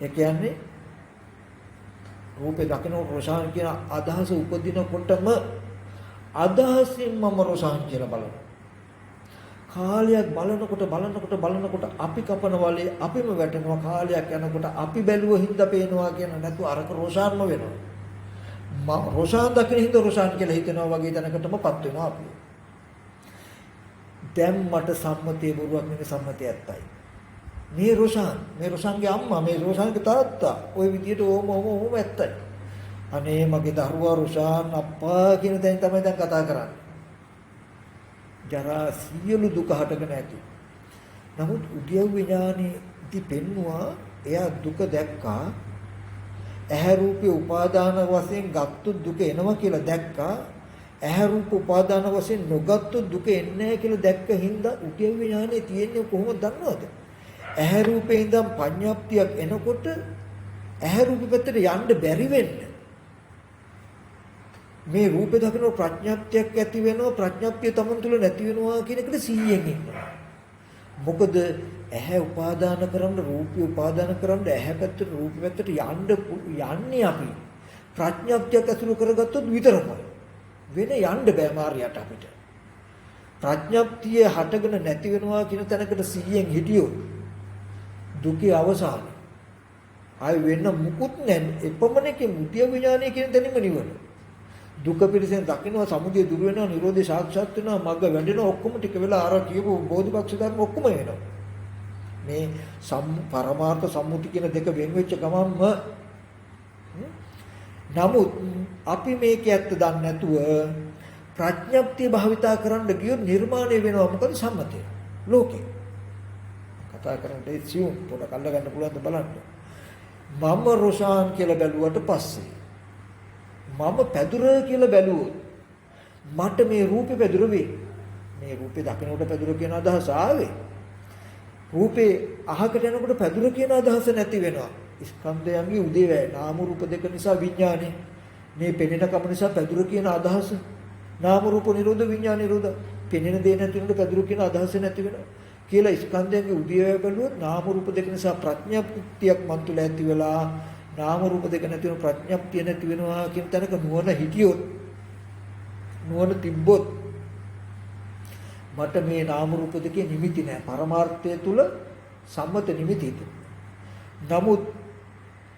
S1: ඒ කියන්නේ රූපේ දකින්න රෝෂාන් කියන අදහස උපදිනකොටම අදහසින් මම රෝෂාන් කියලා බලනවා. කාලයක් බලනකොට අපි කපන වලේ අපිම වැටෙනවා. කාලයක් යනකොට අපි බැලුව හින්දා පේනවා කියන නැතු අරක රෝෂාන්ම වෙනවා. රෝෂාන් දකින්න හින්දා රෝෂාන් කියලා හිතනවා වගේ දැනකටමපත් වෙනවා අපි. දැන් මට සම්මතයේ බොරුවක් නෙවෙයි සම්මතය ඇත්තයි. මේ රෝෂාන්ගේ අම්මා මේ රෝෂාන්ගේ තාත්තා ওই විදියට ඕම ඇත්තයි. අනේ මගේ දරුවා රුෂාන් අප්පා කියන තැන තමයි දැන් කතා කරන්නේ. ජරා සියලු දුක හටගෙන ඇති. නමුත් උද්‍යව විඥානේදී පෙන්නවා එයා දුක දැක්කා. ඇහැ රූපේ උපාදාන වශයෙන් ගත්තු දුක එනවා කියලා දැක්කා. ඇහැ රූප උපාදාන වශයෙන් නොගත්තු දුක එන්නේ නැහැ කියලා දැක්ක හින්දා උද්‍යව විඥානේ තියෙන්නේ කොහොමද දන්නවද? ඇහැ රූපේ ඉඳන් පඤ්ඤාප්තියක් එනකොට ඇහැ රූප පැත්තට යන්න බැරි වෙන්න මේ රූපේ දකින්න ප්‍රඥාප්තියක් ඇති වෙනවා ප්‍රඥාප්තිය තමන් තුළ නැති වෙනවා කියන එකට 100න් ඉන්නවා. මොකද ඇහැ උපාදාන කරන්න රූපය උපාදාන කරන්න ඇහැ පැත්තට රූප පැත්තට යන්නේ අපි ප්‍රඥාප්තියක් ඇසුරු කරගත්තොත් විතරමයි. වෙන යන්න බෑ මාර්ගයට අපිට. ප්‍රඥාප්තිය හටගෙන නැති වෙනවා කියන තැනකට 100න් හිටියොත් දුකේ අවසානය. ආයි වෙන මුකුත් නැහැ. එපමණකින් මුතිය විඥානය කියන තැනින්ම නිවන. දුක පිළිසෙන් දකින්නවා සමුදය දුර වෙනවා නිරෝධය සාක්ෂාත් වෙනවා මග්ග වැඩෙනවා ඔක්කොම ටික වෙලා අර කියපු බෝධිපක්ෂ ධර්ම ඔක්කොම එනවා. මේ පරමාර්ථ සම්මුති කියන දෙක වෙන් වෙච්ච ගමන්ම නමුත් අපි මේක ඇත්ත දන්නේ නැතුව ප්‍රඥප්තිය භාවිතා කරන්න ගියොත් නිර්මාණය වෙනවා මොකද සම්මතය ලෝකේ කතා කරන්නේ සියුම් පොඩක් අල්ල ගන්න පුළුවන්ද බලන්න. මම රොෂාන් කියලා බැලුවට පස්සේ මම පැදුර කියලා බැලුවොත් මට මේ රූපේ පැදුර වේ. මේ රූපේ දකින්නකොට පැදුර කියන අදහස ආවේ. රූපේ අහකට යනකොට පැදුර කියන අදහස නැති වෙනවා. ස්කන්ධයන්ගේ උදේවැය නාම රූප දෙක නිසා විඥානේ මේ පෙනෙන කම නිසා පැදුර කියන අදහස නාම රූප නිරෝධ විඥාන නිරෝධ පෙනෙන දේ නැති වෙනකොට පැදුර කියන අදහස නැති වෙනවා කියලා ස්කන්ධයන්ගේ උදේවැය බැලුවොත් නාම රූප දෙක නිසා ප්‍රඥාප්තියක් මන් තුළ ඇති වෙලා නාම රූප දෙක නැති වෙන ප්‍රඥාප්තිය නැති වෙනවා කියන තැනක නුවණ හිටියොත් නුවණ තිබ්බොත් මට මේ නාම රූප දෙකේ නිමිති නැහැ පරමාර්ථය තුල සම්මත නිමිති. නමුත්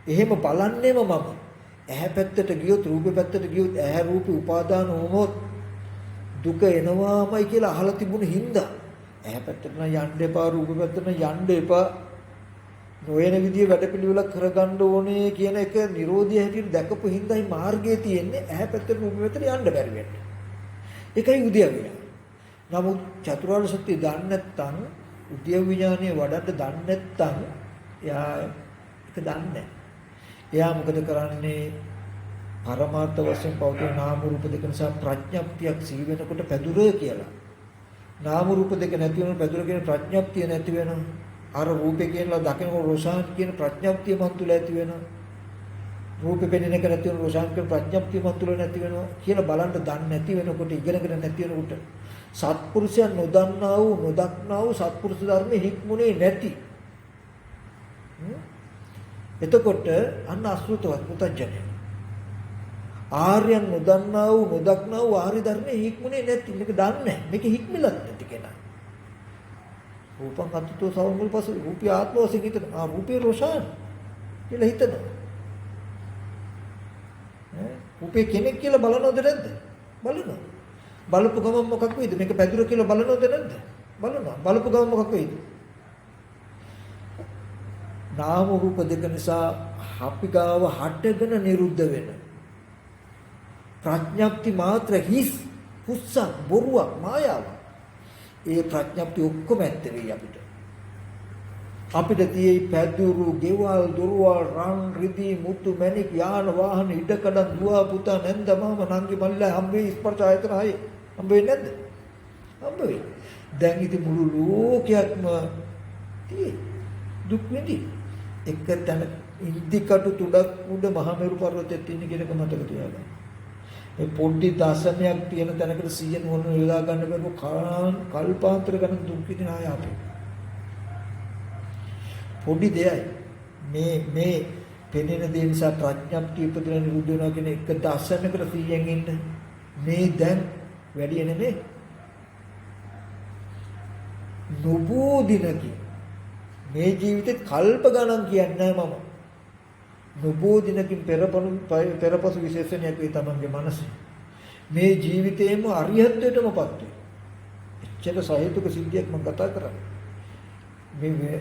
S1: එහෙම බලන්නේම මම ඇහැ පැත්තට ගියොත් රූප පැත්තට ගියොත් ඇහැ රූප උපාදාන වුණොත් දුක එනවාමයි කියලා අහලා තිබුණ හින්දා ඇහැ පැත්තට යන්න එපා රූප පැත්තට යන්න එපා නොයන විදිය වැඩපිළිවෙලක් කරගන්න ඕනේ කියන එක නිරෝධය හැටියට දැකපු හින්දායි මාර්ගයේ තියෙන්නේ ඇහැ පැත්තට රූප පැත්තට යන්න බැරි වෙන්නේ. ඒකයි උද්‍යව. නමුත් චතුරාර්ය සත්‍ය දන්නේ නැත්නම් උද්‍යව විඥානයේ වඩන්න දන්නේ නැත්නම් එයා ඒක දන්නේ නැහැ. එයා මොකද කරන්නේ? පරමාර්ථ වශයෙන් පෞද්ගල නාම රූප දෙක නිසා ප්‍රඥප්තියක් සිහි වෙනකොට පැදුර කියලා. නාම රූප දෙක නැති වෙන පැදුර කියන ප්‍රඥප්තිය නැති වෙනවා. අර රූපේ කියනවා දකිනකොට රෝෂාන් කියන ප්‍රඥප්තිය මන් තුළ ඇති වෙනවා. රූපේ පෙනෙන එක නැති වෙන රෝෂාන් කියන ප්‍රඥප්තිය මන් තුළ නැති වෙනවා කියලා බලන්න දන්නේ නැති වෙනකොට ඉගෙනගෙන නැති වෙනකොට සත්පුරුෂයන් නොදන්නා වූ නොදක්නා වූ සත්පුරුෂ ධර්මෙ හික්මුනේ නැති. එතකොට අන්න අසෘතවත් පුතඥය. ආර්යයන් නොදන්නා වූ නොදක්නා වූ ආර්ය ධර්මෙ හික්මුනේ නැති. මේක දන්නේ නැහැ. මේක හික්මිලත් නැති කෙනා. රූපං අත්ත්වෝ සවමුල් පසු රූපී ආත්ම වශයෙන් හිතන රූපේ රෝෂාන් කියලා හිතනවා. රූපේ කෙනෙක් කියලා බලනවද නැද්ද? බලනවා. බලපු ගමන් මොකක් වෙයිද? මේක පැදුර කියලා බලනවද නැද්ද? බලනවා. බලපු ගමන් මොකක් වෙයිද? නාම රූප දෙක නිසා අපි ගාව හටගෙන නිරුද්ධ වෙන ප්‍රඥප්ති මාත්‍ර හිස් පුස්සක් බොරුවක් මායාවක්. ඒ ප්‍රඥප්ති ඔක්කොම ඇත්ත වෙයි අපිට. අපිට තියෙයි පැදුරු, ගෙවල්, දොරවල්, රන්, රිදී, මුතු, මැණික්, යාන වාහන, ඉඩකඩම්, දුව පුතා, නැන්ද මාම, නංගි මල්ලා හම්බෙයි ස්පර්ශ ආයතන හයි. හම්බෙන්නේ නැද්ද? හම්බෙයි. දැන් ඉතින් මුළු ලෝකයක්ම තියෙයි. දුක් විඳි. එක තැන ඉන්දිකටු තුඩක් උඩ මහමෙරු පර්වතයේ තියෙන කෙනෙක් මතක තියාගන්න. ඒ පොඩි දශමයක් තියෙන තැනකට 100 නුවණ යොදා ගන්න බැරුව කල්පාන්තර ගණන් දුක් විඳින අය අපි. පොඩි දෙයයි. මේ පෙනෙන දේ නිසා ප්‍රඥප්තිය උපදින නිරුද්ධ වෙනවා කියන එක දශමයකට 100න් ඉන්න. මේ දැන් වැඩි නෙමෙයි. නොබෝ දිනකි මේ ජීවිතේ කල්ප ගණන් කියන්නේ මම. නොබෝ දිනකින් පෙරපසු විශේෂණයක් වේ තමන්ගේ මනසේ. මේ ජීවිතේම අරිහත්ත්වයටමපත් වේ. එච්චර සහේතුක සිද්ධියක් මම කතා කරන්නේ. මේ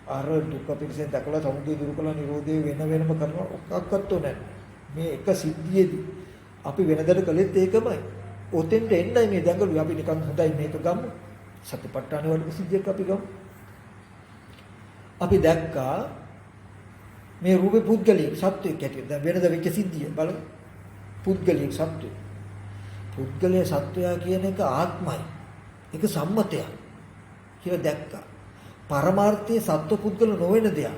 S1: අර දුක පිළිසෙන් දැකලා සමුදය දුරු කළා නිරෝධය වෙන වෙනම කරනවා ඔක්කක්වත් නැහැ. මේ එක සිද්ධියේදී අපි වෙනදට කළෙත් ඒකමයි. ඔතෙන්ට එන්නයි මේ දඟලුවේ. අපි නිකන් හොඳයි මේක ගමු. සතිපට්ඨාන වල සිද්ධියක් අපි ගමු. අපි දැක්කා මේ රූපේ පුද්ගලික සත්‍යයක් ඇටියෙ. දැන් වෙනද වෙච්ච සිද්ධිය බලන්න. පුද්ගලික සත්‍යය. පුද්ගලයේ සත්‍යය කියන එක ආත්මයි. ඒක සම්මතයක් කියලා දැක්කා. පරමාර්ථයේ සත්ව පුද්ගල නොවන දෙයක්.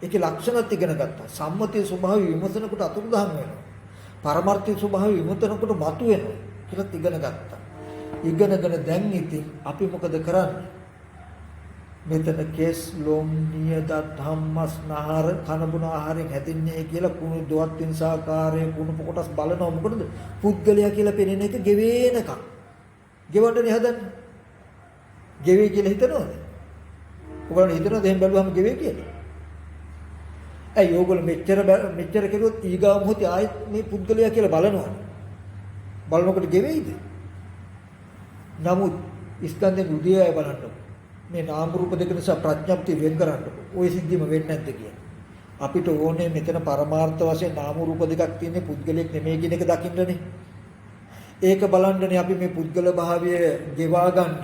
S1: ඒකේ ලක්ෂණත් ඉගෙන ගත්තා. සම්මතයේ ස්වභාවය විමසනකොට අතුරුදහන් වෙනවා. පරමාර්ථයේ ස්වභාවය විමසනකොට මතු වෙනවා කියලා ඉගෙන ගත්තා. ඉගෙනගෙන දැන් ඉතින් අපි මොකද කරන්නේ? මෙතන කේස් ලොම් නියදත් ධම්මස් නහර කනබුන ආහාරයෙන් හැදින්නේ කියලා කුණු දොත් තින්සාකාරයේ කුණු කොටස් බලනවා මොකටද? පුද්ගලයා කියලා පෙනෙන එක ගෙවෙනකම්. ගෙවන්නනේ හදන්නේ. ගෙවේ කියලා හිතනවද? ඔයගොල්ලෝ හිතනවද එහෙන් බැලුවම ගෙවේ කියලා? ඇයි ඕගොල්ලෝ මෙච්චර කෙරුවොත් ඊගාව මොහොතේ ආයෙත් මේ පුද්ගලයා කියලා බලනවා. බලනකොට ගෙවෙයිද? නමුත් ස්කන්ධෙන් උදේය බලන්න. මේ නාම රූප දෙක නිසා ප්‍රඥප්තිය වෙන් කරන්න. ওই සිද්ධියම වෙන්නේ නැද්ද කියලා. අපිට ඕනේ මෙතන පරමාර්ථ වශයෙන් නාම රූප දෙකක් තියෙන්නේ පුද්ගලෙක් නෙමෙයි කියන එක දකින්නනේ. ඒක බලන්නනේ අපි මේ පුද්ගල භාවය ගෙවා ගන්න.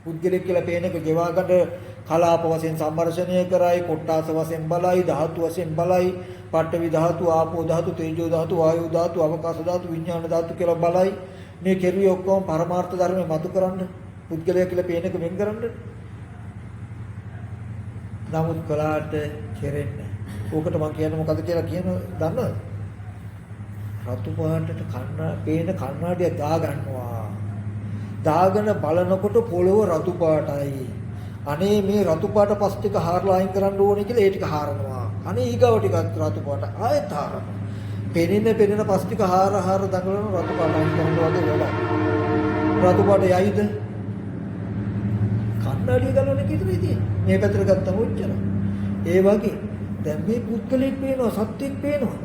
S1: පුද්ගලෙක් කියලා පේනක ගෙවා ගන්න කලාප වශයෙන් සම්මර්ෂණය කරයි, කොට්ටාස වශයෙන් බලයි, ධාතු වශයෙන් බලයි, පඨවි ධාතු, ආපෝ ධාතු, තේජෝ ධාතු, වායෝ ධාතු, අවකාශ ධාතු, විඥාන ධාතු කියලා බලයි. මේ කෙරුවේ ඔක්කොම පරමාර්ථ ධර්මයේ මතු කරන්න. පුද්ගලයා කියලා පේනක වෙන් කරන්න. නමුත් කලාට කෙරෙන්නේ. ඕකට මම කියන්නේ මොකද කියලා දන්නවද? රතු පාටට පේන කණ්ණාඩිය දාගන්නවා. දාගෙන බලනකොට පොළව රතු පාටයි. අනේ මේ රතු පාට පස් ටික හාරලා අයින් කරන්න ඕනේ කියලා ඒ ටික හාරනවා. අනේ ඊගාව ටිකත් රතු පාට ආයෙත් හාරනවා. පෙනෙන පස් ටික හාර දඟලන රතු පාට අයින් කරනවා වගේ වැඩක්. රතු පාට යයිද? කණ්ණාඩිය ගලවන එක විතරයි තියෙන්නේ. මේ පැත්තට ගත්තම උච්චර. ඒ වගේ දැන් මේ පුද්ගලෙක් පේනවා, සත්‍යෙක් පේනවා.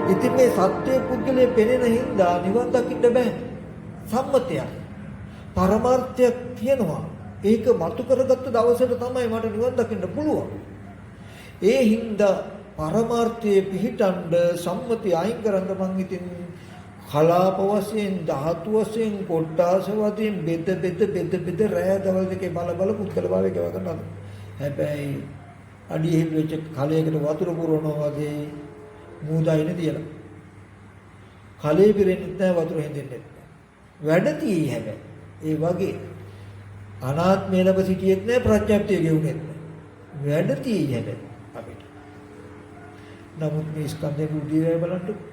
S1: ඉතින් මේ සත්‍ය පුද්ගලයේ පෙනෙන හින්දා නිවන් දකින්න බෑ. සම්මතයක්. පරමාර්ථයක් තියෙනවා. ඒක මතු කරගත්ත දවසට තමයි මට නිවන් දකින්න පුළුවන්. ඒ හින්දා පරමාර්ථයේ පිහිටන්ඩ සම්මතිය අයින් කරන්න මං ඉතින් කලාප වශයෙන් ධාතු වශයෙන් කොට්ටාස වශයෙන් බෙද රෑ දවල් දෙකේ බල පුද්ගල භාවය ගෙව ගන්නවා. හැබැයි අඩිය හිල් වෙච්ච කලයකට වතුර පුරවනවා වගේ මූදායින තියලා. කලේ පිරෙන්නේ නැහැ වතුර හැදෙන්නේ නැහැ. වැඩ තියෙයි හැබැයි. ඒ වගේ අනාත්මය ලැබ සිටියෙත් නැහැ ප්‍රඥාප්තිය ගෙවුනෙත් නැහැ. වැඩ තියෙයි හැබැයි අපිට. නමුත් මේ ස්කන්ධේ උදේවැය බලන්න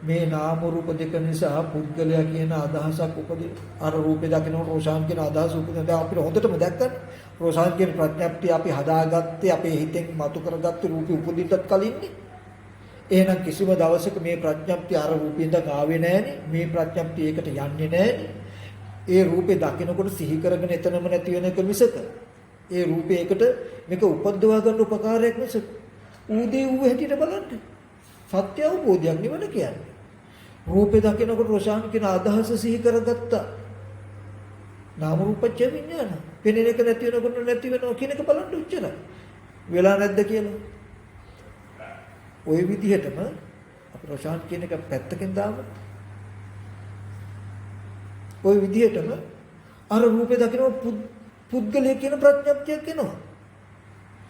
S1: මේ නාම රූප දෙක නිසා පුද්ගලයා කියන අදහසක් උපදින. අර රූපේ දකින්නකොට රෝෂාන් කියන අදහස උපදින. දැන් අපිට හොඳටම දැක්කනේ. රෝෂාන් කියන ප්‍රඥාප්තිය අපි හදාගත්තේ අපේ හිතෙන් මතු කරගත්තේ රූපේ උපදින්නත් කලින්නේ. එහෙනම් කිසිම දවසක මේ ප්‍රඥාප්තිය අර රූපෙන් දක් ආවේ නැහැනේ. මේ ප්‍රඥාප්තිය ඒකට යන්නේ නැහැනේ. ඒ රූපේ දකින්නකොට සිහි කරගෙන එතනම නැති වෙන එක මිසක ඒ රූපේ එකට මේක උපද්දවා ගන්න උපකාරයක් මිසක ඌදී ඌ හැටියට බලන්න. සත්‍ය අවබෝධයක් නිවන කියන්නේ. රූපේ දකිනකොට රෝෂාන් කියන අදහස සිහි කරගත්තා. නාම රූපච්ච විඥාන. පෙනෙන එක නැති වෙනකොට නැති වෙනවා කියන එක බලන්න උච්චරයි. වෙලා නැද්ද කියලා. ওই විදිහටම අපි රෝෂාන් කියන එක පැත්තකින් දාමු. ওই විදිහටම අර රූපේ දකිනකොට පුද්ගලය කියන ප්‍රඥප්තියක් එනවා.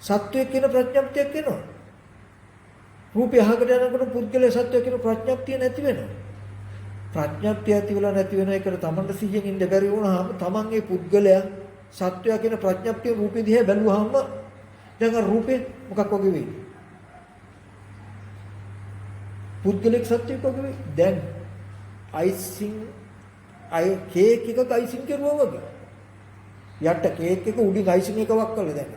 S1: සත්වයක් කියන ප්‍රඥප්තියක් එනවා. රූපය අහකට යනකොට පුද්ගලයා සත්‍ය කියන ප්‍රඥප්තිය නැති වෙනවා. ප්‍රඥප්තිය ඇති වෙලා නැති වෙන එකට තමන්ට සිහියෙන් ඉන්න බැරි වුණාම තමන් ඒ පුද්ගලයා සත්‍ය කියන ප්‍රඥප්තිය රූපෙ දිහා බැලුවාම දැන් අර රූපේ මොකක් වගේ වෙයි? පුද්ගලික සත්‍යයක් වගේ වෙයි. දැන් කේක් එකක අයිසිං කරුවා වගේ. යට කේක් එක උඩින් අයිසිං එකක් කළා දැන්.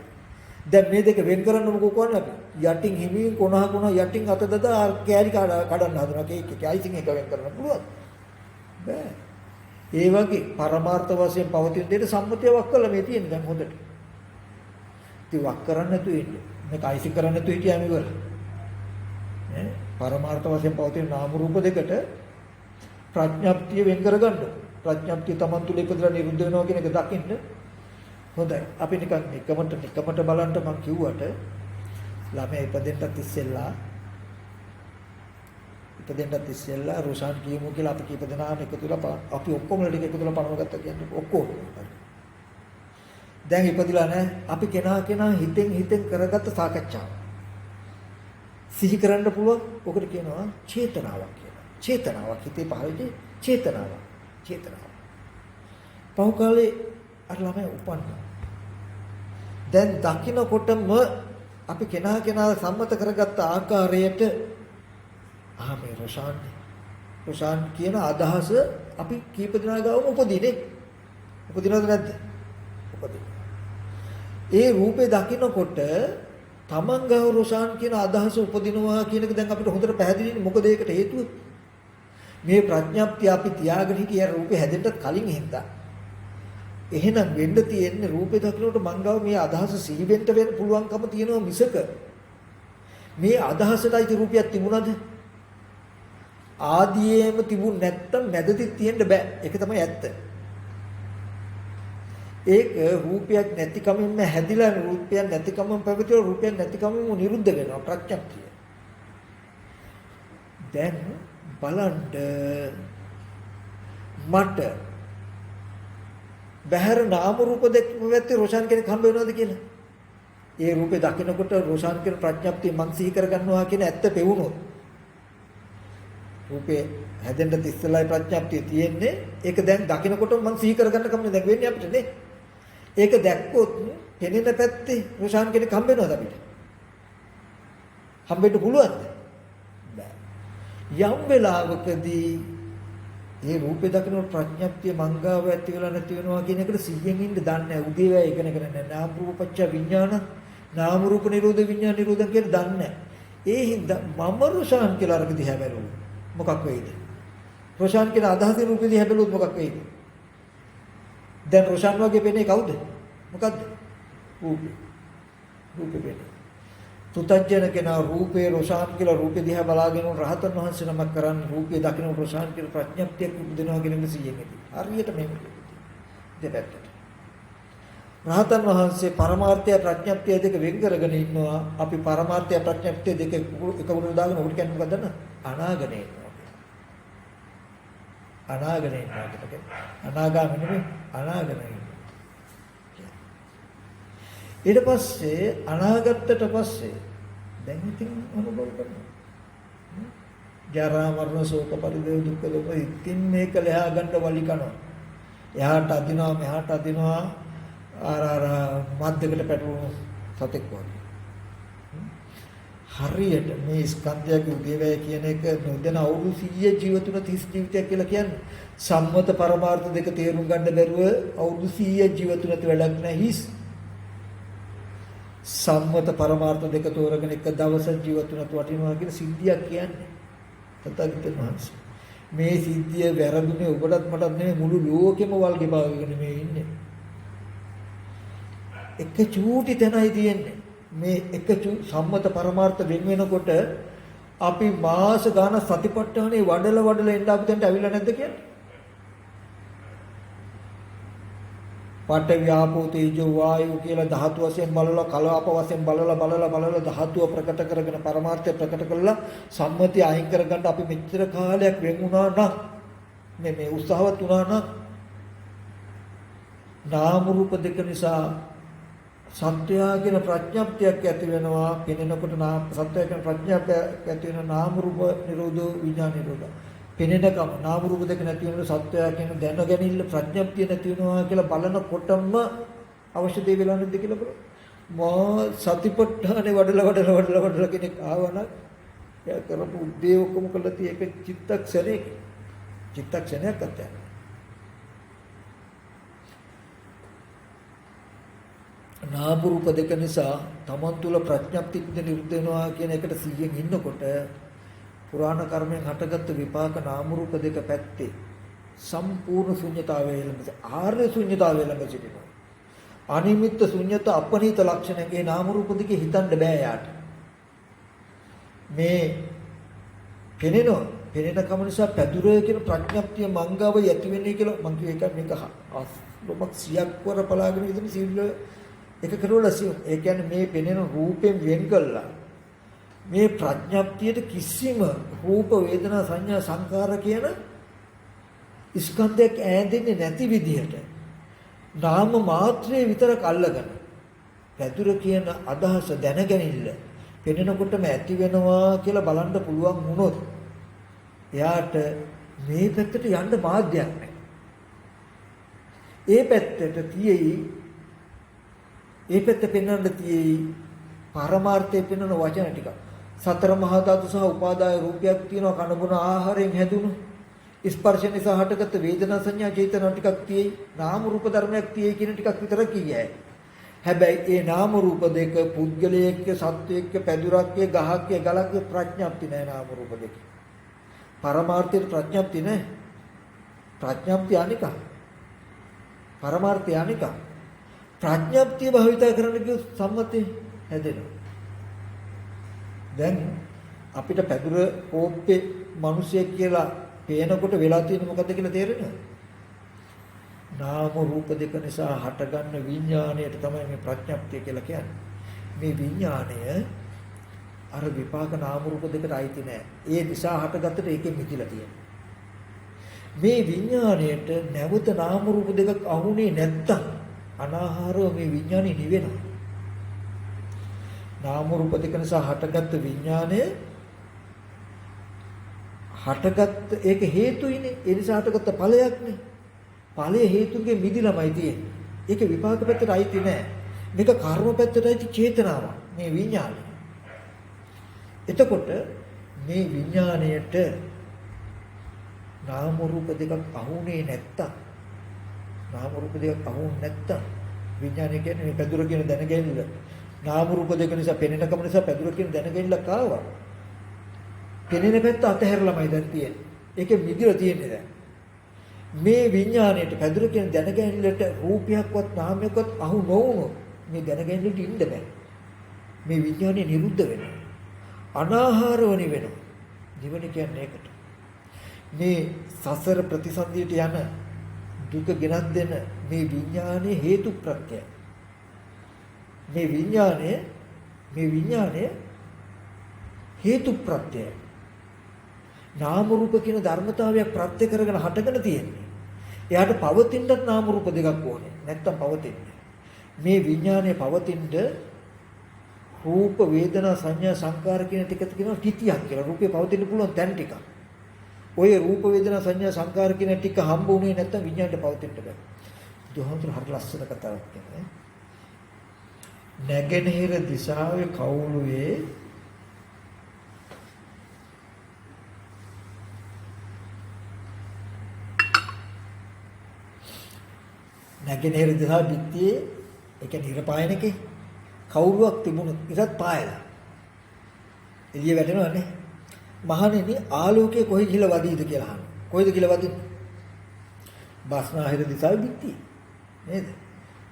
S1: දැන් මේ දෙක වෙන් කරන්න මොකෝ කරන්නේ අපි? යටින් හිමින් කොනහ යටින් අත දදා කෑලි කඩන්න හදනවා කේක් එක. අයිසිං එක වෙන් කරන්න පුළුවන්. බෑ. ඒ වගේ පරමාර්ථ වශයෙන් පවතින දෙයට සම්මතිය වක් කළා මේ තියෙන්නේ දැන් හොඳට. ඉතින් වක් කරන්න නැතුව ඉන්නේ. මේක අයිසිං කරන්න නැතුව හිටියාම ඉවර. ඈ පරමාර්ථ වශයෙන් පවතින නාම රූප දෙකට ප්‍රඥාප්තිය වෙන් කරගන්න. ප්‍රඥාප්තිය Taman තුල ඉපදලා නිරුද්ධ වෙනවා කියන එක දකින්න හොඳයි. අපි නිකන් නිකමට බලන්න මම කිව්වට ළමයා ඉපදෙන්නත් ඉස්සෙල්ලා රුෂාන් කියමු කියලා අපි කීප දෙනාම එකතු වෙලා අපි ඔක්කොම ටික එකතු වෙලා පනව ගත්තා කියන්නේ ඔක්කොම. දැන් ඉපදිලා නැහැ. අපි කෙනා හිතෙන් කරගත්ත සාකච්ඡාව. සිහි කරන්න පුළුවන්. ඔකට කියනවා චේතනාවක් කියලා. චේතනාවක් හිතේ පහළදී චේතනාවක්. පහු කාලේ අර ළමයා උපන්නා. දැන් දකින්නකොටම අපි කෙනා සම්මත කරගත්ත ආකාරයට මේ රොෂාන් කියන අදහස අපි කීප දෙනා ගාවම උපදිනවද නැද්ද? ඒ රූපේ දකින්නකොට තමන් ගාව රොෂාන් කියන අදහස උපදිනවා කියන එක දැන් අපිට හොඳට පැහැදිලිනේ. මොකද ඒකට හේතුව මේ ප්‍රඥාප්තිය අපි තියාගෙන හිටිය රූපේ හැදෙන්නත් කලින් හින්දා. එහෙනම් වෙන්න තියෙන්නේ රූපේ දකින්නකොට මං ගාව මේ අදහස සිහි වෙන්න පුළුවන්කම තියෙනවා මිසක මේ අදහසටයි රූපයක් තිබුණාද? ආදීයේම තිබුණ නැත්තම් මැදදී තියෙන්න බෑ. ඒක තමයි ඇත්ත. ඒක රූපයක් නැතිකමින්ම හැදිලා රූපයක් නැතිකමම පැවතිලා රූපයක් නැතිකමම නිරුද්ධ වෙනවා ප්‍රඥප්තිය. දැන් බලන්න මට බහැර නාම රූප දෙකම වැත්තේ රොෂාන් කෙනෙක් හම්බ වෙනවද කියලා? ඒ රූපේ දකින්නකොට රොෂාන් කියන ප්‍රඥප්තිය මං සිහි කරගන්නවා කියන ඇත්ත පෙවුනොත් රූපේ හැදෙන්න ඉස්සෙල්ලායි ප්‍රඥප්තිය තියෙන්නේ. ඒක දැන් දකින්නකොට මං සිහි කරගන්න කම දැන් වෙන්නේ අපිට නේ. ඒක දැක්කොත් පෙනෙන පැත්තේ රොෂාන් කෙනෙක් හම්බ වෙනවද අපිට? හම්බෙන්න පුළුවන්ද? බෑ. යම් වෙලාවකදී මේ රූපේ දකින්න ප්‍රඥප්තිය මංගාව ඇති වෙලා නැති වෙනවා කියන එකට 100න් ඉන්න දන්නේ නැහැ. උදේවැය ඉගෙන ගන්න නැහැ. නාම රූපච්ඡ විඥාන නාම රූප නිරෝධ විඥාන නිරෝධ කියලා දන්නේ නැහැ. ඒ හින්දා මම රොෂාන් කියලා අරක දිහා බැලුවොත් මොකක් වෙයිද? රොෂාන් කියන අදහසේ රූපේ දිහා බැලුවොත් මොකක් වෙයිද? දැන් රොෂාන් වගේ පෙනේ කවුද? මොකද්ද? රූපේ පෙනේ. තුතජන කෙනා රූපේ රොෂාන් කියලා රූපේ දිහා බලාගෙන රහතන් වහන්සේ නමක් කරන්නේ රූපේ දකින්න රොෂාන් කියලා ප්‍රඥප්තියක් උපදිනවා කියන එක 100න් ඇති. හරියට මේක දෙපැත්තට. රහතන් වහන්සේ පරමාර්ථය ප්‍රඥප්තිය දෙක වෙන් කරගෙන ඉන්නවා. අපි පරමාර්ථය ප්‍රඥප්තිය දෙක එකවුරු දාගෙන උඩ කියන්නේ මොකද දන්න? අනාගතේ ඉන්නවා. අනාගතේ ඉන්නවා. අනාගාමී නෙමෙයි අනාගතේ. ඊට පස්සේ අනාගතයට පස්සේ දැන් ඉතින් අනුභව කරනවා. ජරා මරණ ශෝක පරිදේව දුක්ඛ දුක ඉතින් මේක ලෙහා ගන්න වලි කරනවා. එහාට අදිනවා මෙහාට අදිනවා ආර මද්දකට පැටවුණු සතෙක් වගේ. හරියට මේ ස්කන්ධයගේ උදේවැය කියන එක නොදැන අවුරුදු 100 ජීවිතුන 30 ජීවිතයක් කියලා කියන්නේ සම්මත පරමාර්ථ දෙක තේරුම් ගන්න බැරුව අවුරුදු 100 ජීවිතුනත් වැඩක් නැහැ හිස්. සම්මත පරමාර්ථ දෙක තෝරගෙන එක දවසක් ජීවිතුනත් වටිනවා කියන සිද්ධියක් කියන්නේ තථාගතයන් වහන්සේ. මේ සිද්ධිය වැරදුනේ ඔබටත් මටත් නෙමෙයි මුළු ලෝකෙම වල්ගේ පාගෙන මේ ඉන්නේ. එක චූටි තැනයි තියෙන්නේ. මේ එක සම්මත පරමාර්ථ වෙන වෙනකොට අපි මාස ගාන සතිපට්ඨානේ වඩල එන්න අපි දැන් ඇවිල්ලා නැද්ද කියන්නේ? පඨ ව්‍යාපෝ තේජෝ වායෝ කියලා ධාතු වශයෙන් බලලා කලාප වශයෙන් බලලා ධාතුව ප්‍රකට කරගෙන පරමාර්ථය ප්‍රකට කරලා සම්මතිය අයින් කරගන්න අපි මෙච්චර කාලයක් වෙන් වුණා නම් මේ උත්සාහවත් වුණා නම් නාම රූප දෙක නිසා සත්‍යයගෙන ප්‍රඥප්තියක් ඇති වෙනවා. පෙනෙනකොට සත්‍යයගෙන ප්‍රඥාප්තියක් ඇති වෙන නාම රූප නිරෝධෝ විඥාන නිරෝධ. පෙනෙනකම නාම රූප දෙක නැති වෙන සත්‍යයගෙන දැනගැනිල්ල ප්‍රඥප්තිය නැති වෙනවා කියලා බලනකොටම අවශ්‍ය දේ වෙලා නැද්ද කියලා බලන්න. මා සතිපට්ඨානේ වඩලා කෙනෙක් ආවනම් එයා කරපු උදේ ඔක්කොම කළා තිය එක චිත්තක්ෂණයක් අත්‍යවශ්‍යයි. නාම රූප දෙක නිසා තමන් තුළ ප්‍රඥප්තිය නිරුද්ධ වෙනවා කියන එකට 100න් ඉන්නකොට පුරාණ කර්මයෙන් හටගත්තු විපාක නාම රූප දෙක පැත්තේ සම්පූර්ණ ශුන්‍යතාවය ළඟ ආර්ය ශුන්‍යතාවය ළඟ සිටිනවා. අනිමිත්ත ශුන්‍යත අපනිත ලක්ෂණයේ නාම රූප දෙකේ හිතන්න බෑ යාට. මේ කෙනෙනෝ පෙනෙන කම නිසා පැදුර කියන ප්‍රඥප්තිය මංගව යති වෙන්නේ කියලා මං කිය එක මේක අස්ලොමක් 100ක් වර පලාගෙන ඉඳන් සිල් එක කරවලා සිල්. ඒ කියන්නේ මේ පෙනෙන රූපයෙන් වෙන් කළා. මේ ප්‍රඥප්තියට කිසිම රූප වේදනා සංඥා සංකාර කියන ස්කන්ධයක් ඈඳෙන්නේ නැති විදිහට නාම මාත්‍රයේ විතරක් අල්ලගෙන පැදුර කියන අදහස දැනගැනින්න පෙනෙනකොටම ඇති වෙනවා කියලා බලන්න පුළුවන් වුණොත් එයාට මේ පැත්තට යන්න මාධ්‍යයක් නැහැ. ඒ පැත්තට තියෙයි ඒ පැත්ත පෙන්වන්න තියෙයි පරමාර්ථය පෙන්වන වචන ටික. සතර මහා ධාතු සහ උපාදාය රූපයක් තියෙනවා කනබුන ආහාරයෙන් හැදුණු ස්පර්ශ නිසා හටගත් වේදනා සංඥා චේතනා ටිකක් තියෙයි නාම රූප ධර්මයක් තියෙයි කියන ටිකක් විතර කියයි. හැබැයි ඒ නාම රූප දෙක පුද්ගලයේක සත්වයේක පැදුරක්ගේ ගහක්ගේ ගලක්ගේ ප්‍රඥාප්ති නැහැ නාම රූප දෙක. පරමාර්ථයේ ප්‍රඥාප්ති නැහැ. ප්‍රඥාප්ති අනික. පරමාර්ථය අනික. ප්‍රඥාප්තිය භාවිත කරන්න කිව්ව සම්මතේ හැදෙනවා. දැන් අපිට පැදුර කෝප්පේ මිනිසෙක් කියලා පේනකොට වෙලා තියෙන්නේ මොකද්ද කියලා තේරෙනවද? නාම රූප දෙක නිසා හටගන්න විඥාණයට තමයි මේ ප්‍රඥප්තිය කියලා කියන්නේ. මේ විඥාණය අර විපාක නාම රූප දෙකට අයිති නෑ. ඒ නිසා හටගත්තට ඒකෙ මිදිලා තියෙනවා. මේ විඥාණයට නැවත නාම රූප දෙකක් අහුනේ නැත්තම් අනාහාරව මේ විඥාණය නිවෙනවා. නාම රූප දෙක නිසා හටගත්ත විඥාණය හටගත්ත ඒක හේතුයිනේ. ඒ නිසා හටගත්ත ඵලයක්නේ. ඵලයේ හේතුන්ගේ මිදිලමයි තියෙන්නේ. ඒක විපාක පැත්තට අයිති නෑ. මේක කර්ම පැත්තට අයිති චේතනාවක්. මේ විඥානය. එතකොට මේ විඥාණයට නාම රූප දෙකක් අහුනේ නැත්තම් නාම රූප දෙකක් අහුනේ නැත්තම් විඥානය කියන්නේ මේ පැදුර කියන දැනගැනිල්ල. නාම රූප දෙක නිසා පෙනෙනකම නිසා පැදුර කියන දැනගැනිල්ල කාවා. පෙනෙන පැත්ත අතහැරලාමයි දැන් තියෙන්නේ. ඒකෙ මිදිලා තියෙන්නේ දැන්. මේ විඥාණයට පැදුර කියන දැනගැනිල්ලට රූපයක්වත් නාමයක්වත් අහු නොවුනොත් මේ දැනගැනිල්ලට ඉන්න බෑ. මේ විඥාණය නිරුද්ධ වෙනවා. අනාහාරව නිවෙනවා. නිවන කියන්නේ ඒකට. මේ සසර ප්‍රතිසන්දියට යන දුක ගෙනත් දෙන මේ විඥානයේ හේතු ප්‍රත්‍යය. මේ විඥානය හේතු ප්‍රත්‍යය. නාම රූප කියන ධර්මතාවයක් ප්‍රත්‍ය කරගෙන හටගෙන තියෙන්නේ. එයාට පවතින්නත් නාම රූප දෙකක් ඕනේ. නැත්තම් පවතින්නේ. මේ විඥානයේ පවතින්න රූප වේදනා සංඥා සංකාර කියන ටික කියනවා තිතියක් කියලා. රූපේ පවතින්න පුළුවන් තැන් ටිකක්. ඔය රූප වේදනා සංඥා සංකාර කියන ටික හම්බ වුණේ නැත්තම් විඥාණයට පවතින්න බෑ. දුහතර හරි ලස්සන කතාවක් කියන්නේ. නැගෙනහිර දිශාවේ කවුළුවේ නැගෙනහිර දිශාව පිටියේ ඒ කියන්නේ ඉර පායන එකේ කවුරුවක් තිබුණොත් ඉරත් පායලා එළිය වැටෙනවනේ. මහණෙනි ආලෝකයේ කොහේ ගිහලා වදීද කියලා අහනවා. කොහෙද කියලා වදින්නේ? බස්නාහිර දිශාවේ පිටියේ නේද?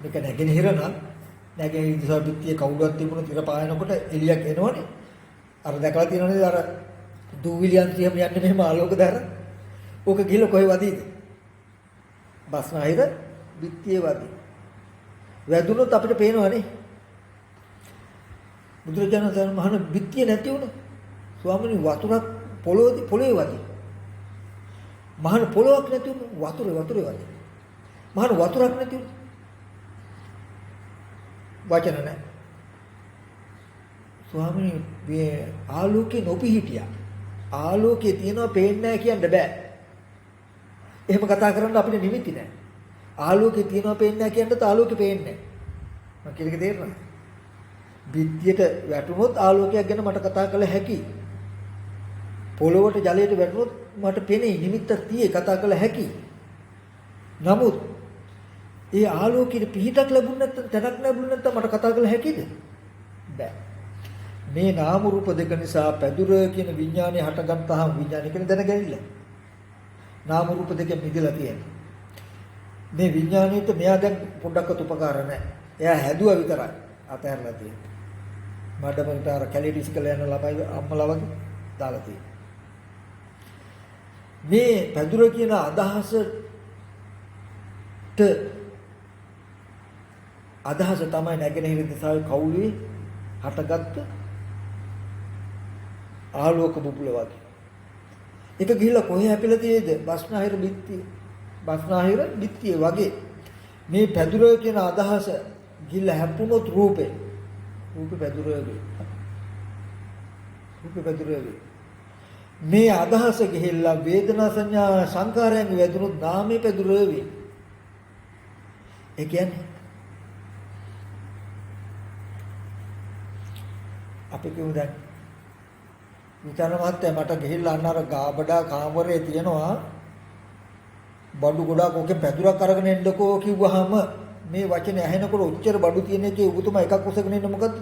S1: මේක නැගෙනහිර නම් නැගෙනහිර දිශාවේ පිටියේ කවුරුවක් තිබුණොත් ඉර පායනකොට එළියක් එනවනේ. අර දැකලා තියෙනව නේද? අර දූවිලියන් තියම යන්නේ මෙහෙම ආලෝක දර. ඕක ගිහලා කොහේ වදීද? බස්නාහිර පිටියේ වදී. වැදුනොත් අපිට පේනවනේ. බුදුරජාණන් වහන්සේ මහණ පිටිය නැති වුණා. ස්වාමීනි වතුරක් පොළොවේ වදී. මහණ පොළොවක් නැති වුණා වතුරේ වදී. මහණ වතුරක් නැති වුණා. වචන නැහැ. ස්වාමීනි මේ ආලෝකේ නොපිහිටියා. ආලෝකේ තියනවා පේන්නේ නැහැ කියන්න බෑ. එහෙම කතා කරන්න අපිට නිමිති නැහැ. ආලෝකේ තියනවා පේන්නේ නැහැ කියන්නත් ආලෝකේ පේන්නේ නැහැ. මම කියන එක තේරෙනවද? විද්‍යට වැටුනොත් ආලෝකයක් ගැන මට කතා කළ හැකියි. පොළොවට ජලයට වැටුනොත් මට පෙනේ නිමිත්තක් තියේ කතා කළ හැකියි. නමුත් ඒ ආලෝකයේ පිහිටක් ලැබුණ නැත්නම් තැනක් ලැබුණ නැත්නම් මට කතා කළ හැකිද? බෑ. මේ නාම රූප දෙක නිසා පැදුර කියන විඥානය හටගත්තාම විඥානය කියන දැනගැනිල්ල. නාම රූප දෙකෙන් මිදලා තියෙනවා. මේ විඥාණයට මෙයා දැන් පොඩ්ඩක්වත් උපකාර නැහැ. එයා හැදුවා විතරයි. අතහැරලා තියෙනවා. මඩමකට අර කැලිටිස් කළ යන ළමයි අම්මලා වගේ දාලා තියෙනවා. මේ පැදුර කියන අදහස තමයි නැගෙනහිර දිසාවේ කවුළුවේ හටගත්ත ආලෝක බුබුල වගේ. ඒක ගිහිල්ලා කොහේ හැපිලා තියෙද? බස්නාහිර බිත්තිය වගේ. මේ පැදුර කියන අදහස ගිහිල්ලා හැපුණොත් රූපේ පැදුර වේ. මේ අදහස ගිහිල්ලා වේදනා සංඥා සංකාරයන් වැදුනොත් නාමයේ පැදුර වේ. ඒ කියන්නේ අපි කියමු දැන් විචාර මහත්තයා මට ගිහිල්ලා අන්න අර ගාබඩා කාමරේ තියනවා බඩු ගොඩක් ඔකේ පැදුරක් අරගෙන එන්නකෝ කිව්වහම මේ වචනේ ඇහෙනකොට උච්චර බඩු තියෙන එකේ ඔබතුමා එකක් උසගෙන ඉන්න මොකද්ද?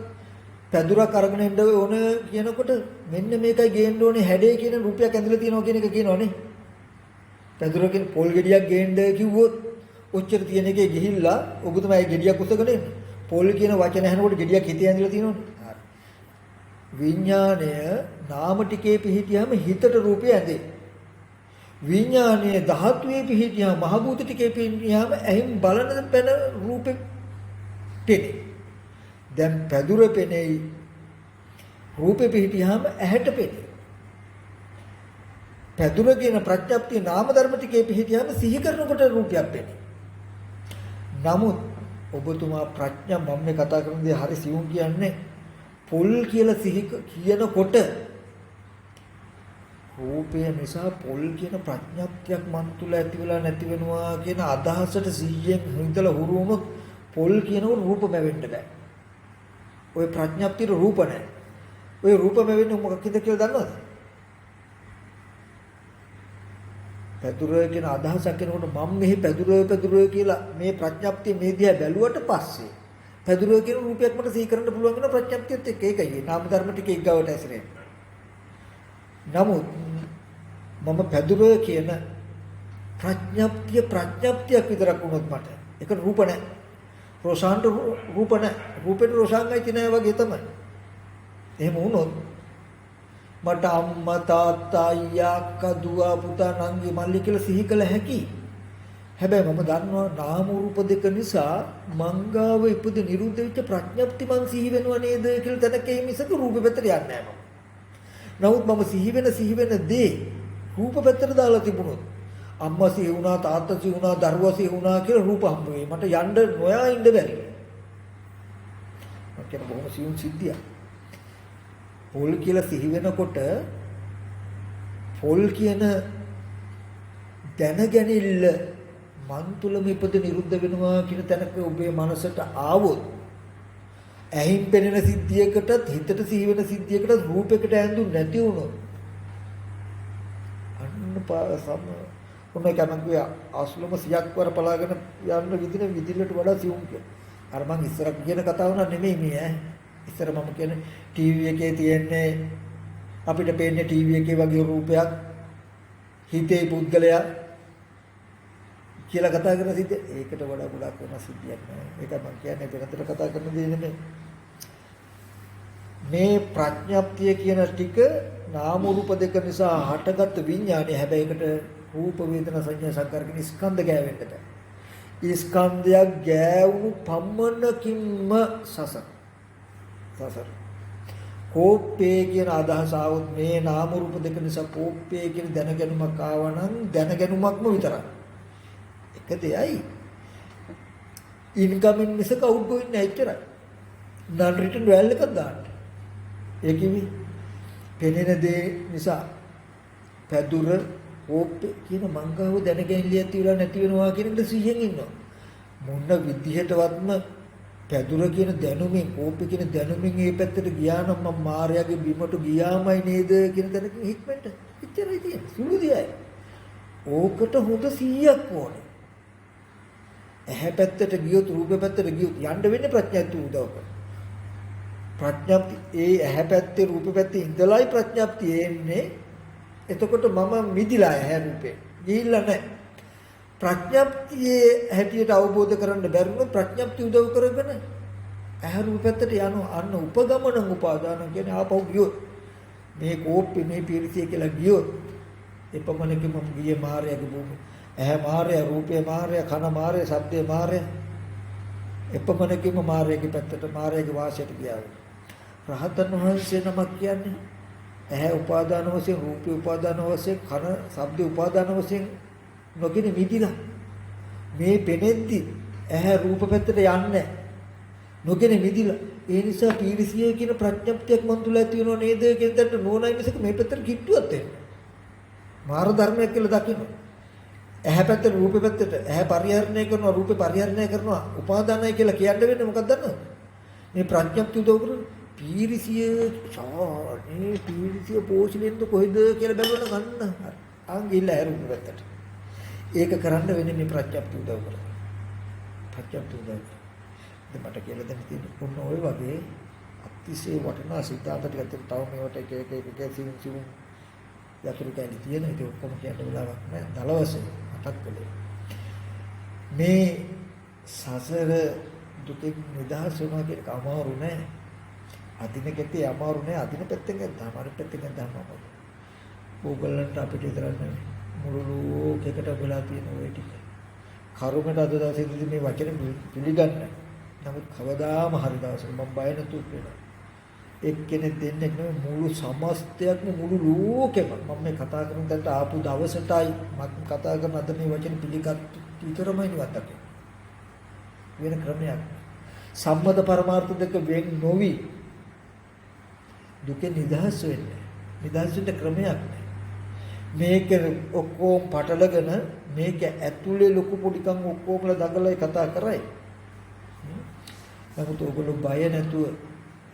S1: පැදුරක් අරගෙන එන්න ඕන කියනකොට මෙන්න මේකයි ගේන්න ඕනේ හැඩේ කියන රුපියක් ඇඳලා තියෙනවා කියන එක කියනවනේ. පැදුර කියන පොල් ගෙඩියක් ගේන්න කිව්වොත් උච්චර තියෙන එකේ ගිහිල්ලා ඔබතුමා ඒ ගෙඩියක් උසගෙන එන්න. පොල් කියන වචන ඇහෙනකොට ගෙඩියක් හිතේ ඇඳලා තියෙනවනේ. විඥාණය නාම ටිකේ පිහිටියාම හිතට රූපය ඇඳේ. විඥාණය ධාතුවේ පිහිටියාම මහ භූත ටිකේ පිහිටියාම ඇහිම් බලන පැන රූපේ පෙනේ. දැන් පැදුර පෙනෙයි රූපේ පිහිටියාම ඇහැට පෙනේ. පැදුර කියන ප්‍රත්‍යක්ෂ නාම ධර්ම ටිකේ පිහිටියාම සිහි කරනකොට රූපයක් පෙනේ. නමුත් ඔබතුමා ප්‍රඥා මම මේ කතා කරන දේ හරි සියුම් කියන්නේ පොල් කියලා සිහි කියනකොට රූපය නිසා පොල් කියන ප්‍රඥාප්තියක් මන් තුල ඇති වෙලා නැති වෙනවා කියන අදහසට 100න් හිතලා හුරු වුණොත් පොල් කියනකොට රූපම වෙන්න බෑ. ওই ප්‍රඥාප්තියට රූප නැහැ. ওই රූපම වෙන්නේ මොකක්ද කියලා දන්නවද? පැදුර කියන අදහසක් කෙනකොට මම මෙහි පැදුර කියලා මේ ප්‍රඥාප්තිය මේ දිහා බැලුවට පස්සේ පැදුර කියන රූපයක් මට සිහි කරන්න පුළුවන් වෙන ප්‍රඥාප්තියත් එක්ක ඒකයි. නාම ධර්ම ටික එක්ගවට ඇසරෙන්නේ. නමුත් මම පැදුර කියන ප්‍රඥාප්තියක් විතරක් වුණොත් මට ඒක රූප නැහැ. රෝෂාන්ට රූප නැහැ. රූපෙට රෝෂාංගයි තියනවා වගේ තමයි. එහෙම වුණොත් මට අම්මා තාත්තා අයියා අක්කා දුව පුතා නංගි මල්ලි කියලා සිහි කළ හැකි. හැබැයි මම දන්නවා නාම රූප දෙක නිසා මංගාව ඉපද නිරුද්ධ වෙච්ච ප්‍රඥප්ති මං සිහි වෙනව නේද කියලා තැනකේ මිසක රූපෙ පැත්තට යන්නේ නැහැ මම. නමුත් මම සිහි වෙන දේ රූප පැත්තට දාලා තිබුණොත් අම්මා සිහි වුණා තාත්තා සිහි වුණා දරුවා සිහි වුණා කියලා රූප හම්බ වෙයි. මට යන්න නොයා ඉන්න බැරි. මම කියන බොහොම සියුම් සිද්ධියක්. පොල් කියලා සිහි වෙනකොට පොල් කියන දැනගැනිල්ල මන් තුලම ඉපද නිරුද්ධ වෙනවා කියන තැනක ඔබේ මනසට ආවොත් ඇහින් පෙනෙන සිද්ධියකටත් හිතට සිහි වෙන සිද්ධියකටත් රූපයකට ඇඳුන් නැති වුණොත් අන්න පාසම ඔන්න කමංගිය ආස්ලම 100ක් වර පලාගෙන යන්න විදින විදිලට වඩා සියුම් කියලා. අර මං ඉස්සර කියන කතාව නෙමෙයි මේ ඈ. ඉස්සර මම කියන්නේ ටීවී එකේ තියෙන්නේ අපිට පේන්නේ ටීවී එකේ වගේ රූපයක් හිතේ පුද්ගලයා කියලා කතා කරන සිද්ධිය ඒකට වඩා ගොඩක් වෙන සිද්ධියක් නෑ. ඒක මම කියන්නේ වෙනතර කතා කරන දේ නෙමෙයි. මේ ප්‍රඥාප්තිය කියන ටික නාම රූප දෙක නිසා හටගත් විඥානය. හැබැයි ඒකට රූප වේදනා සංඥා සංකාර කියන ස්කන්ධ ගෑවෙන්න බෑ. ඒ ස්කන්ධයක් ගෑවුණු පමණකින්ම සසර. කෝපේ කියන අදහස આવොත් මේ නාම රූප දෙක නිසා කෝපේ කියන දැනගැනුමක් ආවනම් දැනගැනුමක්ම විතරයි. එක දෙයයි ඉන්කමින් මිසක අවුට්ගෝයින් නැච්චරයි. non return value එකක් දාන්න. ඒ කිවි පෙනෙන දේ නිසා පැදුර කෝපේ කියන මංගාව දැනගැනිලි ඇති වෙලා නැති වෙනවා කියන එක 100න් ඉන්නවා. මොන විදිහටවත්ම පැදුර කියන දැනුමින් කෝපේ කියන දැනුමින් මේ පැත්තට ගියා නම් මම මායාවේ බිමට ගියාමයි නේද කියන තැනකින් හික්මෙන්ට ඉච්චරයි තියෙන්නේ. සුළු දියයි. ඕකට හොඳ 100ක් ඕනේ. ඇහැ පැත්තට ගියොත් රූප පැත්තට ගියොත් යන්න වෙන්නේ ප්‍රඥාප්තිය උදව් කරලා. ප්‍රඥාප්තිය ඒ ඇහැ පැත්තේ රූප පැත්තේ ඉඳලායි ප්‍රඥාප්තිය එන්නේ. එතකොට මම මිදිලා ඇහැ රූපේ. ගිහිල්ලා නැහැ. ප්‍රඥාප්තියේ හැටියට අවබෝධ කරගන්න බැරිවොත් ප්‍රඥාප්තිය උදව් කරගෙන ඇහැ රූප පැත්තට යනවා. අන්න උපගමන උපාදාන කියන්නේ ආපහු ගියොත් මේ කෝප්පේ මේ පිරිසිය කියලා ගියොත් එපමණකින් මම ගියේ මායයේ භූමිය. ඇහැ මායය, රූපේ මායය, කන මායය, ශබ්දේ මායය. එපමණකින්ම මායයේ පැත්තට මායයේ වාසයට ගියා. රහතන් වහන්සේ නමක් කියන්නේ ඇහැ උපාදාන වශයෙන්, රූපේ උපාදාන වශයෙන්, කන ශබ්දේ උපාදාන වශයෙන් නොගෙන මිදිලා. මේ පෙනෙද්දි ඇහැ රූප පැත්තට යන්නේ නොගෙන මිදිලා. ඒ නිසා පීරිසිය කියන ප්‍රඥප්තියක් මන් තුල ඇති වෙනව නේද කියන දට නෝනයි මිසක මේ පැත්තට කිට්ටුවක් වෙන්නේ. මාර්ග ධර්මයක් කියලා දකින්න. ඇහැ පැත්තට රූප පැත්තට ඇහැ පරිහරණය කරනවා රූපේ පරිහරණය කරනවා උපාදානයි කියලා කියන්න වෙන්නේ මොකක්ද දන්නවද? මේ ප්‍රඥප්තිය උදව් කරන පීරිසිය ඡානේ පීරිසිය පෝෂණයෙන්ද කොහෙද කියලා බැලුවම ගන්න. ආංගිල්ල ඇරුම් පැත්තට. ඒක කරන්න වෙන්නේ මේ ප්‍රඥප්තිය උදව් කරලා. ප්‍රඥප්තිය උදව් කරලා. මට කියලා දෙන්න තියෙන කොන්න ඔය වගේ අතිශය වටිනා සිතාන්ත ටිකක් තව මේවට එක සිවුම් යතුරු කැලි තියෙන ඒක ඔක්කොම කියන්න වෙලාවක් නැහැ. දලවසේ මතක් කළේ. මේ සසර දුකෙන් නිදහස් වෙනවා කියන එක අමාරු නෑ. අදින කෙටි අමාරු නෑ. අදින පැත්තෙන් ගත්තාම අනිත් පැත්තෙන් ගත්තාම ඕගොල්ලන්ට අපිට විතරක් නෙවෙයි මුළු ලෝකෙකට වෙලා තියෙන ওই ටික. කරුමට අද දවසේදී මේ වචන පිළිගන්න. නමුත් කවදාම හරි දවසක මම බය නැතුව කියනවා. එක්කෙනෙක් දෙන්නෙක් නෙවෙයි මුළු සමස්තයක්ම මුළු ලෝකෙම මම මේ කතා කරන දැන්ට ආපු දවසටයි මම කතා කරන අද මේ වචන පිළිගත් විතරමයි නිවත්තක්. වෙන ක්‍රමයක්. සම්මත පරමාර්ථ දෙක වෙන් නොවි දුකෙන් නිදහස් වෙන්නේ. නිදහස් වෙන්න ක්‍රමයක් නෑ. මේක ඔක්කොම පටලගෙන මේක ඇතුලේ ලොකු පොඩිකම් ඔක්කොමලා දඟලයි කතා කරයි. නමුත් ඔයගොල්ලෝ බය නැතුව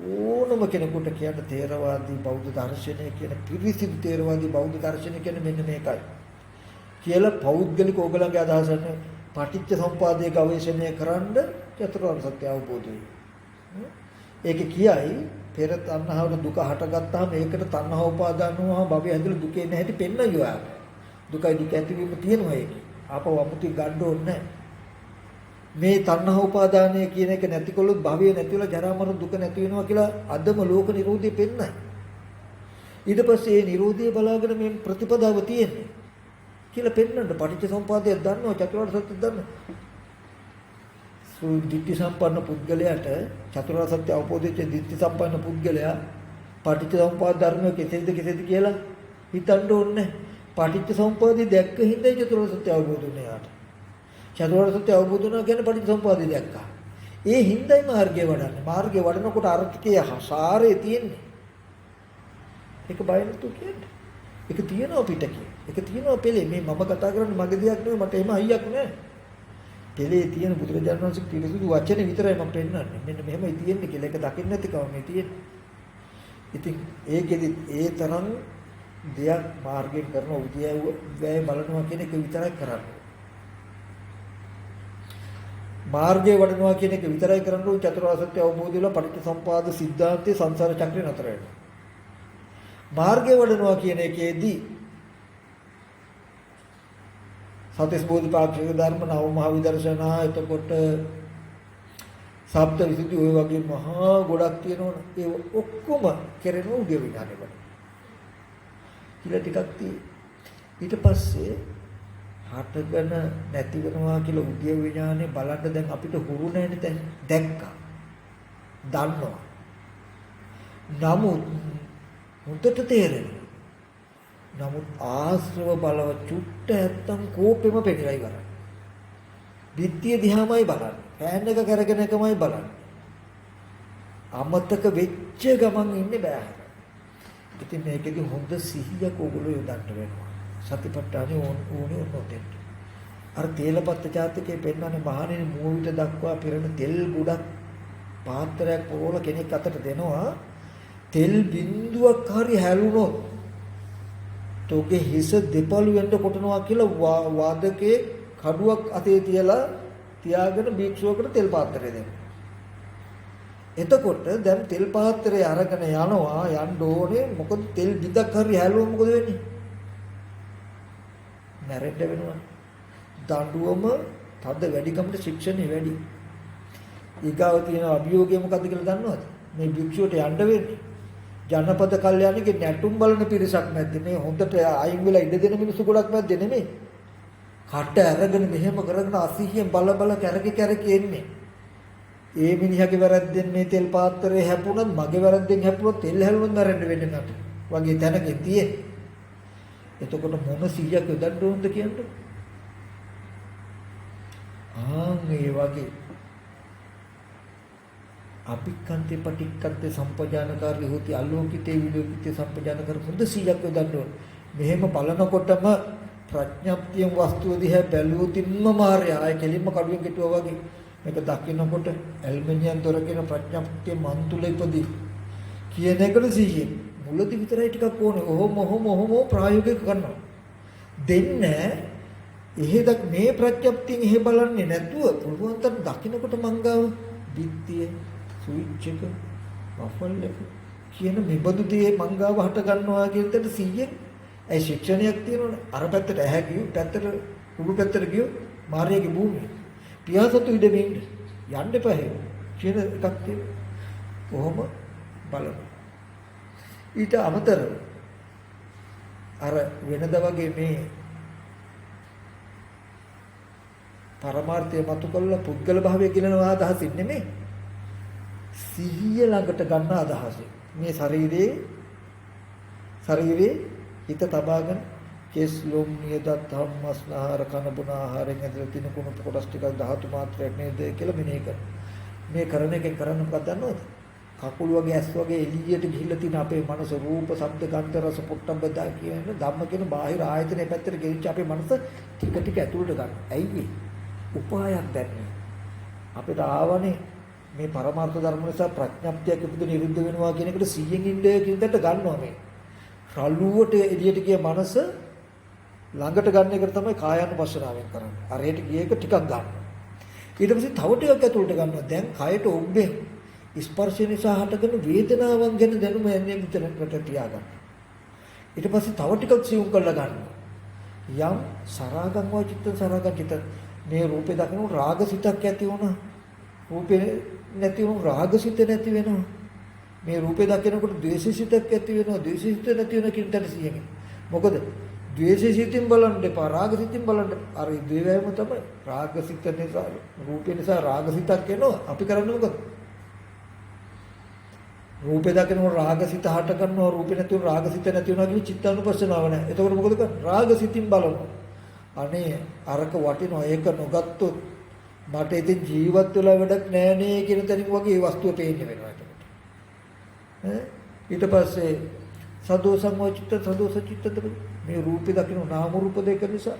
S1: ඕනම කෙනෙකුට කියන්න තේරවාදී බෞද්ධ දර්ශනය කියන පිරිසිදු තේරවාදී බෞද්ධ දර්ශනය කියන්නේ මෙන්න මේකයි කියලා පෞද්ගලික ඕගලන්ගේ අදහසක් නේ. පටිච්ච සමුප්පාදයේ ගවේෂණය කරන්න චතුරාර්ය සත්‍ය අවබෝධය. ඒක කියයි පෙර තණ්හාවට දුක හටගත්තාම ඒකට තණ්හා උපාදාන වුණාම භවය හැදලා දුකේ නැහැටි පෙන්නයි ඔයාලට. දුකයි දුක ඇතිවීම තියෙනවා ඒක. ආපහු අමුති ගන්න ඕනේ නැහැ. මේ තණ්හා උපාදානය කියන එක නැතිකොලොත් භවය නැතිවලා ජරා මරණ දුක නැති වෙනවා කියලා අදම ලෝක නිරෝධය පෙන්නයි. ඊට පස්සේ මේ නිරෝධය බලාගෙන මේ ප්‍රතිපදාව තියෙන්නේ කියලා පෙන්නන්න පටිච්ච සමුප්පාදය දන්නවා චතුරාර්ය සත්‍ය දන්නවා. දිට්ඨි සම්පන්න පුද්ගලයාට චතුරාර්ය සත්‍ය අවබෝධයෙන් දිට්ඨි සම්පන්න පුද්ගලයා පටිච්ච සමුප්පාද ධර්ම කෙසේද කියලා හිතන්න ඕනේ. පටිච්ච සමුප්පාදය දැක්ක හින්දා චතුරාර්ය සත්‍ය අවබෝධ වෙන්නේ යාට. චතුරාර්ය සත්‍ය අවබෝධ වෙනවා කියන්නේ පටිච්ච සමුප්පාදය දැක්කා. ඒ හින්දායි මාර්ගය වඩන්නේ. මාර්ගය වඩනකොට අර්ථකයේ සාරය තියෙන්නේ. ඒක බය නැතු කියන්නේ. ඒක තියෙනවා පිටකේ. ඒක තියෙනවා පෙළේ. මේ මම කතා කරන්නේ මගේ දෙයක් නෙවෙයි. මට එහෙම අයියක් නෑ. පෙළේ තියෙන බුදුරජාණන් වහන්සේ පිළිසුදු වචනේ විතරයි මම පෙන්නන්නේ. මෙන්න මෙහෙමයි තියෙන්නේ කියලා. ඒක දකින්න නැතිකම මේ තියෙන්නේ. ඉතින් ඒකෙදි ඒ තරම් දෙයක් මාර්ගයෙන් කරන උද්‍යව වැය බලනවා කියන එක විතරයි කරන්නේ. මාර්ගය වඩනවා කියන එක විතරයි කරන්න ඕන. චතුරාර්ය සත්‍ය අවබෝධ වෙලා පටිච්ච සම්පදාය සිද්ධාන්තයේ සංසාර චක්‍රේ නතර වෙනවා. මාර්ගය වඩනවා කියන එකේදී සත්‍යස් බෝධිපාක්ෂික ධර්ම නව මහ විදර්ශනා එතකොට සප්ත විසුද්ධි ඔය වගේ මහා ගොඩක් තියෙනවනේ. ඒ ඔක්කොම කෙරෙන උදේ විඥානේ වල. කියලා ටිකක් ඊට පස්සේ හටගෙන නැති වෙනවා කියලා උද්‍ය විඥානේ බලන්න දැන් අපිට හුරු නැහැනේ දැන් දැක්කා දන්නවා. නමුත් මුදට තේරෙනවා. නමුත් ආශ්‍රව බලව චුට්ට නැත්තම් කෝපෙම පෙන්නලා ඉවරයි. විත්‍ය දිහාමයි බලන්නේ. ෆෑන් එක කරගෙන එකමයි බලන්නේ. අමතක වෙච්ච ගමන් ඉන්නේ බෑ. ඉතින් මේකෙදි හොඳ සිහියක් ඕගොල්ලෝ යොදන්න වෙනවා. සතිපට්ඨානෙ ඕනේ ඔතෙන්. අර තේලපත්ත ජාතකයේ පෙන්නන්නේ මහණෙනි මූවිත දක්වා පිරෙන තෙල් ගොඩක් පාත්‍රයක් පොරවල කෙනෙක් අතට දෙනවා. තෙල් බින්දුවක් හරි හැලුනොත් තෝගේ හිස දෙපළු වෙන්න කොටනවා කියලා වාදකේ කඩුවක් අතේ තියලා තියාගෙන භික්ෂුවකට තෙල් පාත්‍රය දෙනවා. එතකොට දැන් තෙල් පාත්‍රය අරගෙන යනවා යන්න ඕනේ. මොකද තෙල් බිඳක් හරි හැලුවොත් මොකද වෙන්නේ? මැරෙන්න වෙනවා. දඬුවම තද වැඩිකමට ශික්ෂණය වැඩි. ඊගාව තියෙන අභියෝගය මොකද්ද කියලා දන්නවද? මේ භික්ෂුවට යන්න වෙන්නේ. ජනපද කල්යාණිකේ නැටුම් බලන පිරිසක් නැද්ද මේ හොඳට අයින් වෙලා ඉඳ දෙන මිනිස්සු ගොඩක් නැද්ද නෙමෙයි කට අරගෙන මෙහෙම කරගෙන අසීහියෙන් බල බල කැරකි එන්නේ ඒ මිනිහාගේ වැරද්දෙන් මේ තෙල් පාත්‍රය හැපුණොත් මගේ වැරද්දෙන් හැපුණොත් තෙල් හැලුණොත් මරන්න වෙන්නේ නැට වගේ තැනක තියෙන්නේ එතකොට මොන 100ක් යොදන්න ඕනද කියන්නේ මේ වගේ අපික්කන්තේ පටික්කන්තේ සම්පජානකාරී හොති අලෝකිතේ විලෝකිතේ සම්පජානකාර හොඳ 100ක් යොදන්න ඕන මෙහෙම බලනකොටම ප්‍රඥප්තියෙන් වස්තුව දිහා බැලුවොතින්ම මාර්යා ආය කෙලින්ම කඩුවෙන් කෙටුවා වගේ මේක දකින්නකොට ඇල්මෙනියන් දොර කියන ප්‍රඥප්තිය මන් තුල ඉපදී කියන එකට 100 මුලදී විතරයි ටිකක් ඕනේ ඔහොම ප්‍රායෝගික කරනවා දෙන්නේ එහෙදක් මේ ප්‍රඥප්තියෙන් එහෙ බලන්නේ නැතුව පුළුවන් තරම් දකින්නකොට මංගාව බිත්තිය ස්විච් එක වෆල් එක කියන මෙබඳු දේ මංගාව හට ගන්නවා කියන දෙයට 100න් ඒ ශික්ෂණයක් තියෙනවනේ අර පැත්තට ඇහැ ගියු පැත්තට උඩු පැත්තට ගියු මාර්යාගේ භූමිය පියාසතු ඉඩමින් යන්න එපා කියන එකක් තියෙනවා කොහොම බලන්න ඊට අමතරව අර වෙනද වගේ මේ පරමාර්ථය මතු කළ පුද්ගල භාවය කියන අදහසින් නෙමෙයි සිහිය ළඟට ගන්න අදහසින් මේ ශරීරයේ හිත තබාගෙන කෙස් ලොම් නියදත් ධම්මස්නහර කන බොන ආහාරයෙන් ඇදලා තින කුණු කොටස් ටිකක් ධාතු මාත්‍රයක් නේද කියලා මෙනෙහි කරනවා මේ කරන එකෙන් කරන්න මොකක්ද දන්නවද කකුල් වගේ ඇස් වගේ එළියට ගිහිල්ලා තියෙන අපේ මනස රූප ශබ්ද ගන්ධ රස පොට්ටබ්බ දා කියන ධම්ම කියන බාහිර ආයතනයේ පැත්තට ගෙනිච්ච අපේ මනස ටික ටික ඇතුළට ගන්න. ඇයි උපායක් දැන්නේ අපිට ආවනේ මේ පරමාර්ථ ධර්ම නිසා ප්‍රඥප්තියක් ඉදිරි නිරුද්ධ වෙනවා කියන එකට 100න් ඉන්නේ කියන දෙයට ගන්නවා මේ. රළුවට එළියට ගිය මනස ළඟට ගන්න එක තමයි කායानुපස්සනාවෙන් කරන්නේ. අරයට ගිය එක ටිකක් ගන්නවා. ඊට පස්සේ තව ටිකක් ඇතුළට ගන්නවා. දැන් කයට ඔබ්බේ ස්පර්ශය නිසා හටගෙන වේදනාවන් ගැන දැනුම එන්නේ විතරකට තියාගන්න. ඊට පස්සේ තව ටිකක් සියුම් කරලා ගන්නවා. යම් සරාගං වාචිත්ත සරාගං චිත්ත මේ රූපේ දකින්න රාගසිතක් ඇති වුණා. රූපේ නැති වුණු රාගසිත නැති වෙනවා. මේ රූපේ දකිනකොට ද්වේෂසිතක් ඇති වෙනවා. ද්වේෂසිත නැති වෙන කින්තර සියගෙන. මොකද ද්වේෂසිතින් බලන්න එපා රාගසිතින් බලන්න. අර ද්වේවයම තමයි රාගසිත නිසා රූපේ නිසා රාගසිතක් එනවා. අපි කරන්නේ මොකද? රූපේ දකිනකොට රාගසිත හට ගන්නවා. රූපේ නැති වුණු රාගසිත නැති වෙනවා කියන චිත්තානුපස්සනාව නැහැ. එතකොට මොකද කරන්නේ? රාගසිතින් බලනවා. අනේ අරක වටිනවා ඒක නොගත්තොත් මට ඉතින් ජීවත් වෙලා වැඩක් නෑ නේ කියන තැනින් වගේ ඒ වස්තුව පේන්න වෙනවා එතකොට. ඊට පස්සේ සදෝසං වචිත්ත සදෝස චිත්තද මේ රූපේ දකින්න නාම රූප දෙක නිසා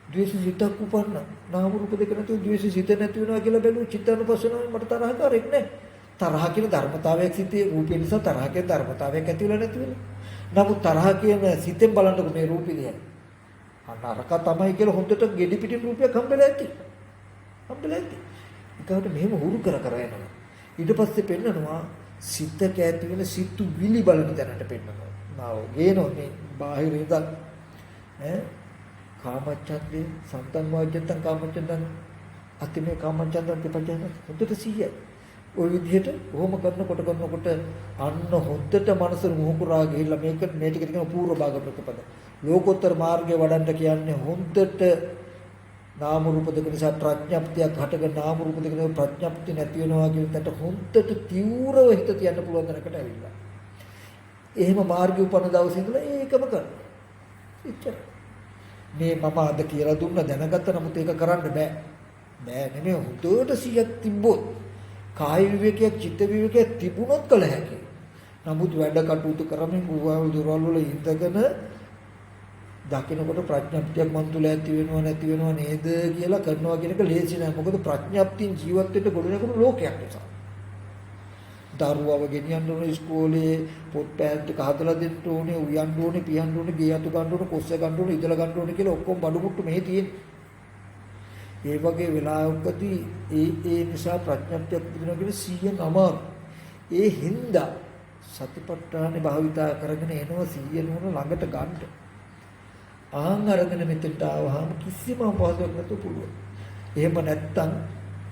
S1: ද්වේෂසිතක් උපන්න. නාම රූප දෙක නැතුව ද්වේෂසිත නැති වෙනවා කියලා බැලුවොත් චිත්තානුපස්සනාවෙන් මට තරහකාරයක් නෑ. තරහ කියන ධර්මතාවයක් සිටේ රූපේ නිසා තරහ කියන ධර්මතාවයක් ඇති වෙලා නැති වෙලා. නමුත් තරහ කියන සිතෙන් බලනකොට මේ රූපේ දිහා අනරක තමයි කියලා හොඳට ගෙඩි පිටින් රූපයක් හම්බෙලා ඇති. ඒකට මෙහෙම හුරු කර යනවා. ඊට පස්සේ පෙන්නනවා සිතක ඇති වෙන සිතු විලි බලන දැනට පෙන්නනවා. නාව ගේනවා මේ බාහිර ඉඳන් කාමච්ඡන්දේ සන්තන් වාජ්‍යත්තං කාමච්ඡන්දං අතිමේ කාමච්ඡන්දං දෙපජන හොඳට 100යි. ওই විදිහට කොහොම කරනකොට අන්න හොද්දට මනස මුහුකුරා ගිහිල්ලා මේ ටික කියන පූර්ව භාග ප්‍රතිපද ලෝකෝත්තර මාර්ගයේ වඩන්න කියන්නේ හොද්දට නාම රූප දෙක නිසා ප්‍රඥප්තියක් හටගෙන නාම රූප දෙක නිසා ප්‍රඥප්තිය නැති වෙනවා කියන එකට හොද්දට තීව්‍රව හිත තියන්න පුළුවන් දැනකට ඇවිල්ලා. එහෙම මාර්ගය උපන්න දවසේ ඉඳලා ඒකම කරනවා. එච්චර. මේ මම අද කියලා දුන්න දැනගත්ත නමුත් ඒක කරන්න බෑ. නෙමෙයි හොද්දට 100ක් තිබ්බොත් කාය විවේකයක් චිත්ත විවේකයක් තිබුණොත් කල හැකියි. නමුත් වැඩ කටයුතු කරමින් ගුවල් දොරවල් වල ඉඳගෙන දකින්නකොට ප්‍රඥප්තියක් මන් තුල ඇති වෙනව නැති වෙනව නේද කියලා කරනවා කියන එක ලේසි නෑ. මොකද ප්‍රඥප්තියෙන් ජීවත් වෙන්න ගොඩනගන ලෝකයක් නිසා. දරුවව ගෙනියන්න ඕනේ ඉස්කෝලේ පොත් පෑන් ටික හදලා දෙන්න ඕනේ, උයන්න ඕනේ, පියන්න ඕනේ, ගේ අතු ගන්න ඕනේ, කොස්ස ගන්න ඕනේ, ඉදලා ගන්න ඕනේ කියලා ඔක්කොම බඩු මුට්ටු මෙහි තියෙන්නේ. ඒ වගේ වෙලාවකදී ඒ නිසා ප්‍රඥප්තියක් දිනන කියන 100න් අමාරු. ඒ හින්දා සතිපට්ඨාන භාවිතා කරගෙන එනවා 100 නුන ළඟට ගන්න. ආන් අරගෙන මෙතෙන්ට ආවහම කිසිම අපහසුයක් නැතුව පුළුවන්. එහෙම නැත්තම්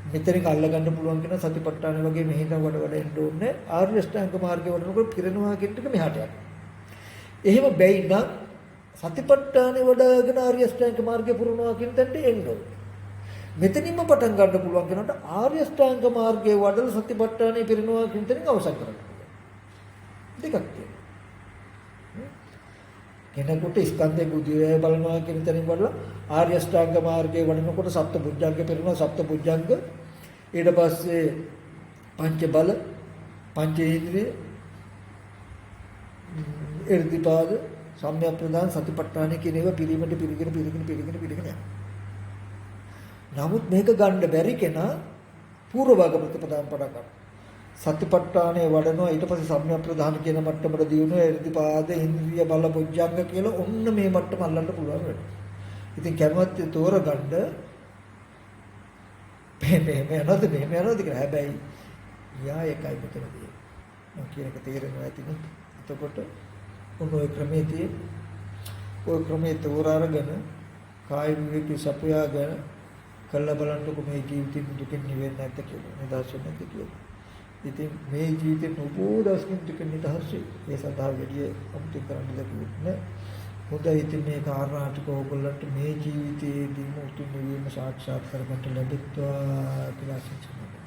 S1: මෙතනින් අල්ල ගන්න පුළුවන් කියන සතිපට්ඨාන වගේ මෙහෙම වඩ එන්න ඕනේ. ආර්ය ශ්‍රැංග මාර්ගයේ වඩනකොට පිරෙනවා කියන එක මෙහාට යනවා. එහෙම බැයි නම් සතිපට්ඨානේ වඩගෙන ආර්ය ශ්‍රැංග මාර්ගයේ පුරනවා කියන තැනට එන්න ඕනේ. මෙතනින්ම පටන් ගන්න පුළුවන් කෙනාට ආර්ය ශ්‍රැංග මාර්ගයේ වඩලා සතිපට්ඨානේ පිරෙනවා කියන තැනින් අවසන් කරන්න පුළුවන්. දෙකක් තියෙනවා. කෙනෙකුට ස්කන්ධේ බුද්ධිය බලනවා කියන තැනින් වඩලා ආර්ය ශ්‍රැංග මාර්ගයේ වඩනකොට සප්තබුද්ධංග පිරෙනවා. සප්තබුද්ධංග ඊට පස්සේ පංච බල පංච ඉන්ද්‍රිය එර්ධිපාද සම්‍යක් ප්‍රදාන සතිපට්ඨාන කියන ඒවා පිළිමට පිළිගෙන යනවා. නමුත් මේක ගන්න බැරි කෙනා පූර්ව භාග ප්‍රතිපදාන් පටන් ගන්නවා. සතිපට්ඨානේ වඩනවා ඊට පස්සේ සම්‍යක් ප්‍රදාන කියන මට්ටමට දියුණුව එර්ධිපාද ඉන්ද්‍රිය බල බොජ්ජංග කියලා ඔන්න මේ මට්ටම අල්ලන්න පුළුවන් වෙනවා. ඉතින් කැමවත් තෝරගන්න මෙහෙම යනවාද කියලා. හැබැයි යා එකයි මෙතනදී. මම කියන එක තේරෙනවා ඇතිනේ. එතකොට ඔය ක්‍රමයේ තෝරාගෙන කාය විවේකී සපයාගෙන කළා බලන්නකො මේ ජීවිතේ දුකින් නිවෙන්නේ නැද්ද කියලා. නිදහස් වෙන්නේ නැද්ද කියලා. ඉතින් මේ ජීවිතේ නූපෝ දස්කින් දුකින් නිදහස් වෙයි. ඒ සඳහා වැඩි අමුතු කරන්න දෙයක් හොඳයි. ඉතින් මේ කාරණා ටික ඕගොල්ලන්ට මේ ජීවිතයේදීම උතුම් නිවීම සාක්ෂාත් කරගන්න ලැබෙත්වා කියලා ආශිර්වාද